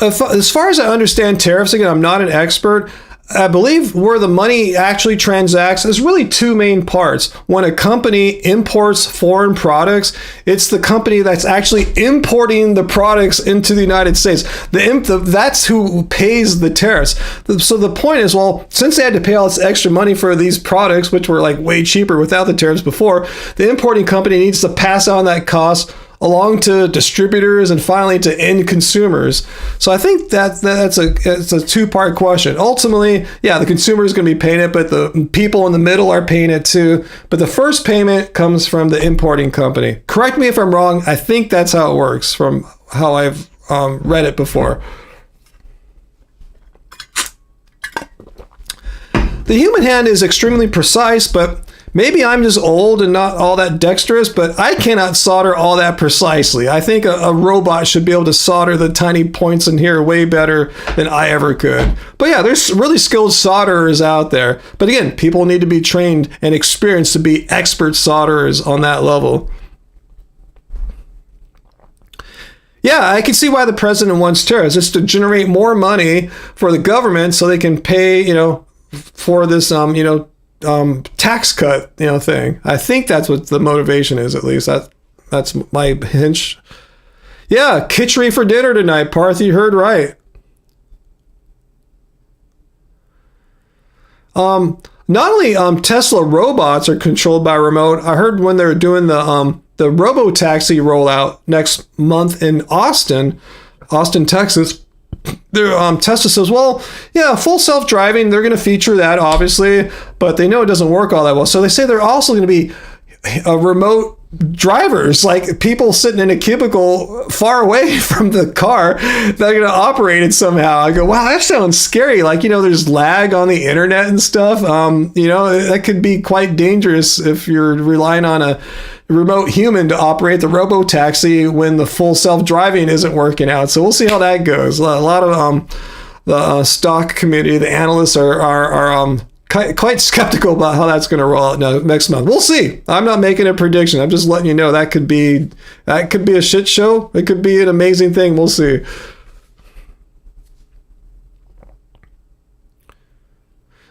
A: As far as I understand tariffs, again, I'm not an expert. I believe where the money actually transacts is really two main parts. When a company imports foreign products, it's the company that's actually importing the products into the United States. That's who pays the tariffs. So the point is, well, since they had to pay all this extra money for these products, which were like way cheaper without the tariffs before, the importing company needs to pass on that cost along to distributors and finally to end consumers. So I think it's a two-part question. Ultimately, yeah, the consumer is going to be paying it, but the people in the middle are paying it too. But the first payment comes from the importing company. Correct me if I'm wrong. I think that's how it works from how I've read it before. The human hand is extremely precise, but maybe I'm just old and not all that dexterous, but I cannot solder all that precisely. I think a robot should be able to solder the tiny points in here way better than I ever could. But yeah, there's really skilled solderers out there. But again, people need to be trained and experienced to be expert solderers on that level. Yeah, I can see why the president wants tariffs. It's to generate more money for the government so they can pay, for this, tax cut, thing. I think that's what the motivation is, at least. That's my hinge. Yeah, kitchery for dinner tonight, Parth. You heard right. Not only Tesla robots are controlled by remote. I heard when they're doing the robo-taxi rollout next month in Austin, Texas, Tesla says, well, yeah, full self-driving, they're going to feature that, obviously, but they know it doesn't work all that well. So they say they're also going to be remote drivers, like people sitting in a cubicle far away from the car that are going to operate it somehow. I go, wow, that sounds scary. Like, there's lag on the internet and stuff. That could be quite dangerous if you're relying on a remote human to operate the robo-taxi when the full self-driving isn't working out. So we'll see how that goes. A lot of the stock community, the analysts are quite skeptical about how that's going to roll out next month. We'll see. I'm not making a prediction. I'm just letting you know that could be a shit show. It could be an amazing thing. We'll see.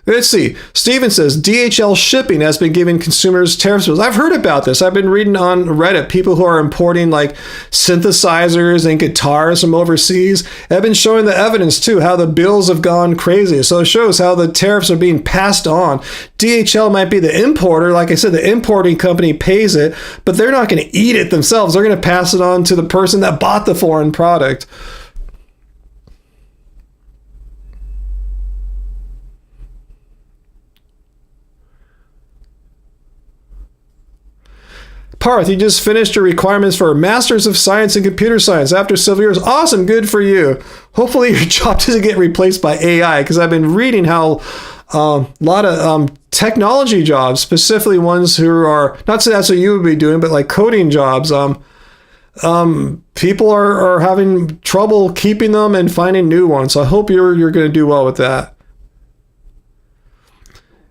A: Let's see. Steven says, DHL shipping has been giving consumers tariff bills. I've heard about this. I've been reading on Reddit, people who are importing like synthesizers and guitars from overseas have been showing the evidence too, how the bills have gone crazy. So it shows how the tariffs are being passed on. DHL might be the importer. Like I said, the importing company pays it, but they're not going to eat it themselves. They're going to pass it on to the person that bought the foreign product. Parth, you just finished your requirements for a Master's of Science in Computer Science after several years. Awesome, good for you. Hopefully your job doesn't get replaced by AI, because I've been reading how a lot of technology jobs, specifically ones who are, not so that's what you would be doing, but like coding jobs, people are having trouble keeping them and finding new ones. So I hope you're going to do well with that.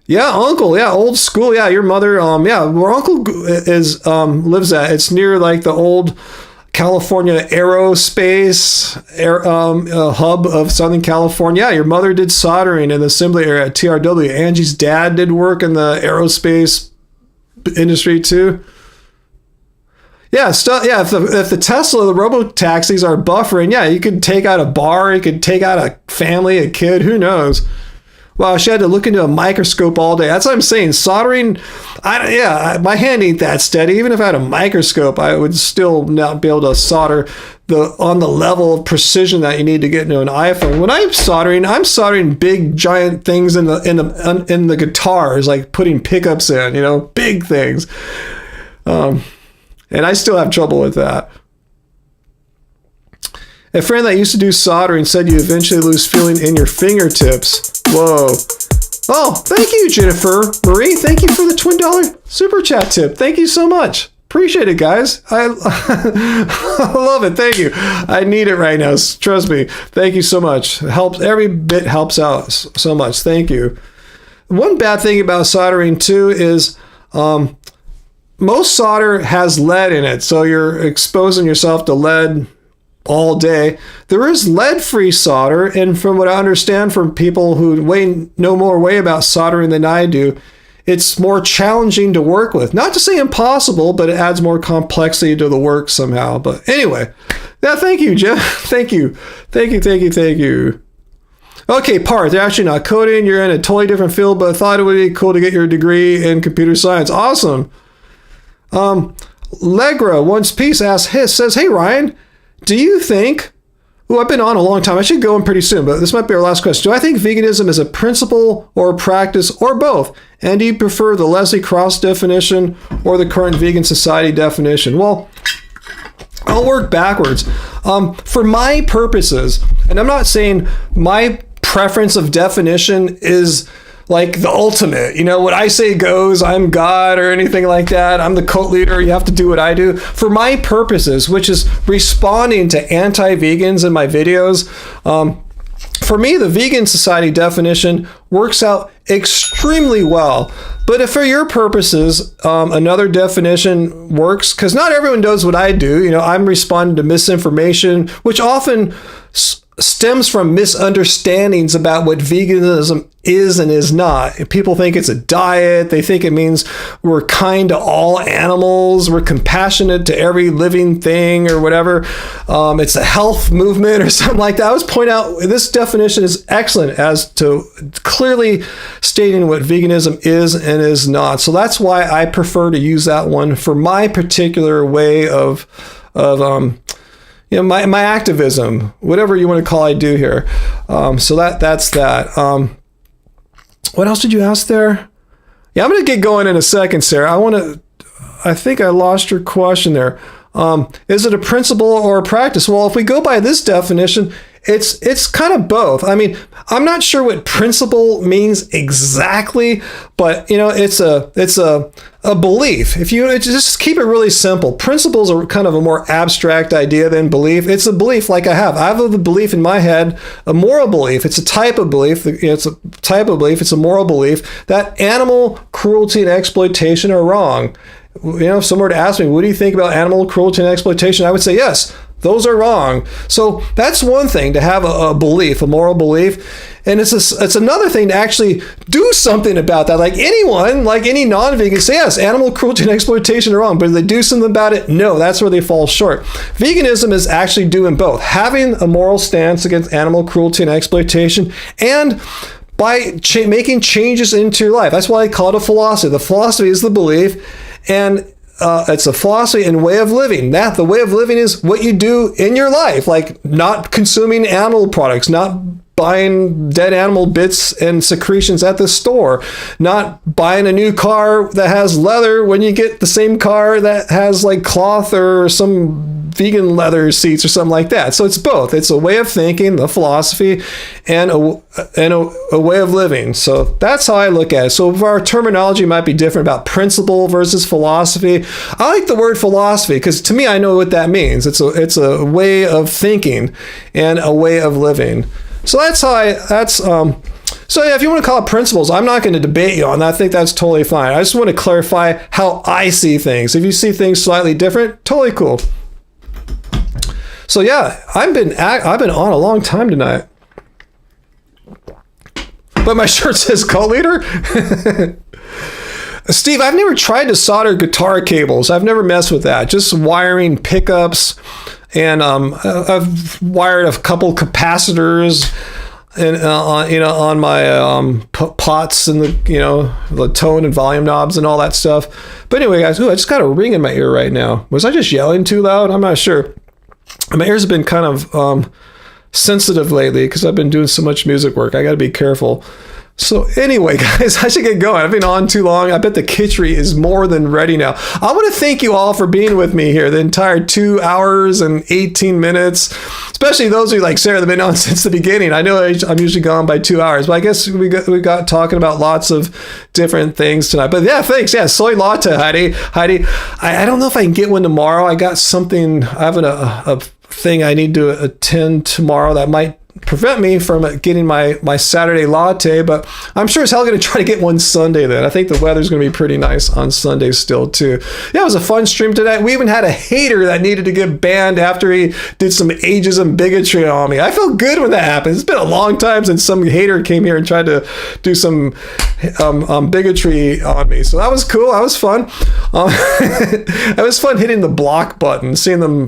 A: Yeah, uncle. Yeah, old school. Yeah, your mother. Yeah, where uncle is lives at. It's near like the old California aerospace hub of Southern California. Yeah, your mother did soldering in the assembly area at TRW. Angie's dad did work in the aerospace industry too. Yeah, yeah. If the Tesla, the robo taxis are buffering, yeah, you could take out a bar, you could take out a family, a kid. Who knows? Wow, she had to look into a microscope all day. That's what I'm saying. Soldering, my hand ain't that steady. Even if I had a microscope, I would still not be able to solder on the level of precision that you need to get into an iPhone. When I'm soldering big giant things in the guitars, like putting pickups in, big things. And I still have trouble with that. A friend that used to do soldering said you eventually lose feeling in your fingertips. Whoa. Oh, thank you, Jennifer Marie. Thank you for the $20 super chat tip. Thank you so much. Appreciate it, guys. I love it. Thank you. I need it right now. Trust me. Thank you so much. It helps. Every bit helps out so much. Thank you. One bad thing about soldering too is most solder has lead in it, so you're exposing yourself to lead all day. There is lead-free solder, and from what I understand from people who know more about soldering than I do, it's more challenging to work with. Not to say impossible, but it adds more complexity to the work somehow. But anyway, yeah, thank you, Jeff. Thank you. Thank you, thank you, thank you. Okay, Parth, they're actually not coding. You're in a totally different field, but I thought it would be cool to get your degree in computer science. Awesome. Legra, Once Peace says, hey, Ryan, do you think... Oh, I've been on a long time. I should go in pretty soon, but this might be our last question. Do I think veganism is a principle or a practice or both? And do you prefer the Leslie Cross definition or the current vegan society definition? Well, I'll work backwards. For my purposes, and I'm not saying my preference of definition is like the ultimate, what I say goes, I'm God or anything like that. I'm the cult leader. You have to do what I do. For my purposes, which is responding to anti-vegans in my videos, for me, the vegan society definition works out extremely well. But if for your purposes, another definition works, because not everyone does what I do. I'm responding to misinformation, which often stems from misunderstandings about what veganism is and is not. People think it's a diet. They think it means we're kind to all animals. We're compassionate to every living thing or whatever. It's a health movement or something like that. I always point out this definition is excellent as to clearly stating what veganism is and is not. So that's why I prefer to use that one for my particular way of my activism, whatever you want to call I do here. So that's that. What else did you ask there? Yeah, I'm going to get going in a second, Sarah. I think I lost your question there. Is it a principle or a practice? Well, if we go by this definition, it's kind of both. I mean, I'm not sure what principle means exactly, but it's a belief. If you just keep it really simple, principles are kind of a more abstract idea than belief. It's a belief like I have the belief in my head, a moral belief. It's a type of belief. It's a moral belief that animal cruelty and exploitation are wrong. If someone were to ask me, what do you think about animal cruelty and exploitation? I would say, yes, those are wrong. So that's one thing, to have a belief, a moral belief. And it's another thing to actually do something about that. Like any non-vegan, say, yes, animal cruelty and exploitation are wrong, but if they do something about it, no, that's where they fall short. Veganism is actually doing both, having a moral stance against animal cruelty and exploitation, and by making changes into your life. That's why I call it a philosophy. The philosophy is the belief, and it's a philosophy and way of living. The way of living is what you do in your life, like not consuming animal products, not buying dead animal bits and secretions at the store, not buying a new car that has leather when you get the same car that has like cloth or some vegan leather seats or something like that. So it's both. It's a way of thinking, the philosophy, and a way of living. So that's how I look at it. So if our terminology might be different about principle versus philosophy, I like the word philosophy because to me, I know what that means. It's a way of thinking and a way of living. So so yeah, if you want to call it principles, I'm not going to debate you on that. I think that's totally fine. I just want to clarify how I see things. If you see things slightly different, totally cool. So yeah, I've been on a long time tonight. But my shirt says cult leader. Steve, I've never tried to solder guitar cables. I've never messed with that. Just wiring pickups. And I've wired a couple capacitors and on my pots and the tone and volume knobs and all that stuff. But anyway, guys, I just got a ring in my ear right now. Was I just yelling too loud? I'm not sure. My ears have been kind of sensitive lately because I've been doing so much music work. I got to be careful. So anyway, guys, I should get going. I've been on too long. I bet the kitchery is more than ready now. I want to thank you all for being with me here the entire 2 hours and 18 minutes, especially those of you like Sarah that have been on since the beginning. I know I'm usually gone by 2 hours, but I guess we got talking about lots of different things tonight. But yeah, thanks. Yeah, soy latte, Heidi. I don't know if I can get one tomorrow. I got something. I have a thing I need to attend tomorrow that might prevent me from getting my Saturday latte, but I'm sure as hell going to try to get one Sunday then. I think the weather's going to be pretty nice on Sunday still too. Yeah, it was a fun stream today. We even had a hater that needed to get banned after he did some ageism bigotry on me. I feel good when that happens. It's been a long time since some hater came here and tried to do some bigotry on me. So that was cool. That was fun. It was fun hitting the block button, seeing them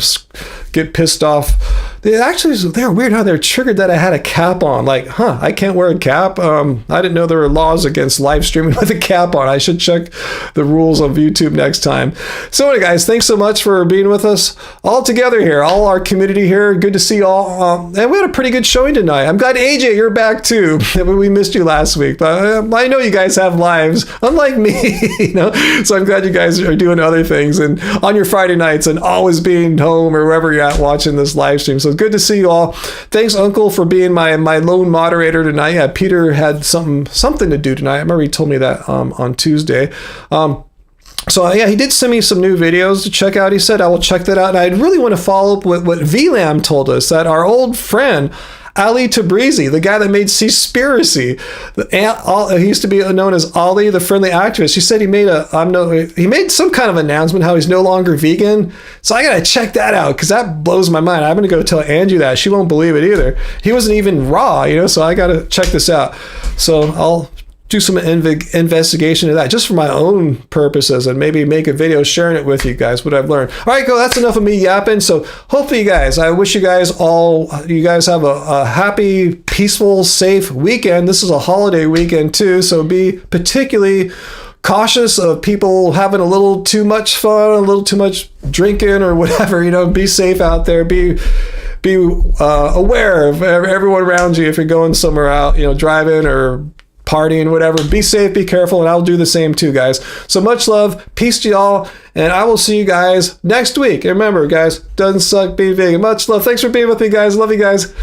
A: get pissed off. They're weird how they're triggered that I had a cap on. Like, I can't wear a cap. I didn't know there were laws against live streaming with a cap on. I should check the rules on YouTube next time. So anyway, guys, thanks so much for being with us all together here, all our community here. Good to see you all. And we had a pretty good showing tonight. I'm glad, AJ, you're back too. We missed you last week, but I know you guys have lives, unlike me, So I'm glad you guys are doing other things and on your Friday nights and always being home or wherever you're at watching this live stream. So good to see you all. Thanks, Uncle, for being my lone moderator tonight. Yeah, Peter had something to do tonight. I remember he told me that on Tuesday. So yeah, he did send me some new videos to check out. He said I will check that out. And I really want to follow up with what VLAM told us, that our old friend Ali Tabrizi, the guy that made Seaspiracy, he used to be known as Ali, the friendly activist. He said he made some kind of announcement how he's no longer vegan. So I gotta check that out because that blows my mind. I'm gonna go tell Angie that. She won't believe it either. He wasn't even raw, So I gotta check this out. So I'll do some investigation of that just for my own purposes and maybe make a video sharing it with you guys, what I've learned. All right, go. That's enough of me yapping. So hopefully I wish you guys have a happy, peaceful, safe weekend. This is a holiday weekend too. So be particularly cautious of people having a little too much fun, a little too much drinking or whatever, be safe out there. Be aware of everyone around you if you're going somewhere out, driving or partying, whatever. Be safe, be careful, and I'll do the same too, guys. So much love, peace to y'all, and I will see you guys next week. And remember, guys, doesn't suck being vegan. Much love. Thanks for being with me, guys. Love you guys.